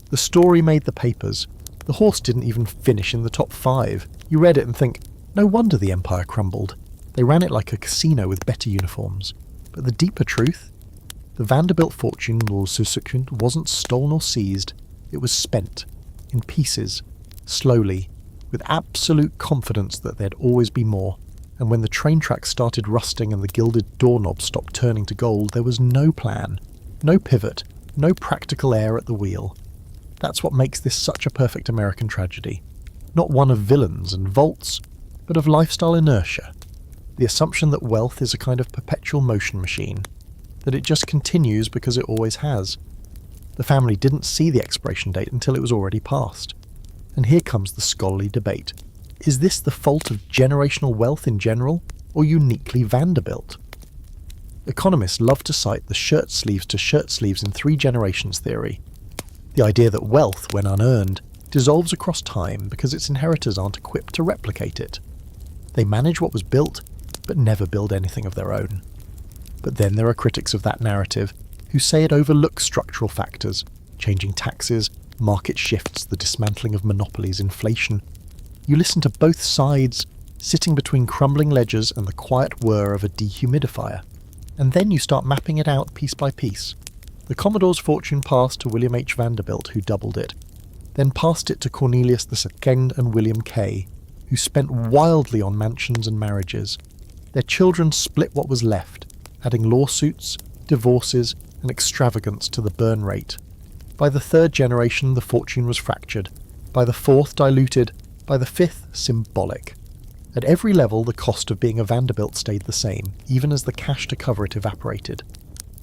The story made the papers. The horse didn't even finish in the top 5. You read it and think, no wonder the empire crumbled. They ran it like a casino with better uniforms. But the deeper truth? The Vanderbilt fortune wasn't stolen or seized. It was spent. In pieces. Slowly. With absolute confidence that there'd always be more. And when the train tracks started rusting and the gilded doorknob stopped turning to gold, there was no plan. No pivot. No practical heir at the wheel. That's what makes this such a perfect American tragedy. Not one of villains and vaults, but of lifestyle inertia. The assumption that wealth is a kind of perpetual motion machine, that it just continues because it always has. The family didn't see the expiration date until it was already past. And here comes the scholarly debate. Is this the fault of generational wealth in general, or uniquely Vanderbilt? Economists love to cite the shirt sleeves to shirt sleeves in 3 generations theory. The idea that wealth, when unearned, dissolves across time because its inheritors aren't equipped to replicate it. They manage what was built, but never build anything of their own. But then there are critics of that narrative who say it overlooks structural factors, changing taxes, market shifts, the dismantling of monopolies, inflation. You listen to both sides, sitting between crumbling ledgers and the quiet whir of a dehumidifier. And then you start mapping it out piece by piece. The Commodore's fortune passed to William H. Vanderbilt, who doubled it, then passed it to Cornelius II and William K., who spent wildly on mansions and marriages. Their children split what was left, adding lawsuits, divorces, and extravagance to the burn rate. By the 3rd generation, the fortune was fractured. By the 4th, diluted. By the 5th, symbolic. At every level, the cost of being a Vanderbilt stayed the same, even as the cash to cover it evaporated.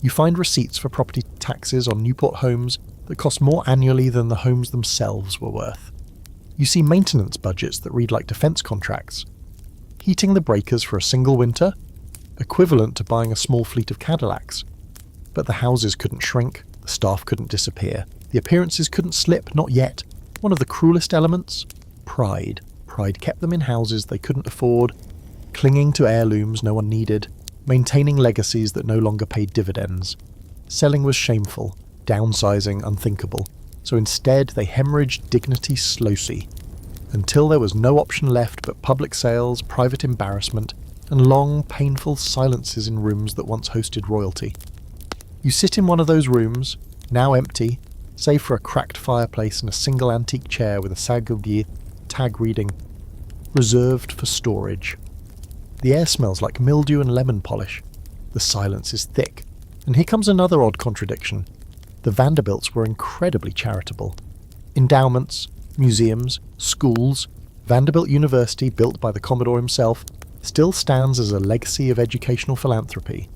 You find receipts for property taxes on Newport homes that cost more annually than the homes themselves were worth. You see maintenance budgets that read like defence contracts. Heating the breakers for a single winter? Equivalent to buying a small fleet of Cadillacs. But the houses couldn't shrink, the staff couldn't disappear, the appearances couldn't slip, not yet. One of the cruelest elements? Pride. Pride kept them in houses they couldn't afford, clinging to heirlooms no one needed, maintaining legacies that no longer paid dividends. Selling was shameful, downsizing unthinkable, so instead they hemorrhaged dignity slowly, until there was no option left but public sales, private embarrassment, and long, painful silences in rooms that once hosted royalty. You sit in one of those rooms, now empty, save for a cracked fireplace and a single antique chair with a Saint-Gobain tag reading, reserved for storage. The air smells like mildew and lemon polish. The silence is thick. And here comes another odd contradiction. The Vanderbilts were incredibly charitable. Endowments, museums, schools, Vanderbilt University, built by the Commodore himself, still stands as a legacy of educational philanthropy.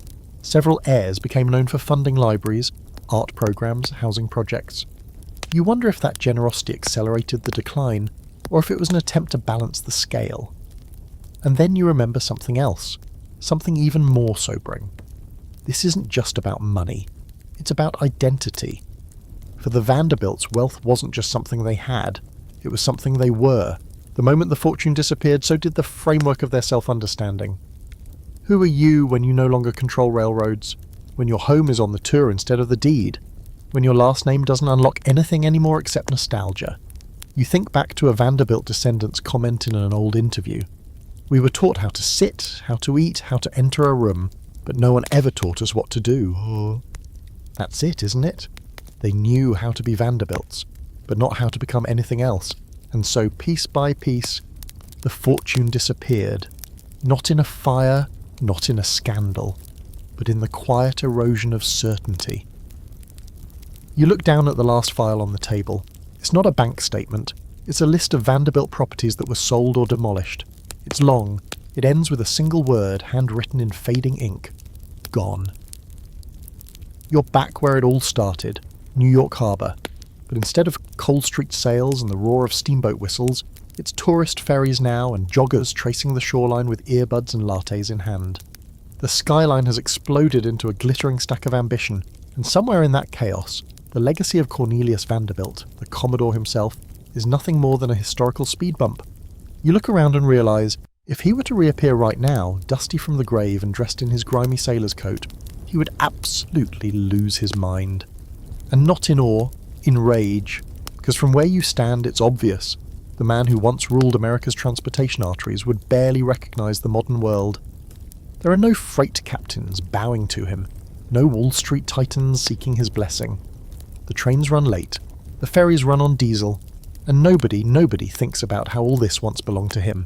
Several heirs became known for funding libraries, art programs, housing projects. You wonder if that generosity accelerated the decline, or if it was an attempt to balance the scale. And then you remember something else, something even more sobering. This isn't just about money, it's about identity. For the Vanderbilts, wealth wasn't just something they had, it was something they were. The moment the fortune disappeared, so did the framework of their self-understanding. Who are you when you no longer control railroads? When your home is on the tour instead of the deed? When your last name doesn't unlock anything anymore except nostalgia? You think back to a Vanderbilt descendant's comment in an old interview. We were taught how to sit, how to eat, how to enter a room, but no one ever taught us what to do. That's it, isn't it? They knew how to be Vanderbilts, but not how to become anything else. And so, piece by piece, the fortune disappeared. Not in a fire, not in a scandal, but in the quiet erosion of certainty. You look down at the last file on the table. It's not a bank statement. It's a list of Vanderbilt properties that were sold or demolished. It's long. It ends with a single word, handwritten in fading ink. Gone. You're back where it all started, New York Harbour. But instead of Coal Street sails and the roar of steamboat whistles, it's tourist ferries now and joggers tracing the shoreline with earbuds and lattes in hand. The skyline has exploded into a glittering stack of ambition, and somewhere in that chaos, the legacy of Cornelius Vanderbilt, the Commodore himself, is nothing more than a historical speed bump. You look around and realise, if he were to reappear right now, dusty from the grave and dressed in his grimy sailor's coat, he would absolutely lose his mind. And not in awe, in rage, because from where you stand it's obvious. The man who once ruled America's transportation arteries would barely recognise the modern world. There are no freight captains bowing to him, no Wall Street titans seeking his blessing. The trains run late, the ferries run on diesel, and nobody thinks about how all this once belonged to him.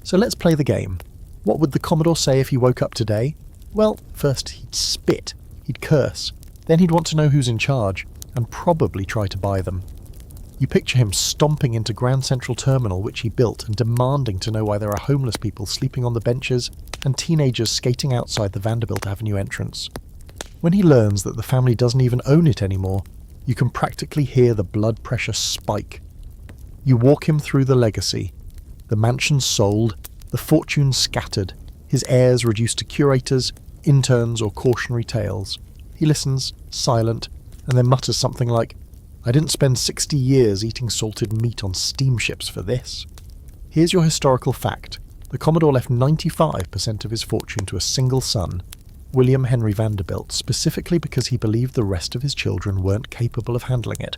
So let's play the game. What would the Commodore say if he woke up today? Well, first he'd spit, he'd curse, then he'd want to know who's in charge, and probably try to buy them. You picture him stomping into Grand Central Terminal, which he built, and demanding to know why there are homeless people sleeping on the benches and teenagers skating outside the Vanderbilt Avenue entrance. When he learns that the family doesn't even own it anymore, you can practically hear the blood pressure spike. You walk him through the legacy. The mansion sold, the fortune scattered, his heirs reduced to curators, interns or cautionary tales. He listens, silent, and then mutters something like, "I didn't spend 60 years eating salted meat on steamships for this." Here's your historical fact. The Commodore left 95% of his fortune to a single son, William Henry Vanderbilt, specifically because he believed the rest of his children weren't capable of handling it.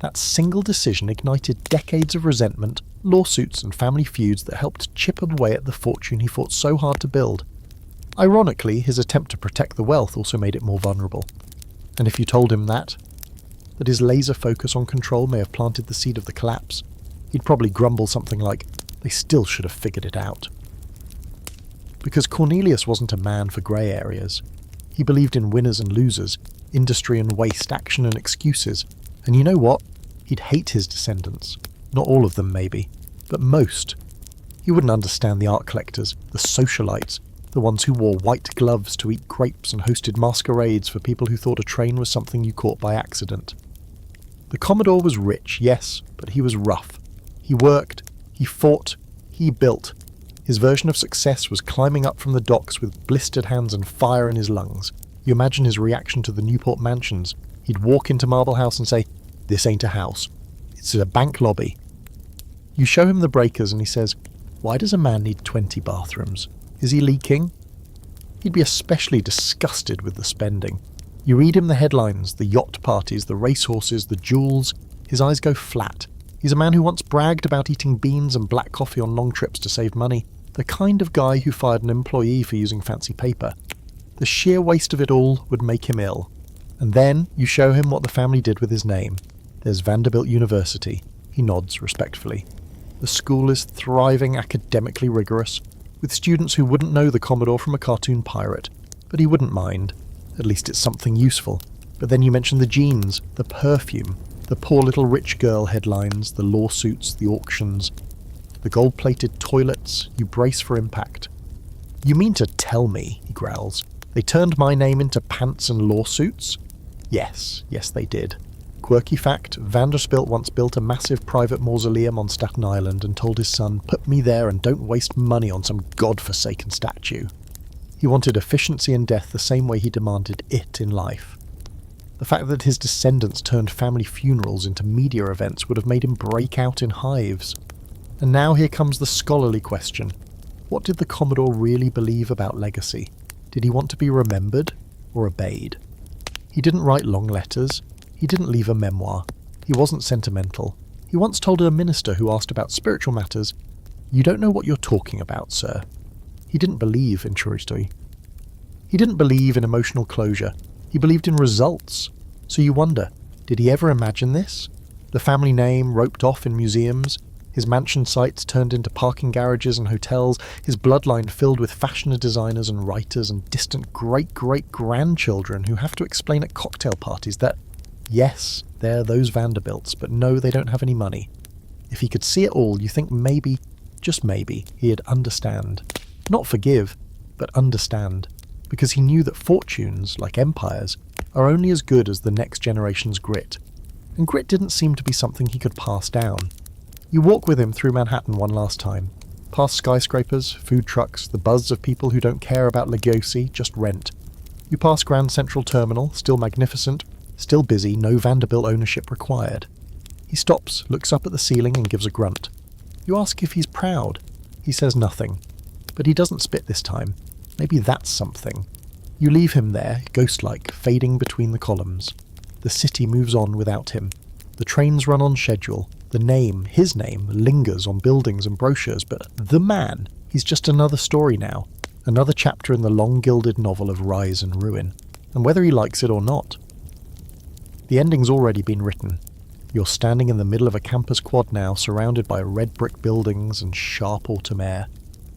That single decision ignited decades of resentment, lawsuits and family feuds that helped chip away at the fortune he fought so hard to build. Ironically, his attempt to protect the wealth also made it more vulnerable. And if you told him that his laser focus on control may have planted the seed of the collapse, he'd probably grumble something like, "They still should have figured it out." Because Cornelius wasn't a man for grey areas. He believed in winners and losers, industry and waste, action and excuses. And you know what? He'd hate his descendants. Not all of them, maybe, but most. He wouldn't understand the art collectors, the socialites, the ones who wore white gloves to eat grapes and hosted masquerades for people who thought a train was something you caught by accident. The Commodore was rich, yes, but he was rough. He worked, he fought, he built. His version of success was climbing up from the docks with blistered hands and fire in his lungs. You imagine his reaction to the Newport mansions. He'd walk into Marble House and say, "This ain't a house. It's a bank lobby." You show him the breakers and he says, "Why does a man need 20 bathrooms? Is he leaking?" He'd be especially disgusted with the spending. You read him the headlines, the yacht parties, the racehorses, the jewels. His eyes go flat. He's a man who once bragged about eating beans and black coffee on long trips to save money. The kind of guy who fired an employee for using fancy paper. The sheer waste of it all would make him ill. And then you show him what the family did with his name. There's Vanderbilt University. He nods respectfully. The school is thriving, academically rigorous, with students who wouldn't know the Commodore from a cartoon pirate. But he wouldn't mind. At least it's something useful. But then you mention the jeans, the perfume, the poor little rich girl headlines, the lawsuits, the auctions, the gold-plated toilets. You brace for impact. "You mean to tell me," he growls, "they turned my name into pants and lawsuits?" Yes, they did. Quirky fact, Vanderbilt once built a massive private mausoleum on Staten Island and told his son, "Put me there and don't waste money on some godforsaken statue." He wanted efficiency in death the same way he demanded it in life. The fact that his descendants turned family funerals into media events would have made him break out in hives. And now here comes the scholarly question. What did the Commodore really believe about legacy? Did he want to be remembered or obeyed? He didn't write long letters. He didn't leave a memoir. He wasn't sentimental. He once told a minister who asked about spiritual matters, "You don't know what you're talking about, sir." He didn't believe in truism. He didn't believe in emotional closure. He believed in results. So you wonder, did he ever imagine this? The family name roped off in museums, his mansion sites turned into parking garages and hotels, his bloodline filled with fashion designers and writers and distant great-great-grandchildren who have to explain at cocktail parties that, yes, they're those Vanderbilts, but no, they don't have any money. If he could see it all, you think maybe, just maybe, he'd understand. Not forgive, but understand. Because he knew that fortunes, like empires, are only as good as the next generation's grit, and grit didn't seem to be something he could pass down. You walk with him through Manhattan one last time, past skyscrapers, food trucks, the buzz of people who don't care about legacy, just rent. You pass Grand Central Terminal, still magnificent, still busy, no Vanderbilt ownership required. He stops, looks up at the ceiling and gives a grunt. You ask if he's proud. He says nothing. But he doesn't spit this time. Maybe that's something. You leave him there, ghost-like, fading between the columns. The city moves on without him. The trains run on schedule. The name, his name, lingers on buildings and brochures, but the man, he's just another story now. Another chapter in the long gilded novel of rise and ruin. And whether he likes it or not. The ending's already been written. You're standing in the middle of a campus quad now, surrounded by red brick buildings and sharp autumn air.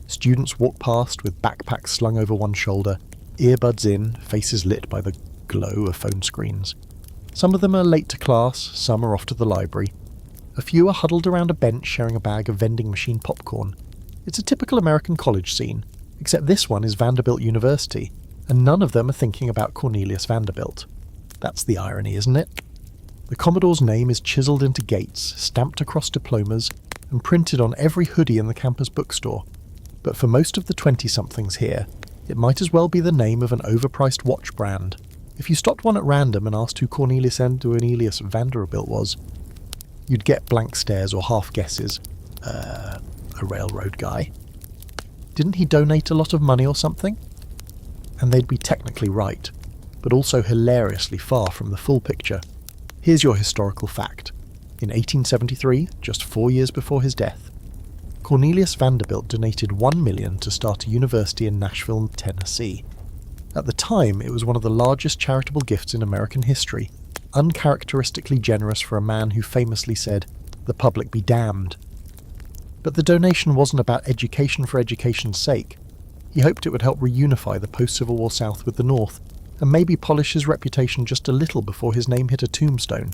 Students walk past with backpacks slung over one shoulder, earbuds in, faces lit by the glow of phone screens. Some of them are late to class, some are off to the library. A few are huddled around a bench sharing a bag of vending machine popcorn. It's a typical American college scene, except this one is Vanderbilt University, and none of them are thinking about Cornelius Vanderbilt. That's the irony, isn't it? The Commodore's name is chiselled into gates, stamped across diplomas, and printed on every hoodie in the campus bookstore. But for most of the 20-somethings here, it might as well be the name of an overpriced watch brand. If you stopped one at random and asked who Cornelius Vanderbilt was, you'd get blank stares or half guesses. A railroad guy. Didn't he donate a lot of money or something? And they'd be technically right, but also hilariously far from the full picture. Here's your historical fact. In 1873, just 4 years before his death, Cornelius Vanderbilt donated $1 million to start a university in Nashville, Tennessee. At the time, it was one of the largest charitable gifts in American history, uncharacteristically generous for a man who famously said, "The public be damned." But the donation wasn't about education for education's sake. He hoped it would help reunify the post-Civil War South with the North, and maybe polish his reputation just a little before his name hit a tombstone.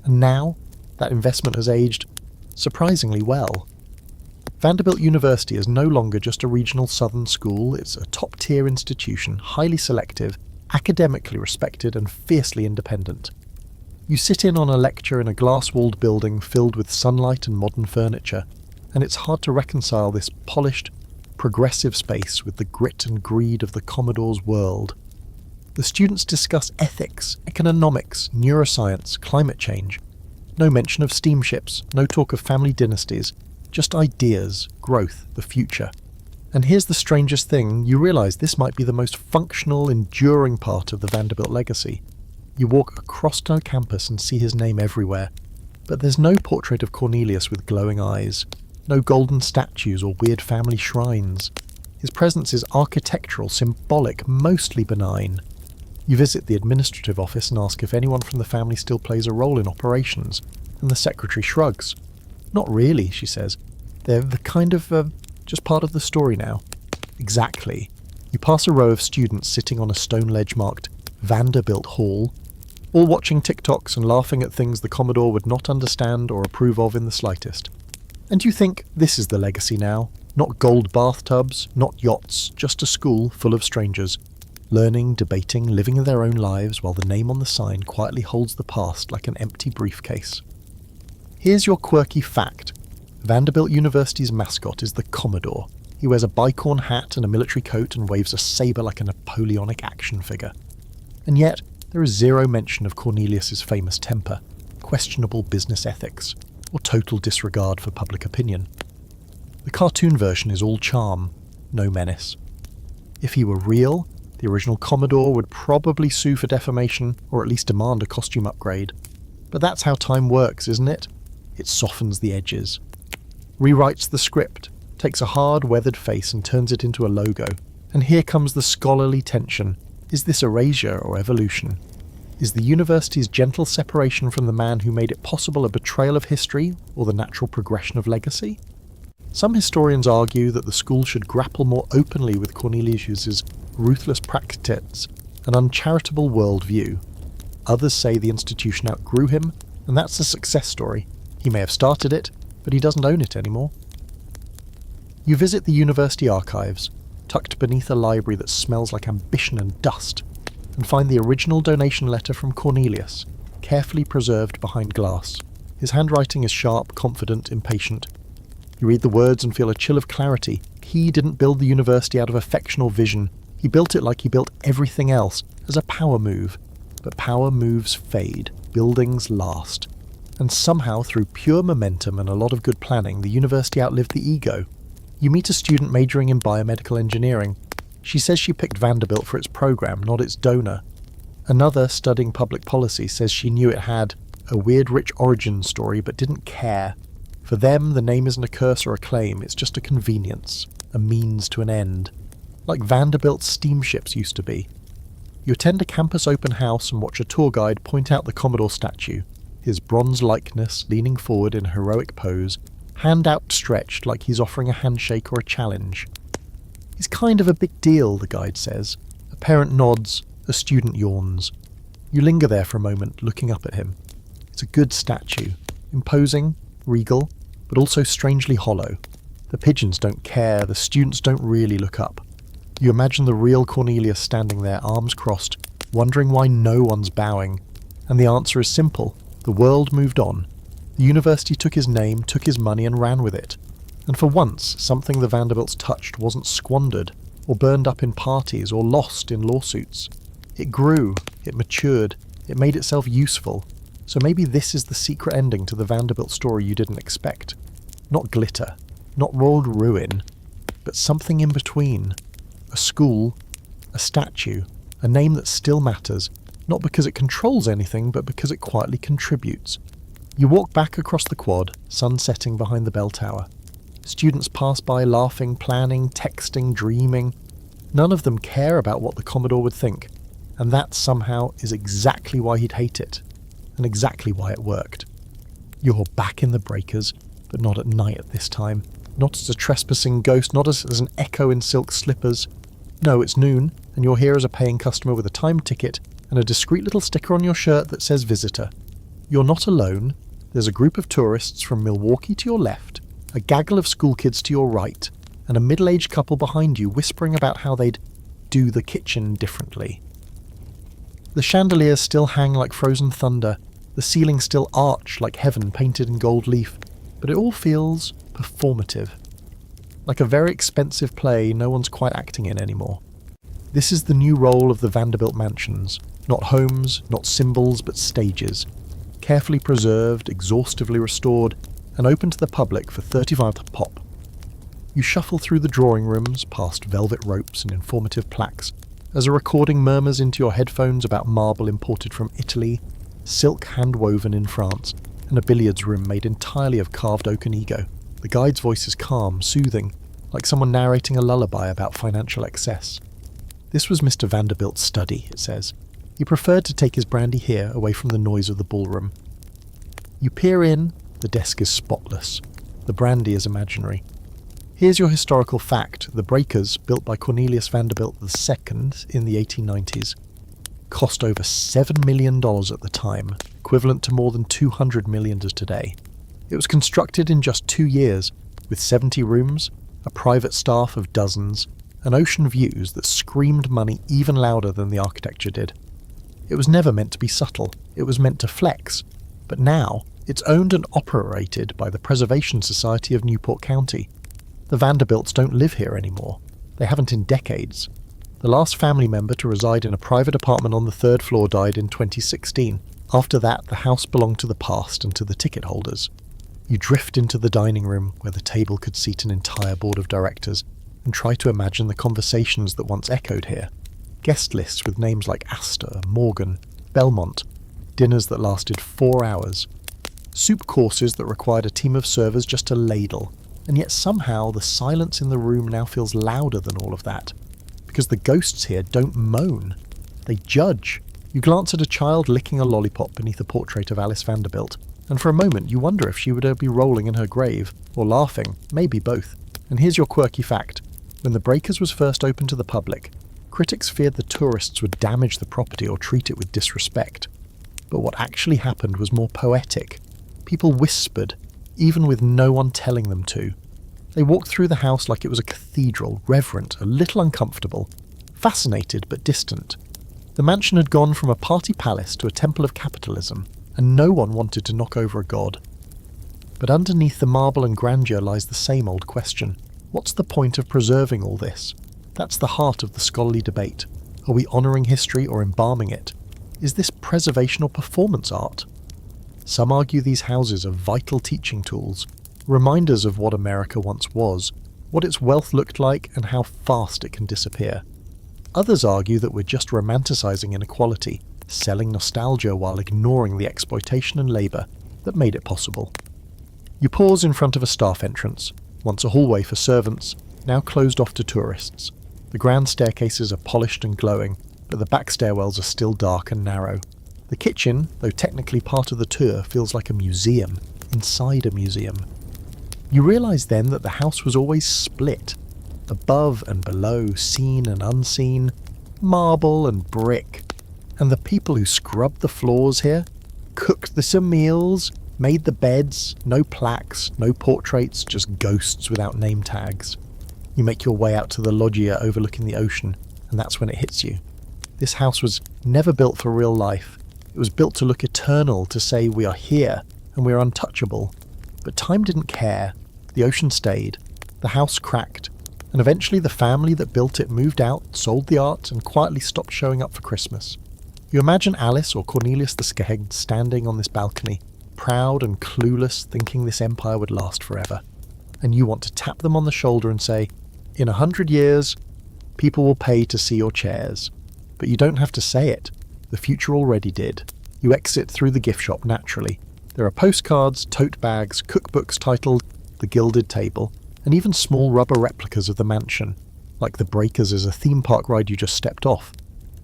And now, that investment has aged surprisingly well. Vanderbilt University is no longer just a regional southern school, it's a top-tier institution, highly selective, academically respected and fiercely independent. You sit in on a lecture in a glass-walled building filled with sunlight and modern furniture, and it's hard to reconcile this polished, progressive space with the grit and greed of the Commodore's world. The students discuss ethics, economics, neuroscience, climate change. No mention of steamships, no talk of family dynasties, just ideas, growth, the future. And here's the strangest thing, you realise this might be the most functional, enduring part of the Vanderbilt legacy. You walk across our campus and see his name everywhere, but there's no portrait of Cornelius with glowing eyes, no golden statues or weird family shrines. His presence is architectural, symbolic, mostly benign. You visit the administrative office and ask if anyone from the family still plays a role in operations, and the secretary shrugs. "Not really," she says. "They're the kind of, just part of the story now." Exactly. You pass a row of students sitting on a stone ledge marked Vanderbilt Hall, all watching TikToks and laughing at things the Commodore would not understand or approve of in the slightest. And you think, this is the legacy now. Not gold bathtubs, not yachts, just a school full of strangers. Learning, debating, living their own lives while the name on the sign quietly holds the past like an empty briefcase. Here's your quirky fact. Vanderbilt University's mascot is the Commodore. He wears a bicorn hat and a military coat and waves a saber like a Napoleonic action figure. And yet, there is zero mention of Cornelius's famous temper, questionable business ethics, or total disregard for public opinion. The cartoon version is all charm, no menace. If he were real, the original Commodore would probably sue for defamation or at least demand a costume upgrade. But that's how time works, isn't it? It softens the edges. Rewrites the script, takes a hard, weathered face and turns it into a logo. And here comes the scholarly tension. Is this erasure or evolution? Is the university's gentle separation from the man who made it possible a betrayal of history or the natural progression of legacy? Some historians argue that the school should grapple more openly with Cornelius's ruthless practices and uncharitable worldview. Others say the institution outgrew him, and that's a success story. He may have started it, but he doesn't own it anymore. You visit the university archives, tucked beneath a library that smells like ambition and dust. and find the original donation letter from Cornelius, carefully preserved behind glass. His handwriting is sharp, confident, impatient. You read the words and feel a chill of clarity. He didn't build the university out of affection or vision. He built it like he built everything else, as a power move. But power moves fade, buildings last. And somehow, through pure momentum and a lot of good planning, the university outlived the ego. You meet a student majoring in biomedical engineering. She says she picked Vanderbilt for its program, not its donor. Another, studying public policy, says she knew it had a weird rich origin story but didn't care. For them, the name isn't a curse or a claim, it's just a convenience, a means to an end. Like Vanderbilt's steamships used to be. You attend a campus open house and watch a tour guide point out the Commodore statue, his bronze likeness leaning forward in a heroic pose, hand outstretched like he's offering a handshake or a challenge. He's kind of a big deal, the guide says. A parent nods, a student yawns. You linger there for a moment, looking up at him. It's a good statue, imposing, regal, but also strangely hollow. The pigeons don't care, the students don't really look up. You imagine the real Cornelius standing there, arms crossed, wondering why no one's bowing. And the answer is simple. The world moved on. The university took his name, took his money, and ran with it. And for once, something the Vanderbilts touched wasn't squandered, or burned up in parties, or lost in lawsuits. It grew, it matured, it made itself useful. So maybe this is the secret ending to the Vanderbilt story you didn't expect. Not glitter, not rolled ruin, but something in between. A school, a statue, a name that still matters, not because it controls anything, but because it quietly contributes. You walk back across the quad, sun setting behind the bell tower. Students pass by laughing, planning, texting, dreaming. None of them care about what the Commodore would think, and that somehow is exactly why he'd hate it, and exactly why it worked. You're back in the breakers, but not at night at this time. Not as a trespassing ghost, not as an echo in silk slippers. No, it's noon, and you're here as a paying customer with a timed ticket and a discreet little sticker on your shirt that says visitor. You're not alone. There's a group of tourists from Milwaukee to your left, a gaggle of schoolkids to your right, and a middle-aged couple behind you whispering about how they'd do the kitchen differently. The chandeliers still hang like frozen thunder, the ceiling still arch like heaven painted in gold leaf, but it all feels performative. Like a very expensive play no one's quite acting in anymore. This is the new role of the Vanderbilt mansions. Not homes, not symbols, but stages. Carefully preserved, exhaustively restored, and open to the public for $35 a pop. You shuffle through the drawing rooms, past velvet ropes and informative plaques, as a recording murmurs into your headphones about marble imported from Italy, silk hand-woven in France, and a billiards room made entirely of carved oak and ego. The guide's voice is calm, soothing, like someone narrating a lullaby about financial excess. This was Mr. Vanderbilt's study, it says. He preferred to take his brandy here, away from the noise of the ballroom. You peer in, the desk is spotless. The brandy is imaginary. Here's your historical fact. The breakers, built by Cornelius Vanderbilt II in the 1890s, cost over $7 million at the time, equivalent to more than $200 million today. It was constructed in just 2 years, with 70 rooms, a private staff of dozens, and ocean views that screamed money even louder than the architecture did. It was never meant to be subtle, it was meant to flex, but now it's owned and operated by the Preservation Society of Newport County. The Vanderbilts don't live here anymore. They haven't in decades. The last family member to reside in a private apartment on the 3rd floor died in 2016. After that, the house belonged to the past and to the ticket holders. You drift into the dining room, where the table could seat an entire board of directors, and try to imagine the conversations that once echoed here. Guest lists with names like Astor, Morgan, Belmont, dinners that lasted 4 hours, soup courses that required a team of servers just to ladle, and yet somehow the silence in the room now feels louder than all of that, because the ghosts here don't moan, they judge. You glance at a child licking a lollipop beneath a portrait of Alice Vanderbilt, and for a moment you wonder if she would be rolling in her grave, or laughing, maybe both. And here's your quirky fact. When the Breakers was first opened to the public, critics feared the tourists would damage the property or treat it with disrespect. But what actually happened was more poetic. People whispered, even with no one telling them to. They walked through the house like it was a cathedral, reverent, a little uncomfortable, fascinated but distant. The mansion had gone from a party palace to a temple of capitalism, and no one wanted to knock over a god. But underneath the marble and grandeur lies the same old question. What's the point of preserving all this? That's the heart of the scholarly debate. Are we honouring history or embalming it? Is this preservation or performance art? Some argue these houses are vital teaching tools, reminders of what America once was, what its wealth looked like and how fast it can disappear. Others argue that we're just romanticising inequality, selling nostalgia while ignoring the exploitation and labour that made it possible. You pause in front of a staff entrance, once a hallway for servants, now closed off to tourists. The grand staircases are polished and glowing, but the back stairwells are still dark and narrow. The kitchen, though technically part of the tour, feels like a museum, inside a museum. You realise then that the house was always split, above and below, seen and unseen, marble and brick. And the people who scrubbed the floors here, cooked some meals, made the beds, no plaques, no portraits, just ghosts without name tags. You make your way out to the loggia overlooking the ocean, and that's when it hits you. This house was never built for real life. It was built to look eternal, to say we are here and we are untouchable. But time didn't care. The ocean stayed. The house cracked. And eventually the family that built it moved out, sold the art, and quietly stopped showing up for Christmas. You imagine Alice or Cornelius the Skeg standing on this balcony, proud and clueless, thinking this empire would last forever. And you want to tap them on the shoulder and say, in 100 years, people will pay to see your chairs. But you don't have to say it. The future already did. You exit through the gift shop naturally. There are postcards, tote bags, cookbooks titled The Gilded Table, and even small rubber replicas of the mansion, like the Breakers is a theme park ride you just stepped off.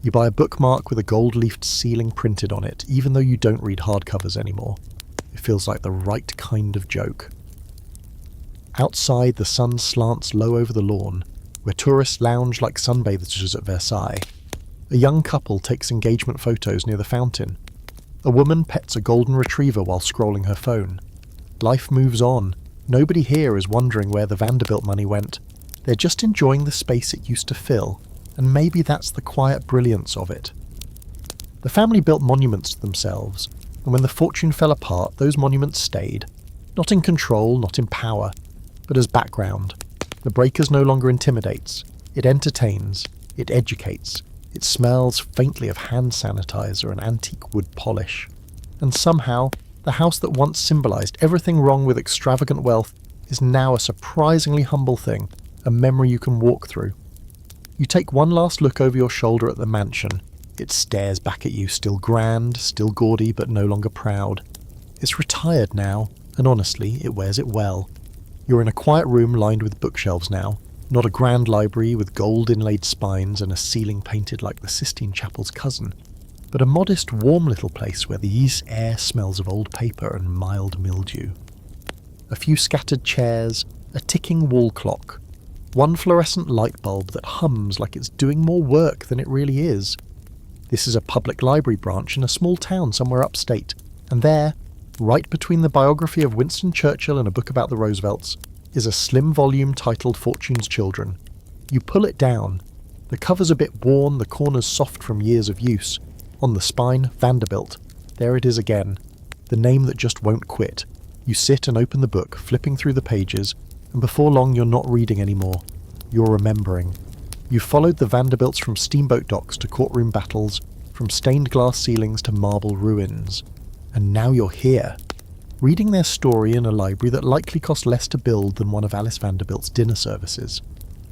You buy a bookmark with a gold-leafed ceiling printed on it, even though you don't read hardcovers anymore. It feels like the right kind of joke. Outside, the sun slants low over the lawn, where tourists lounge like sunbathers at Versailles. A young couple takes engagement photos near the fountain. A woman pets a golden retriever while scrolling her phone. Life moves on. Nobody here is wondering where the Vanderbilt money went. They're just enjoying the space it used to fill, and maybe that's the quiet brilliance of it. The family built monuments to themselves, and when the fortune fell apart, those monuments stayed. Not in control, not in power, but as background. The Breakers no longer intimidates. It entertains. It educates. It smells faintly of hand sanitizer and antique wood polish. And somehow, the house that once symbolised everything wrong with extravagant wealth is now a surprisingly humble thing, a memory you can walk through. You take one last look over your shoulder at the mansion. It stares back at you, still grand, still gaudy, but no longer proud. It's retired now, and honestly, it wears it well. You're in a quiet room lined with bookshelves now, not a grand library with gold inlaid spines and a ceiling painted like the Sistine Chapel's cousin, but a modest, warm little place where the air smells of old paper and mild mildew. A few scattered chairs, a ticking wall clock, one fluorescent light bulb that hums like it's doing more work than it really is. This is a public library branch in a small town somewhere upstate, and there, right between the biography of Winston Churchill and a book about the Roosevelts, is a slim volume titled Fortune's Children. You pull it down. The cover's a bit worn, the corners soft from years of use. On the spine, Vanderbilt. There it is again. The name that just won't quit. You sit and open the book, flipping through the pages, and before long you're not reading anymore. You're remembering. You've followed the Vanderbilts from steamboat docks to courtroom battles, from stained glass ceilings to marble ruins. And now you're here, reading their story in a library that likely cost less to build than one of Alice Vanderbilt's dinner services.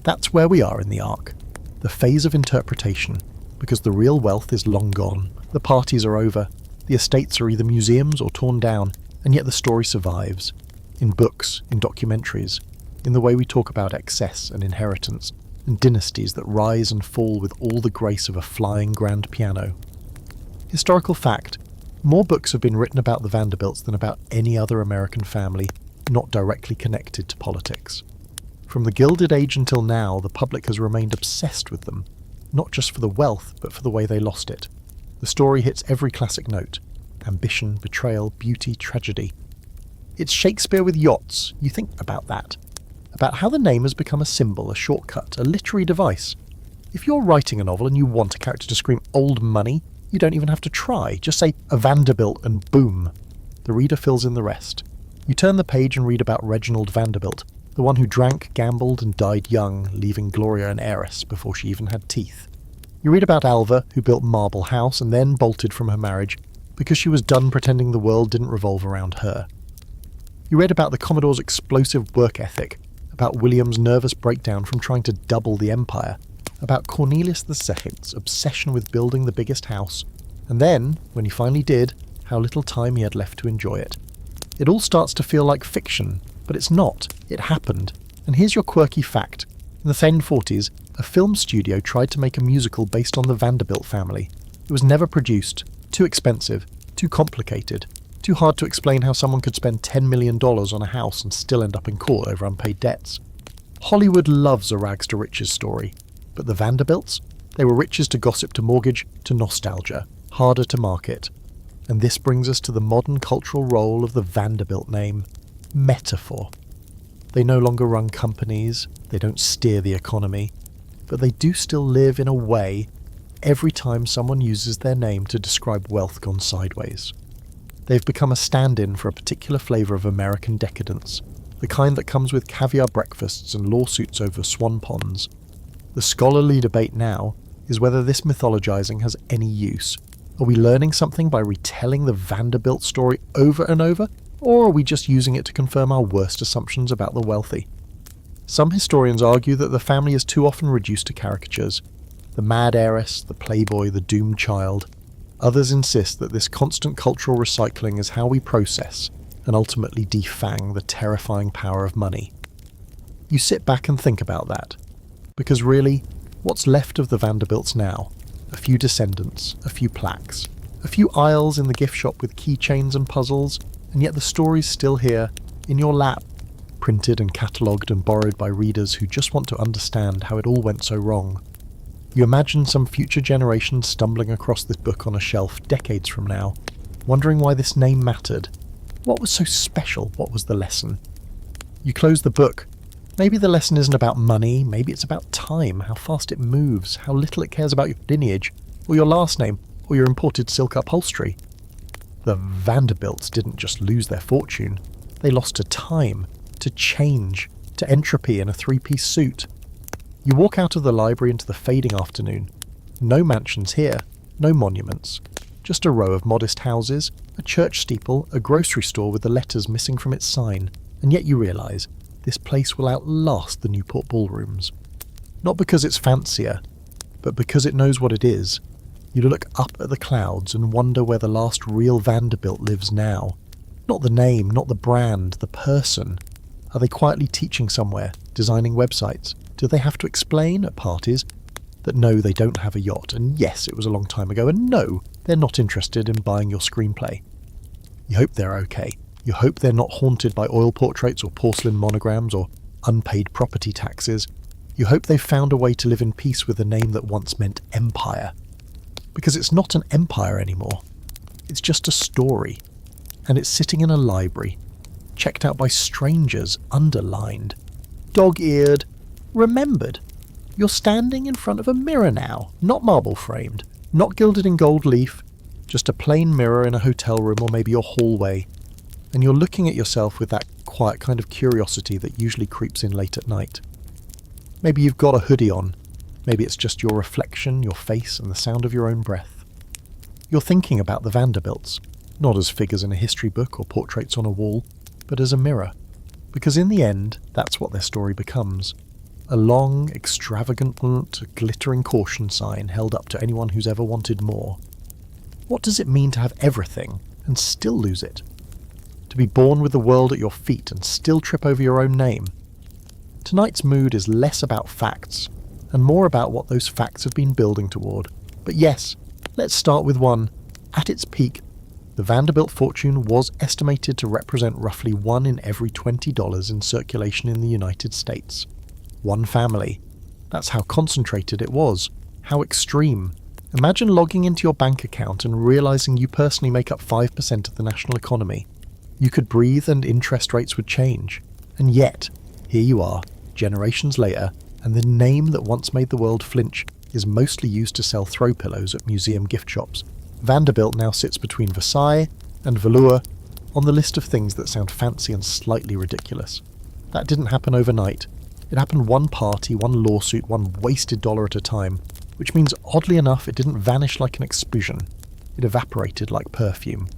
That's where we are in the arc. The phase of interpretation, because the real wealth is long gone. The parties are over. The estates are either museums or torn down, and yet the story survives. In books, in documentaries, in the way we talk about excess and inheritance, and dynasties that rise and fall with all the grace of a flying grand piano. Historical fact, more books have been written about the Vanderbilts than about any other American family not directly connected to politics. From the Gilded Age until now, the public has remained obsessed with them, not just for the wealth, but for the way they lost it. The story hits every classic note: ambition, betrayal, beauty, tragedy. It's Shakespeare with yachts. You think about that. About how the name has become a symbol, a shortcut, a literary device. If you're writing a novel and you want a character to scream old money, you don't even have to try. Just say a Vanderbilt and boom. The reader fills in the rest. You turn the page and read about Reginald Vanderbilt, the one who drank, gambled and died young, leaving Gloria an heiress before she even had teeth. You read about Alva, who built Marble House and then bolted from her marriage because she was done pretending the world didn't revolve around her. You read about the Commodore's explosive work ethic, about William's nervous breakdown from trying to double the empire, about Cornelius II's obsession with building the biggest house, and then, when he finally did, how little time he had left to enjoy it. It all starts to feel like fiction, but it's not. It happened. And here's your quirky fact. In the 1940s, a film studio tried to make a musical based on the Vanderbilt family. It was never produced. Too expensive. Too complicated. Too hard to explain how someone could spend $10 million on a house and still end up in court over unpaid debts. Hollywood loves a rags to riches story. But the Vanderbilts? They were riches to gossip to mortgage to nostalgia. Harder to market. And this brings us to the modern cultural role of the Vanderbilt name. Metaphor. They no longer run companies, they don't steer the economy, but they do still live in a way every time someone uses their name to describe wealth gone sideways. They've become a stand-in for a particular flavour of American decadence, the kind that comes with caviar breakfasts and lawsuits over swan ponds. The scholarly debate now is whether this mythologizing has any use. Are we learning something by retelling the Vanderbilt story over and over? Or are we just using it to confirm our worst assumptions about the wealthy? Some historians argue that the family is too often reduced to caricatures. The mad heiress, the playboy, the doomed child. Others insist that this constant cultural recycling is how we process and ultimately defang the terrifying power of money. You sit back and think about that. Because really, what's left of the Vanderbilts now? A few descendants, a few plaques, a few aisles in the gift shop with keychains and puzzles, and yet the story's still here, in your lap, printed and catalogued and borrowed by readers who just want to understand how it all went so wrong. You imagine some future generation stumbling across this book on a shelf decades from now, wondering why this name mattered. What was so special? What was the lesson? You close the book. Maybe the lesson isn't about money, maybe it's about time, how fast it moves, how little it cares about your lineage, or your last name, or your imported silk upholstery. The Vanderbilts didn't just lose their fortune, they lost to time, to change, to entropy in a three-piece suit. You walk out of the library into the fading afternoon. No mansions here, no monuments. Just a row of modest houses, a church steeple, a grocery store with the letters missing from its sign, and yet you realise this place will outlast the Newport ballrooms. Not because it's fancier, but because it knows what it is. You look up at the clouds and wonder where the last real Vanderbilt lives now. Not the name, not the brand, the person. Are they quietly teaching somewhere, designing websites? Do they have to explain at parties that no, they don't have a yacht, and yes, it was a long time ago, and no, they're not interested in buying your screenplay? You hope they're okay. You hope they're not haunted by oil portraits or porcelain monograms or unpaid property taxes. You hope they've found a way to live in peace with a name that once meant empire. Because it's not an empire anymore. It's just a story. And it's sitting in a library, checked out by strangers, underlined, dog-eared, remembered. You're standing in front of a mirror now, not marble-framed, not gilded in gold leaf, just a plain mirror in a hotel room or maybe your hallway. And you're looking at yourself with that quiet kind of curiosity that usually creeps in late at night. Maybe you've got a hoodie on. Maybe it's just your reflection, your face, and the sound of your own breath. You're thinking about the Vanderbilts, not as figures in a history book or portraits on a wall, but as a mirror. Because in the end, that's what their story becomes. A long, extravagant, glittering caution sign held up to anyone who's ever wanted more. What does it mean to have everything and still lose it? To be born with the world at your feet and still trip over your own name? Tonight's mood is less about facts and more about what those facts have been building toward. But yes, let's start with one. At its peak, the Vanderbilt fortune was estimated to represent roughly 1 in every $20 in circulation in the United States. One family. That's how concentrated it was. How extreme. Imagine logging into your bank account and realising you personally make up 5% of the national economy. You could breathe and interest rates would change. And yet, here you are, generations later, and the name that once made the world flinch is mostly used to sell throw pillows at museum gift shops. Vanderbilt now sits between Versailles and Velour on the list of things that sound fancy and slightly ridiculous. That didn't happen overnight. It happened one party, one lawsuit, one wasted dollar at a time, which means oddly enough it didn't vanish like an explosion. It evaporated like perfume.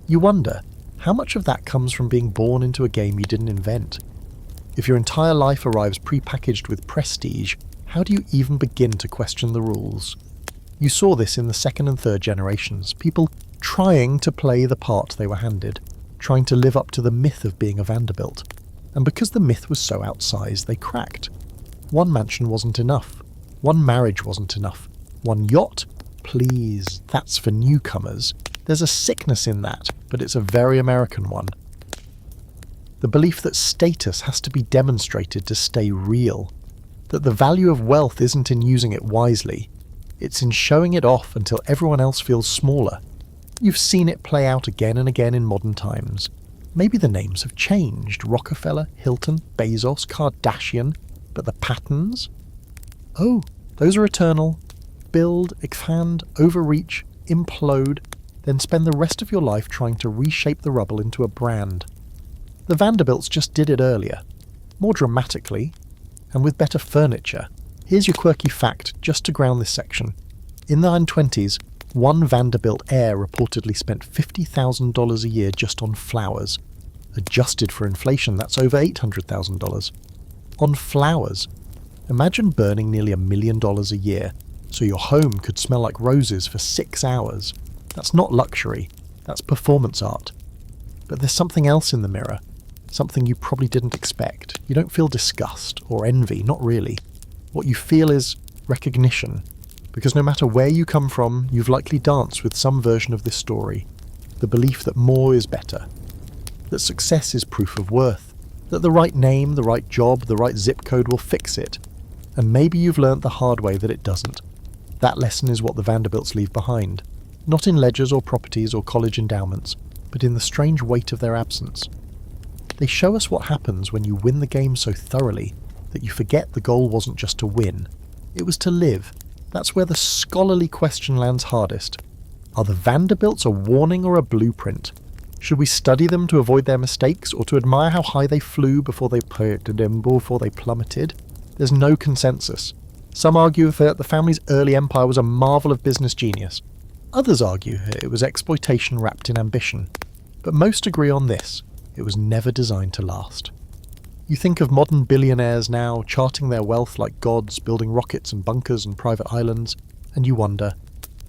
You wonder, how much of that comes from being born into a game you didn't invent? If your entire life arrives pre-packaged with prestige, how do you even begin to question the rules? You saw this in the second and third generations, people trying to play the part they were handed, trying to live up to the myth of being a Vanderbilt. And because the myth was so outsized, they cracked. One mansion wasn't enough. One marriage wasn't enough. One yacht? Please, that's for newcomers. There's a sickness in that, but it's a very American one. The belief that status has to be demonstrated to stay real. That the value of wealth isn't in using it wisely. It's in showing it off until everyone else feels smaller. You've seen it play out again and again in modern times. Maybe the names have changed. Rockefeller, Hilton, Bezos, Kardashian. But the patterns? Oh, those are eternal. Build, expand, overreach, implode, then spend the rest of your life trying to reshape the rubble into a brand. The Vanderbilts just did it earlier. More dramatically, and with better furniture. Here's your quirky fact, just to ground this section. In the 1920s, one Vanderbilt heir reportedly spent $50,000 a year just on flowers. Adjusted for inflation, that's over $800,000. On flowers. Imagine burning nearly $1 million a year, so your home could smell like roses for 6 hours. That's not luxury, that's performance art. But there's something else in the mirror, something you probably didn't expect. You don't feel disgust or envy, not really. What you feel is recognition, because no matter where you come from, you've likely danced with some version of this story. The belief that more is better, that success is proof of worth, that the right name, the right job, the right zip code will fix it. And maybe you've learnt the hard way that it doesn't. That lesson is what the Vanderbilts leave behind, not in ledgers or properties or college endowments, but in the strange weight of their absence. They show us what happens when you win the game so thoroughly that you forget the goal wasn't just to win, it was to live. That's where the scholarly question lands hardest. Are the Vanderbilts a warning or a blueprint? Should we study them to avoid their mistakes, or to admire how high they flew before they plummeted? There's no consensus. Some argue that the family's early empire was a marvel of business genius. Others argue it was exploitation wrapped in ambition. But most agree on this: it was never designed to last. You think of modern billionaires now charting their wealth like gods, building rockets and bunkers and private islands, and you wonder,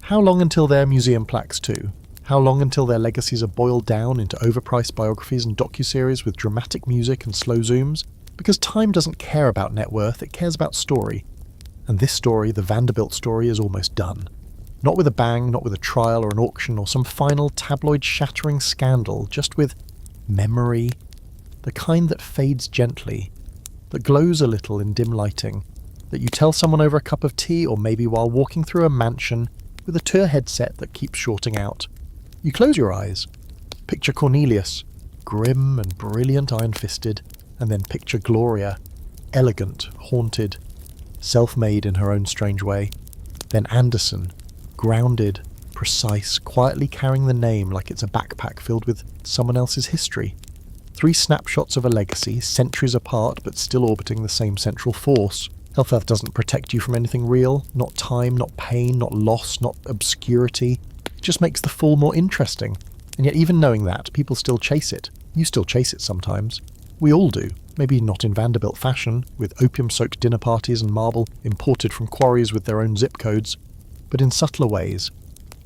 how long until their museum plaques too? How long until their legacies are boiled down into overpriced biographies and docuseries with dramatic music and slow zooms? Because time doesn't care about net worth, it cares about story. And this story, the Vanderbilt story, is almost done. Not with a bang, not with a trial or an auction or some final tabloid-shattering scandal, just with memory. The kind that fades gently, that glows a little in dim lighting, that you tell someone over a cup of tea or maybe while walking through a mansion with a tour headset that keeps shorting out. You close your eyes, picture Cornelius, grim and brilliant iron-fisted, and then picture Gloria, elegant, haunted, self-made in her own strange way. Then Anderson, grounded, precise, quietly carrying the name like it's a backpack filled with someone else's history. 3 snapshots of a legacy, centuries apart but still orbiting the same central force. Health doesn't protect you from anything real, not time, not pain, not loss, not obscurity. It just makes the fall more interesting. And yet even knowing that, people still chase it. You still chase it sometimes. We all do. Maybe not in Vanderbilt fashion, with opium-soaked dinner parties and marble imported from quarries with their own zip codes, but in subtler ways.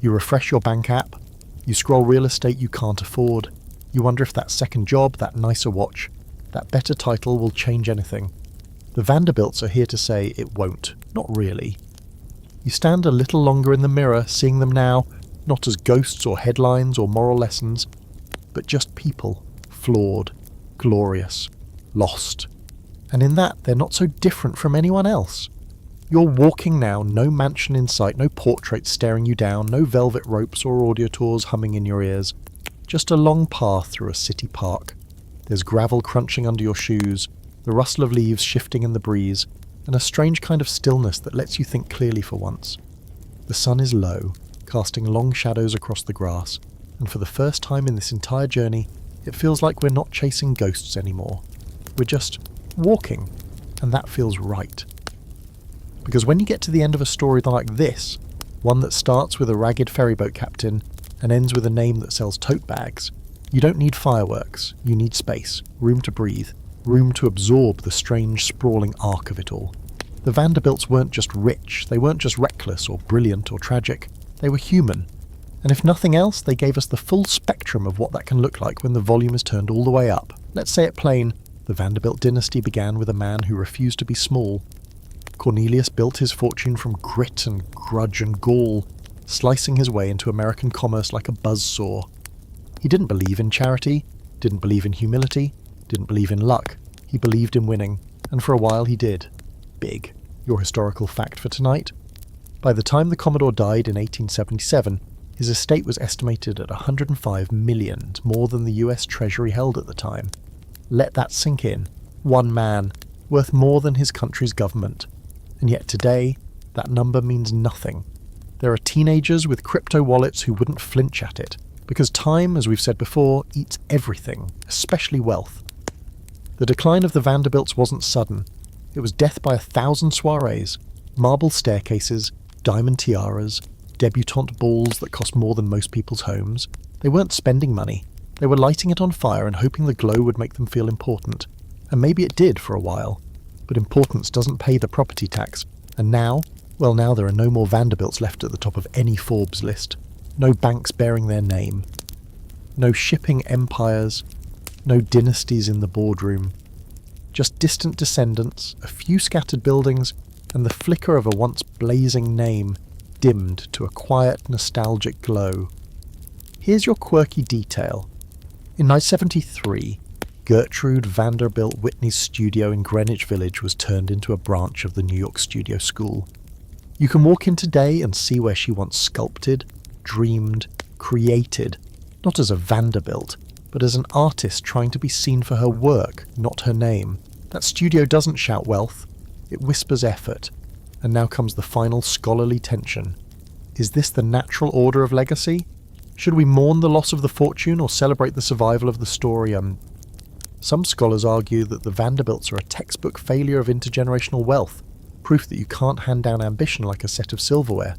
You refresh your bank app, you scroll real estate you can't afford, you wonder if that second job, that nicer watch, that better title will change anything. The Vanderbilts are here to say it won't. Not really. You stand a little longer in the mirror, seeing them now, not as ghosts or headlines or moral lessons, but just people, flawed, glorious, lost. And in that, they're not so different from anyone else. You're walking now, no mansion in sight, no portrait staring you down, no velvet ropes or audio tours humming in your ears. Just a long path through a city park. There's gravel crunching under your shoes, the rustle of leaves shifting in the breeze, and a strange kind of stillness that lets you think clearly for once. The sun is low, casting long shadows across the grass, and for the first time in this entire journey, it feels like we're not chasing ghosts anymore. We're just walking, and that feels right. Because when you get to the end of a story like this, one that starts with a ragged ferryboat captain and ends with a name that sells tote bags, you don't need fireworks, you need space, room to breathe, room to absorb the strange, sprawling arc of it all. The Vanderbilts weren't just rich, they weren't just reckless or brilliant or tragic, they were human. And if nothing else, they gave us the full spectrum of what that can look like when the volume is turned all the way up. Let's say it plain, the Vanderbilt dynasty began with a man who refused to be small. Cornelius built his fortune from grit and grudge and gall, slicing his way into American commerce like a buzzsaw. He didn't believe in charity, didn't believe in humility, didn't believe in luck. He believed in winning, and for a while he did. Big. Your historical fact for tonight? By the time the Commodore died in 1877, his estate was estimated at $105 million, more than the US Treasury held at the time. Let that sink in. One man, worth more than his country's government. And yet today, that number means nothing. There are teenagers with crypto wallets who wouldn't flinch at it, because time, as we've said before, eats everything, especially wealth. The decline of the Vanderbilts wasn't sudden. It was death by 1,000 soirees, marble staircases, diamond tiaras, debutante balls that cost more than most people's homes. They weren't spending money. They were lighting it on fire and hoping the glow would make them feel important. And maybe it did for a while. But importance doesn't pay the property tax. And now, well, now there are no more Vanderbilts left at the top of any Forbes list. No banks bearing their name. No shipping empires. No dynasties in the boardroom. Just distant descendants, a few scattered buildings, and the flicker of a once blazing name, dimmed to a quiet, nostalgic glow. Here's your quirky detail. In 1973, Gertrude Vanderbilt Whitney's studio in Greenwich Village was turned into a branch of the New York Studio School. You can walk in today and see where she once sculpted, dreamed, created, not as a Vanderbilt, but as an artist trying to be seen for her work, not her name. That studio doesn't shout wealth, it whispers effort. And now comes the final scholarly tension. Is this the natural order of legacy? Should we mourn the loss of the fortune or celebrate the survival of the story? Some scholars argue that the Vanderbilts are a textbook failure of intergenerational wealth, proof that you can't hand down ambition like a set of silverware.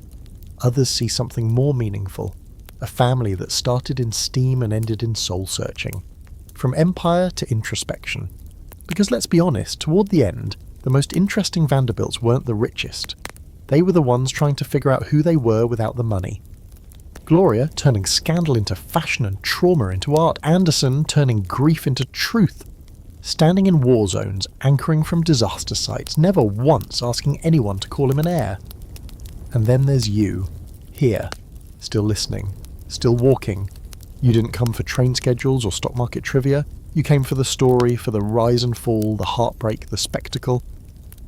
Others see something more meaningful, a family that started in steam and ended in soul-searching. From empire to introspection. Because let's be honest, toward the end, the most interesting Vanderbilts weren't the richest. They were the ones trying to figure out who they were without the money. Gloria turning scandal into fashion and trauma into art. Anderson turning grief into truth. Standing in war zones, anchoring from disaster sites, never once asking anyone to call him an heir. And then there's you, here, still listening, still walking. You didn't come for train schedules or stock market trivia. You came for the story, for the rise and fall, the heartbreak, the spectacle.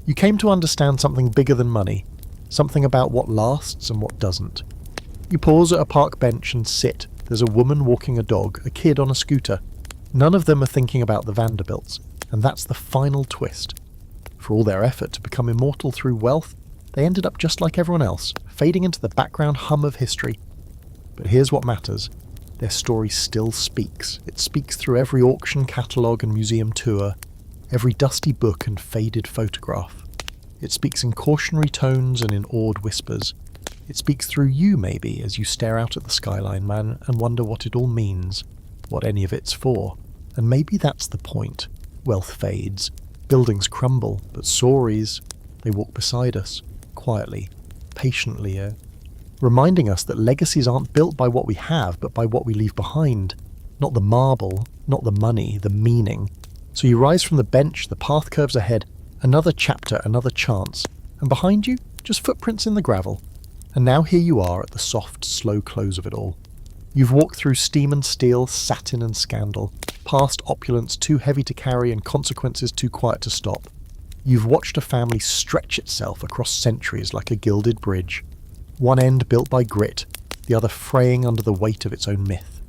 You came to understand something bigger than money, something about what lasts and what doesn't. You pause at a park bench and sit. There's a woman walking a dog, a kid on a scooter. None of them are thinking about the Vanderbilts, and that's the final twist. For all their effort to become immortal through wealth, they ended up just like everyone else, fading into the background hum of history. But here's what matters. Their story still speaks. It speaks through every auction catalogue and museum tour, every dusty book and faded photograph. It speaks in cautionary tones and in awed whispers. It speaks through you, maybe, as you stare out at the skyline, man, and wonder what it all means, what any of it's for. And maybe that's the point. Wealth fades, buildings crumble, but stories, they walk beside us, quietly, patiently, reminding us that legacies aren't built by what we have, but by what we leave behind. Not the marble, not the money, the meaning. So you rise from the bench, the path curves ahead, another chapter, another chance, and behind you, just footprints in the gravel. And now here you are at the soft, slow close of it all. You've walked through steam and steel, satin and scandal, past opulence too heavy to carry and consequences too quiet to stop. You've watched a family stretch itself across centuries like a gilded bridge, one end built by grit, the other fraying under the weight of its own myth.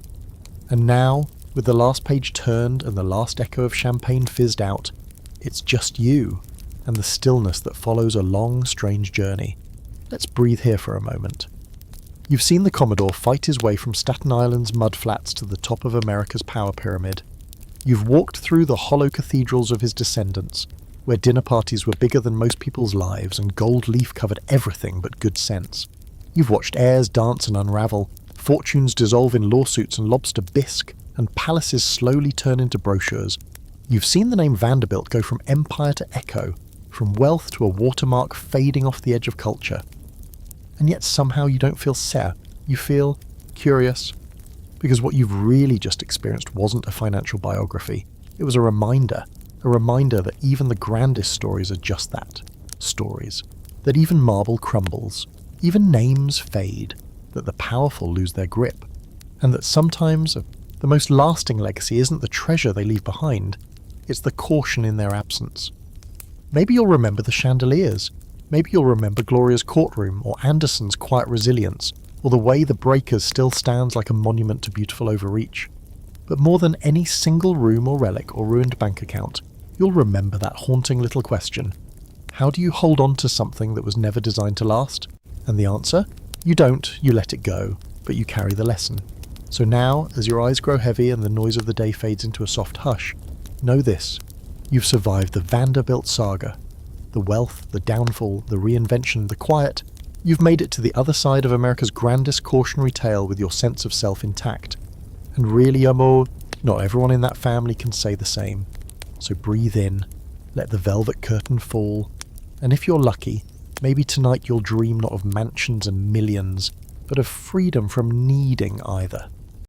And now, with the last page turned and the last echo of champagne fizzed out, it's just you, and the stillness that follows a long, strange journey. Let's breathe here for a moment. You've seen the Commodore fight his way from Staten Island's mudflats to the top of America's power pyramid. You've walked through the hollow cathedrals of his descendants, where dinner parties were bigger than most people's lives and gold leaf covered everything but good sense. You've watched heirs dance and unravel, fortunes dissolve in lawsuits and lobster bisque, and palaces slowly turn into brochures. You've seen the name Vanderbilt go from empire to echo, from wealth to a watermark fading off the edge of culture. And yet somehow you don't feel sad. You feel curious. Because what you've really just experienced wasn't a financial biography. It was a reminder that even the grandest stories are just that, stories. That even marble crumbles, even names fade, that the powerful lose their grip, and that sometimes the most lasting legacy isn't the treasure they leave behind, it's the caution in their absence. Maybe you'll remember the chandeliers. Maybe you'll remember Gloria's courtroom, or Anderson's quiet resilience, or the way the Breakers still stands like a monument to beautiful overreach. But more than any single room or relic or ruined bank account, you'll remember that haunting little question. How do you hold on to something that was never designed to last? And the answer? You don't, you let it go, but you carry the lesson. So now, as your eyes grow heavy and the noise of the day fades into a soft hush, know this: you've survived the Vanderbilt saga. The wealth, the downfall, the reinvention, the quiet. You've made it to the other side of America's grandest cautionary tale with your sense of self intact. And really, Amor, not everyone in that family can say the same. So breathe in, let the velvet curtain fall, and if you're lucky, maybe tonight you'll dream not of mansions and millions, but of freedom from needing either.